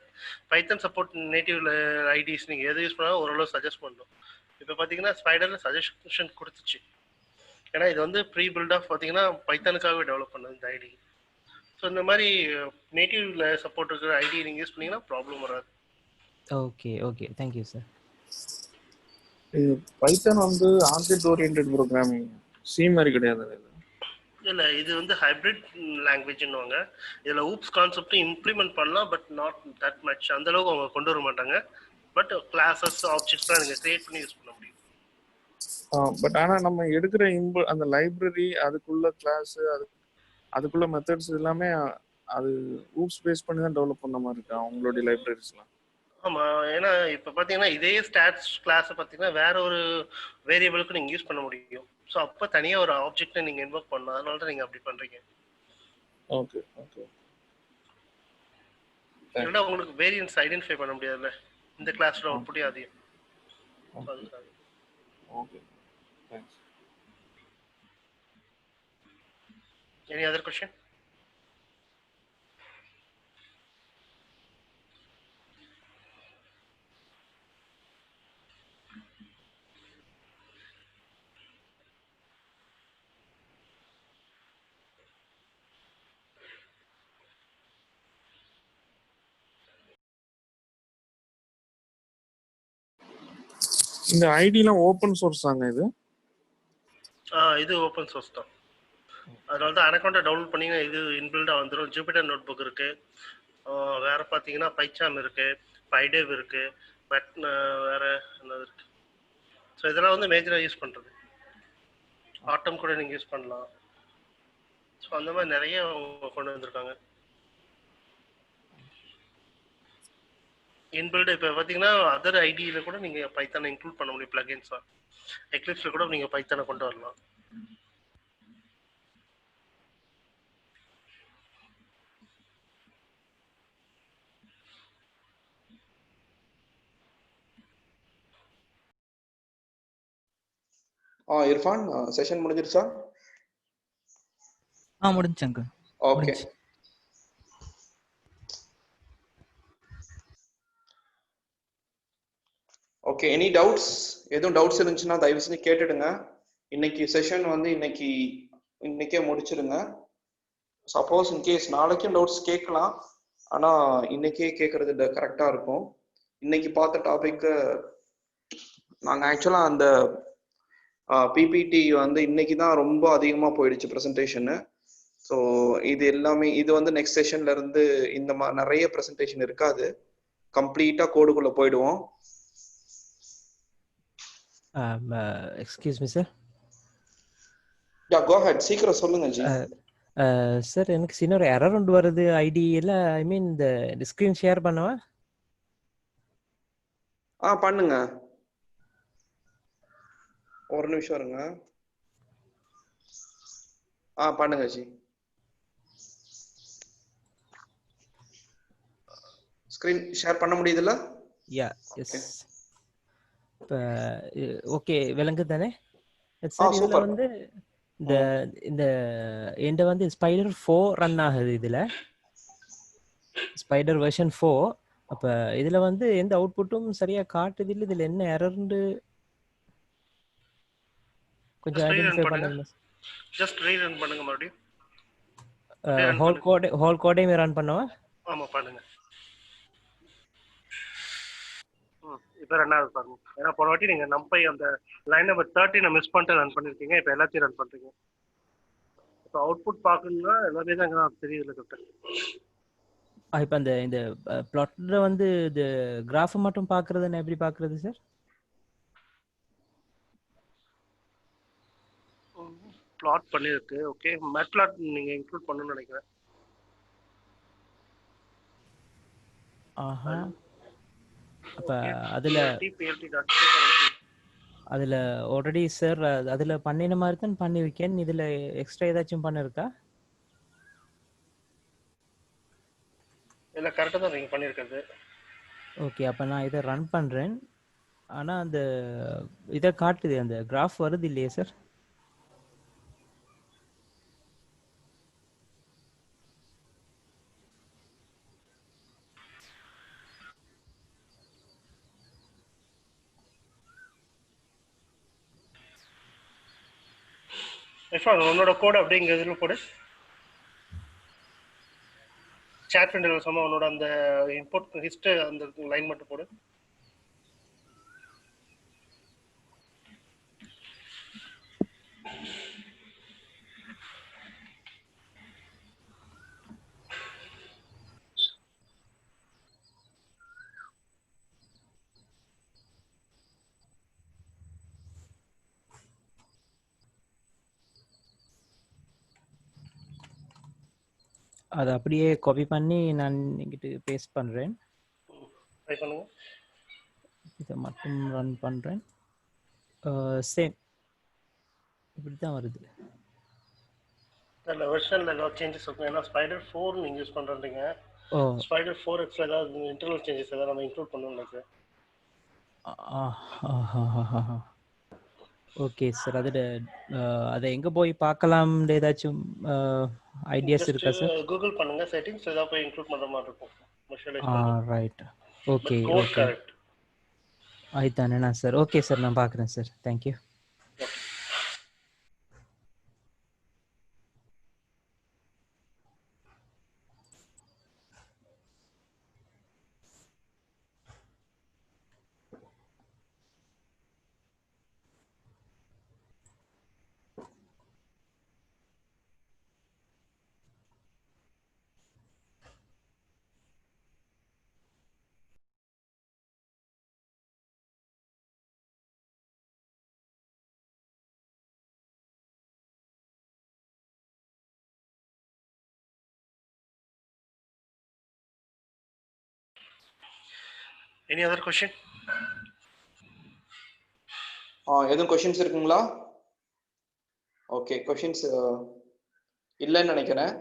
பைத்தன் சப்போர்ட் நேட்டிவ்ல ஐடிஸ் நீங்கள் எது யூஸ் பண்ணாலும் ஓரளவு சஜஸ்ட் பண்ணும். இப்போ பார்த்தீங்கன்னா ஸ்பைடரில் சஜஷன் கொடுத்துச்சு. ஏன்னா இது வந்து ப்ரீ பில்ட் ஆஃப் பார்த்தீங்கன்னா பைத்தானுக்காகவே டெவலப் பண்ணது இந்த ஐடி. ஸோ இந்த மாதிரி நேட்டிவ்ல சப்போர்ட் இருக்கிற ஐடி நீங்கள் யூஸ் பண்ணீங்கன்னா ப்ராப்ளம் வராது. Okay okay, thank you sir. Python வந்து ஆப்ஜெக்ட் ஓரியன்டட் ப்ரோக்ராமிங் சி மாதிரி கிடையாது. இல்லை, இது வந்து ஹைப்ரிட் லாங்குவேஜ்னுவாங்க. இதில் ஊப்ஸ் கான்செப்டும் இம்ப்ளிமெண்ட் பண்ணலாம், பட் நாட் தட் மச். அந்தளவுக்கு அவங்க கொண்டு வர மாட்டாங்க. பட் கிளாஸஸ் ஆப்ஜெக்ட்ஸ்லாம் நீங்கள் கிரியேட் பண்ணி யூஸ் பண்ண முடியும். பட் ஆனால் நம்ம எடுக்கிற அந்த லைப்ரரி, அதுக்குள்ள கிளாஸ், அதுக்குள்ள மெத்தட்ஸ் எல்லாமே அது ஊப்ஸ் பேஸ் பண்ணி தான் டெவலப் பண்ண மாதிரி இருக்கு அவங்களுடைய லைப்ரரிஸ்லாம். ஆமாம், ஏன்னா இப்போ பார்த்தீங்கன்னா இதே ஸ்டாட்ஸ் கிளாஸை பார்த்தீங்கன்னா வேற ஒரு வேரியபிளுக்கு நீங்கள் யூஸ் பண்ண முடியும். ஸோ அப்போ தனியாக ஒரு ஆப்ஜெக்டை நீங்கள் இன்வோக் பண்ணலாம். அதனால தான் நீங்கள் அப்படி பண்ணுறீங்க. Okay okay. இல்லைன்னா உங்களுக்கு வேரியன்ஸ் ஐடென்டிஃபை பண்ண முடியாதுல்ல, இந்த கிளாஸில் அவுட்புட்டே அதிகம். Okay, thanks. Any other question? இந்த ஐடிலாம் ஓப்பன் சோர்ஸ் தாங்க இது? இது ஓப்பன் சோர்ஸ் தான். அதனால தான் அனகவுண்டை டவுன்லோட் பண்ணிங்கன்னா இது இன்பில்டாக வந்துடும். ஜூபிட்டர் நோட் புக் இருக்குது. வேறு பார்த்தீங்கன்னா பைச்சாம் இருக்குது, பைடேவ் இருக்குது, பட் வேறு என்னது இருக்குது. ஸோ இதெல்லாம் வந்து மேஜராக யூஸ் பண்ணுறது. ஆட்டம் கூட நீங்கள் யூஸ் பண்ணலாம். ஸோ அந்த மாதிரி நிறைய கொண்டு வந்திருக்காங்க. இன்பில்டு இப்போ பார்த்தீங்கன்னா அதர் ஐடியில் கூட நீங்கள் பைத்தானை இன்க்ளூட் பண்ண முடியும். பிளகின்ஸாக எக்லிப்ஸில் கூட நீங்கள் பைத்தானை கொண்டு வரலாம். இர்ஃபான், செஷன் முடிஞ்சிருச்சா? முடிஞ்சுங்க. ஓகே. Okay, any doubts? எதுவும் டவுட்ஸ் இருந்துச்சுன்னா தயவு செஞ்சு கேட்டுடுங்க. இன்னைக்கு செஷன் வந்து இன்னைக்கே முடிச்சிருங்க. சப்போஸ் இன்கேஸ் நாளைக்கும் டவுட்ஸ் கேட்கலாம், ஆனால் இன்னைக்கே கேட்கறது கரெக்டாக இருக்கும். இன்னைக்கு பார்த்த டாபிக்கு நாங்கள் ஆக்சுவலாக அந்த பிபிடி வந்து இன்னைக்கு தான் ரொம்ப அதிகமாக போயிடுச்சு ப்ரெசன்டேஷனு. ஸோ இது எல்லாமே இது வந்து நெக்ஸ்ட் செஷன்ல இருந்து இந்த மாதிரி நிறைய ப்ரெசன்டேஷன் இருக்காது. கம்ப்ளீட்டாக கோடுக்குள்ளே போயிடுவோம். Excuse me sir. Go ahead, சீக்கிரம் சொல்லுங்க ஜி. சார், எனக்கு சின்ன ஒரு எரர் ஒன்று வருது ஐடியில். ஐ மீன் இந்த ஸ்க்ரீன் ஷேர் பண்ணவா? பண்ணுங்க, ஒரு நிமிஷம் இருங்க. பண்ணுங்க ஜி. ஸ்கிரீன் ஷேர் பண்ண முடியுதுல்ல? யா எஸ். இப்போ ஓகே விளங்கு தானே சார்? இதில் சூப்பர். வந்து இந்த இந்த என்கிட்ட வந்து ஸ்பைடர் 4 ரன் ஆகுது. இதில் ஸ்பைடர் வெர்ஷன் 4. அப்போ இதில் வந்து எந்த அவுட்புட்டும் சரியாக காட்டுது இல்லை. இதில் என்ன எரர்ண்டு கொஞ்சம் ஐடென்டிஃபை பண்ணுங்க. ஜஸ்ட் ரீரன் பண்ணுங்க மறுபடியும். ஹோல் கோடையும் ரன் பண்ணவா? ஆமா பண்ணுங்க. இப்போ ரன் ஆகுது பாருங்க. ஏன்னா போன வாட்டி நீங்க நம்பை அந்த லைன் நம்பர் 13 மிஸ் பண்ணிட்டு ரன் பண்ணிருக்கீங்க. இப்போ எல்லாத்தையும் ரன் பண்றீங்க. இப்போ அவுட்புட் பார்க்கணும்னா எல்லாமே தான் தெரியுதுல டாக்டர். இப்போ அந்த இந்த பிளாட்ல வந்து இந்த கிராஃப் மட்டும் பார்க்கறதுன்னு எப்படி பார்க்கறது சார்? பிளாட் பண்ணிருக்கு. ஓகே, மேட்பிளாட் நீங்க இன்க்ளூட் பண்ணணும்னு நினைக்கிறேன். ஆஹா. அப்ப அதுல ஆல்ரெடி சார் அதுல பண்ணின மாதிரி தான் பண்ணிருக்கேன். இதுல எக்ஸ்ட்ரா ஏதாச்சும் பண்ணிருக்கா? இல்ல கரெக்ட்டா தான் நீங்க பண்ணிருக்கிறது. ஓகே, அப்ப நான் இதை ரன் பண்றேன். ஆனா அந்த இதை காட்டுது, அந்த கிராஃப் வருது இல்லையே சார்? உன்னோட கோட் அப்படிங்க இதுல போடு. சாட் விண்டோல சும்மா உன்னோட அந்த இன்புட் ஹிஸ்டரி அந்த லைன் மட்டும் போடு. அதை அப்படியே காப்பி பண்ணி நான் இங்கிட்டு பேஸ்ட் பண்றேன். ட்ரை பண்ணுங்க. இதை மட்டும் ரன் பண்றேன். சேம் இப்படி தான் வருது. அந்த வெர்ஷன்ல ஏதாவது சேஞ்சஸ் இருக்கும். ஏன்னா ஸ்பைடர் 4 நீங்க யூஸ் பண்றீங்க. ஸ்பைடர் 4X ஏதாவது இன்டர்னல் சேஞ்சஸ் ஏதாவது நம்ம இன்க்ளூட் பண்ணனும் நினைக்கிறேன். Okay sir. அதை எங்க போய் பார்க்கலாம் ஏதாச்சும் ஐடியாஸ் இருக்கா சார்? கூகுள் பண்ணுங்க, செட்டிங்ஸ் ஏதாவது போய் இன்க்ளூட் பண்ற மாதிரி இருக்கும். விஷுவலைஸ் பண்ணுங்க. ரைட். Okay okay. ஆயிதானே சார்? ஓகே சார், நான் பார்க்குறேன் sir. Thank you. Any other question? எதுவும் கொஸ்டின்ஸ் இருக்குங்களா? ஓகே, கொஸ்டின்ஸ் இல்லைன்னு நினைக்கிறேன்.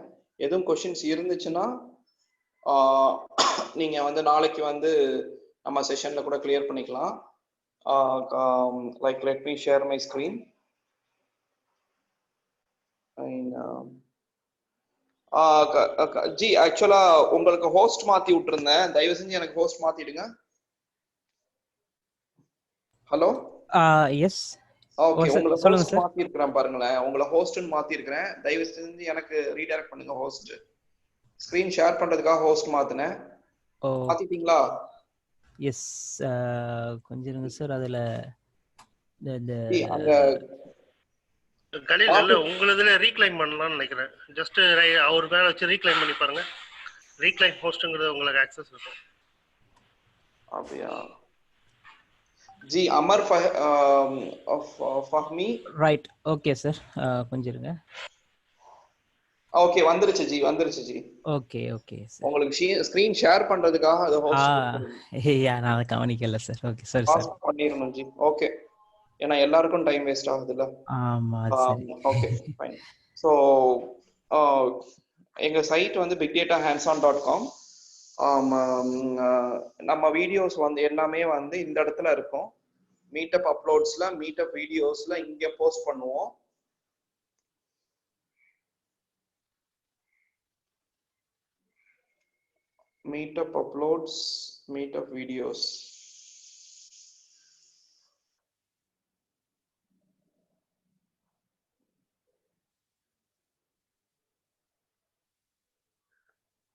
எதுவும் கொஸ்டின்ஸ் இருந்துச்சுன்னா நீங்க வந்து நாளைக்கு வந்து நம்ம செஷன்ல கூட கிளியர் பண்ணிக்கலாம். Like let me share my screen. G ஆக்சுவலா உங்களுக்கு ஹோஸ்ட் மாத்தி விட்டுருந்தேன். தயவு செஞ்சு எனக்கு ஹோஸ்ட் மாத்திடுங்க. ஹலோ. எஸ். ஓகே, உங்களை ஹோஸ்ட் மாத்தி இருக்கறேன் பாருங்களேன். உங்களை ஹோஸ்ட்னு மாத்தி இருக்கறேன். தயவு செஞ்சு எனக்கு ரீடைரக்ட் பண்ணுங்க ஹோஸ்ட். ஸ்கிரீன் ஷேர் பண்றதுக்காக ஹோஸ்ட் மாத்துனேன். மாத்திட்டீங்களா? எஸ். கொஞ்சம் இருங்க சார். அதுல இந்த கலில் இல்ல உங்களதுல ரீக்ளைம் பண்ணலாம்னு நினைக்கிறேன். ஜஸ்ட் அவர் மேல வச்சு ரீக்ளைம் பண்ணி பாருங்க. ரீக்ளைம் ஹோஸ்ட்ங்கிறது உங்களுக்கு ஆக்சஸ் இருக்கும். அப்படியே ji Amar Fahmi. Right. Okay sir, கொஞ்சம் இருங்க. ஓகே, வந்துருச்சு ஜி, வந்துருச்சு ஜி. Okay okay sir. உங்களுக்கு ஸ்கிரீன் ஷேர் பண்றதுக்காக அது ஹோஸ்ட் நான் கவனிக்கல சார். Okay sir. சார் பண்ணிரணும் ஜி. ஓகே, ஏன்னா எல்லாருக்கும் டைம் வேஸ்ட் ஆகுதுல்ல. ஆமா சரி. Okay fine. சோ எங்க சைட் வந்து bigdatahands-on.com. நம்ம வீடியோஸ் வந்து எல்லாமே வந்து இந்த இடத்துல இருக்கும். மீட்டப் அப்லோட்ஸ்ல, மீட்டப் வீடியோஸ்ல இங்க போஸ்ட் பண்ணுவோம். Meetup uploads, meetup videos.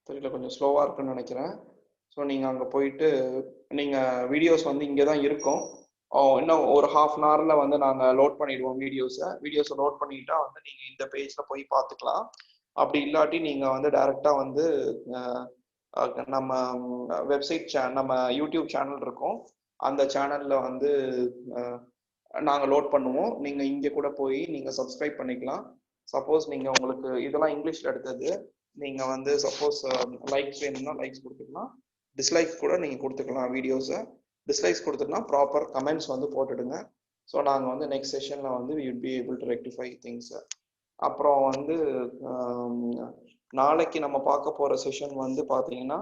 தெரியல, கொஞ்சம் ஸ்லோவா இருக்குன்னு நினைக்கிறேன். ஸோ நீங்க அங்க போயிட்டு நீங்க வீடியோஸ் வந்து இங்கே தான் இருக்கும். இன்னும் ஒரு ஹாஃப் அன் ஹவர்ல வந்து நாங்க லோட் பண்ணிடுவோம் வீடியோஸை லோட் பண்ணிட்டா வந்து நீங்க இந்த பேஜ்ல போய் பார்த்துக்கலாம். அப்படி இல்லாட்டி நீங்க வந்து டைரக்டா வந்து நம்ம வெப்சைட் நம்ம யூடியூப் சேனல் இருக்கும், அந்த சேனல்ல வந்து நாங்கள் லோட் பண்ணுவோம். நீங்க இங்க கூட போய் நீங்க சப்ஸ்கிரைப் பண்ணிக்கலாம். சப்போஸ் நீங்க உங்களுக்கு இதெல்லாம் இங்கிலீஷ்ல எடுத்தது, நீங்க வந்து சப்போஸ் லைக்ஸ் வேணும்னா லைக்ஸ் கொடுத்துக்கலாம், டிஸ்லைக்ஸ் கூட நீங்க கொடுத்துக்கலாம். வீடியோஸை டிஸ்லைக்ஸ் கொடுத்துட்டுனா ப்ராப்பர் கமெண்ட்ஸ் வந்து போட்டுடுங்க. ஸோ நாங்கள் வந்து நெக்ஸ்ட் செஷன்ல வந்து we will be able to rectify things. அப்புறம் வந்து நாளைக்கு நம்ம பார்க்க போற செஷன் வந்து பாத்தீங்கன்னா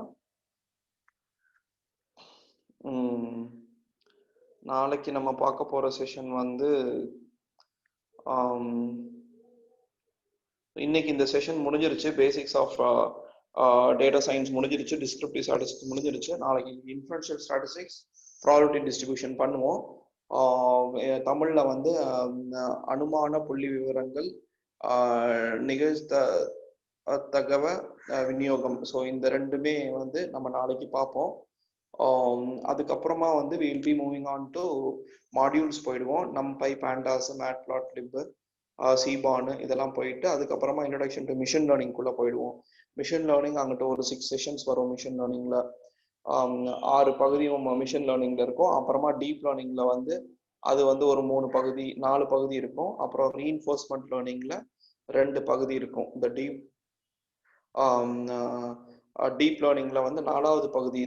நாளைக்கு நம்ம பார்க்க போற செஷன் வந்து இன்னைக்கு இந்த செஷன் முடிஞ்சிருச்சு. பேசிக்ஸ் ஆஃப் டேட்டா சயின்ஸ் முடிஞ்சிருச்சு, டிஸ்கிரிப்டிவ் ஸ்டாட்டிஸ்டிக்ஸ் முடிஞ்சிருச்சு. நாளைக்கு இன்ஃபரன்ஷியல் ஸ்டாட்டிஸ்டிக்ஸ், ப்ராபபிலிட்டி டிஸ்ட்ரிபியூஷன் பண்ணுவோம். தமிழ்ல வந்து அனுமான புள்ளி விவரங்கள், நிகழ்தகவ விநியோகம். ஸோ இந்த ரெண்டுமே வந்து நம்ம நாளைக்கு பார்ப்போம். அதுக்கப்புறமா வந்து we will be moving on to modules போயிடுவோம். NumPy, Pandas, Matplotlib, Seaborn இதெல்லாம் போயிட்டு அதுக்கப்புறமா இன்ட்ரோடக்ஷன் டு மிஷின் லேர்னிங் குள்ள போயிடுவோம். மிஷின் லேர்னிங் அங்கிட்ட ஒரு 6 செஷன்ஸ் வரும். மிஷின் லேர்னிங்ல 6 பகுதியும் மிஷின் லேர்னிங்ல இருக்கும். அப்புறமா டீப் லேர்னிங்ல வந்து அது வந்து ஒரு 4 பகுதி இருக்கும். அப்புறம் ரீஇன்ஃபோர்ஸ்மெண்ட் லேர்னிங்ல 2 பகுதி இருக்கும். இந்த டீப் லேர்னிங்ல வந்து 4வது பகுதி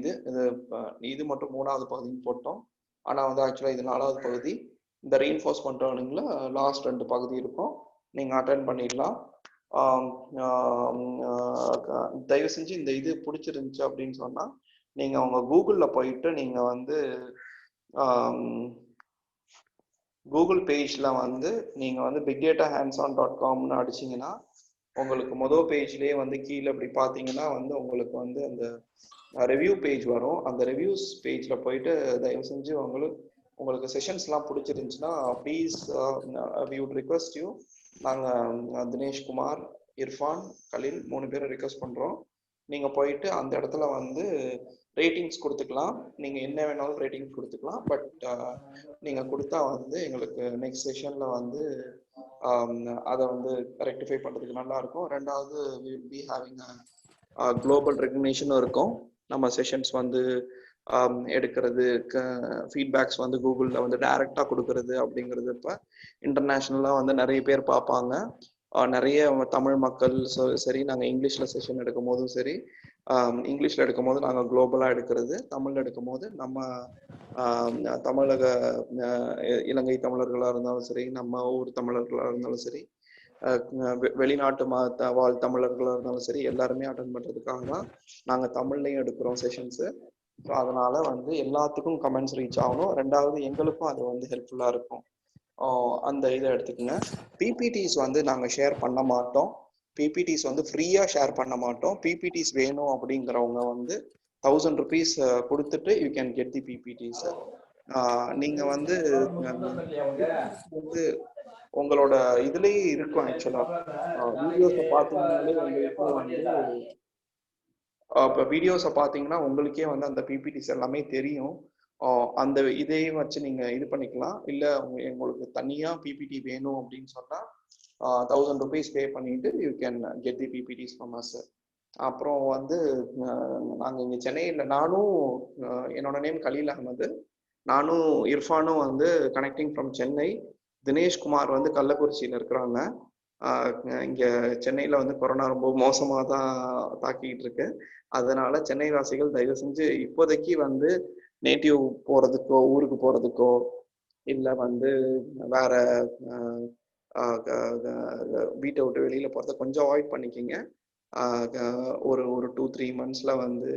இது மட்டும் 3வது பகுதின்னு போட்டோம். ஆனா வந்து ஆக்சுவலா இது 4வது பகுதி. இந்த ரீஇன்ஃபோர்ஸ்மெண்ட் லேர்னிங்ல லாஸ்ட் 2 பகுதி இருக்கும். நீங்க அட்டென்ட் பண்ணிடலாம். தயவு செஞ்சு இந்த இது பிடிச்சிருந்துச்சு அப்படின்னு சொன்னா நீங்க உங்க கூகுள்ல போயிட்டு நீங்க வந்து கூகுள் பேஜ்ல வந்து நீங்க வந்து bigdatahandson.comனு அடிச்சீங்கன்னா உங்களுக்கு மொதல் பேஜ்லயே வந்து கீழே இப்படி பாத்தீங்கன்னா வந்து உங்களுக்கு வந்து அந்த ரிவ்யூ பேஜ் வரும். அந்த ரிவ்யூஸ் பேஜ்ல போயிட்டு தயவு செஞ்சு உங்களுக்கு செஷன்ஸ் எல்லாம் பிடிச்சிருந்துச்சுன்னா please we would request you, நாங்க தினேஷ் குமார், இர்ஃபான், கலில் 3 பேரை ரிக்வெஸ்ட் பண்றோம். நீங்க போயிட்டு அந்த இடத்துல வந்து ரேட்டிங்ஸ் கொடுத்துக்கலாம். நீங்க என்ன வேணாலும் ரேட்டிங்ஸ் கொடுத்துக்கலாம். பட் நீங்க கொடுத்தா வந்து எங்களுக்கு நெக்ஸ்ட் செஷன்ல வந்து அதை வந்து ரெக்டிஃபை பண்றதுக்கு நல்லா இருக்கும். ரெண்டாவது we will be having a global recognition இருக்கும். நம்ம செஷன்ஸ் வந்து எடுக்கிறது, ஃபீட்பேக்ஸ் வந்து கூகுளில் வந்து டைரக்டா கொடுக்கறது அப்படிங்கிறது இப்போ இன்டர்நேஷ்னலாக வந்து நிறைய பேர் பார்ப்பாங்க. நிறைய தமிழ் மக்கள் சரி, நாங்கள் இங்கிலீஷில் செஷன் எடுக்கும் போதும் சரி, இங்கிலீஷில் எடுக்கும் போது நாங்கள் குளோபலாக எடுக்கிறது, தமிழில் எடுக்கும் போது நம்ம தமிழக இலங்கை தமிழர்களாக இருந்தாலும் சரி, நம்ம ஊர் தமிழர்களாக இருந்தாலும் சரி, வெளிநாட்டு வாழ் தமிழர்களாக இருந்தாலும் சரி, எல்லாருமே அட்டன் பண்ணுறதுக்காக தான் நாங்கள் தமிழ்லையும் எடுக்கிறோம் செஷன்ஸு. ஸோ அதனால வந்து எல்லாத்துக்கும் கமெண்ட்ஸ் ரீச் ஆகணும். ரெண்டாவது எங்களுக்கும் அது வந்து ஹெல்ப்ஃபுல்லாக இருக்கும். அந்த இதை எடுத்துக்கோங்க. பிபிடிஸ் வந்து நாங்கள் ஷேர் பண்ண மாட்டோம். பிபிடிஸ் வந்து ஃப்ரீயாக ஷேர் பண்ண மாட்டோம். பிபிடிஸ் வேணும் அப்படிங்கிறவங்க வந்து 1000 rupees கொடுத்துட்டு you can get the PPTs. நீங்கள் வந்து உங்களோட இதுலேயே இருக்கும். ஆக்சுவலாக வீடியோஸை பார்த்தீங்கன்னாலே உங்களுக்கு வந்து இப்போ வீடியோஸை பார்த்தீங்கன்னா உங்களுக்கே வந்து அந்த பிபிடிஸ் எல்லாமே தெரியும். அந்த இதையும் வச்சு நீங்க இது பண்ணிக்கலாம். இல்ல உங்களுக்கு தனியா பிபிடி வேணும் அப்படின்னு சொன்னா 1000 rupees பே பண்ணிட்டு you can get the PPTs from us. அப்புறம் வந்து நாங்க இங்க சென்னையில, நானும் என்னோட நேம் கலீல் அகமது, நானும் இர்ஃபானும் வந்து கனெக்டிங் ஃப்ரம் சென்னை. தினேஷ் குமார் வந்து கள்ளக்குறிச்சியில இருக்கிறாங்க. இங்க சென்னையில வந்து கொரோனா ரொம்ப மோசமா தான் தாக்கிட்டு இருக்கு. அதனால சென்னை வாசிகள் தயவு செஞ்சு இப்போதைக்கு வந்து நேட்டிவ் போறதுக்கோ ஊருக்கு போறதுக்கோ இல்லை வந்து வேற வீட்டை விட்டு வெளியில போறத கொஞ்சம் அவாய்ட் பண்ணிக்கிங்க. ஒரு 2-3 monthsல வந்து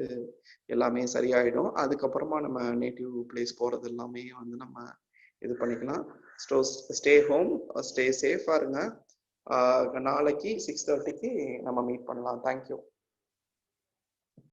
எல்லாமே சரியாயிடும். அதுக்கப்புறமா நம்ம நேட்டிவ் பிளேஸ் போறது எல்லாமே வந்து நம்ம இது பண்ணிக்கலாம். ஸ்டே ஹோம், ஸ்டே சேஃபா இருங்க. நாளைக்கு 6:30க்கு நம்ம மீட் பண்ணலாம். தேங்க்யூ.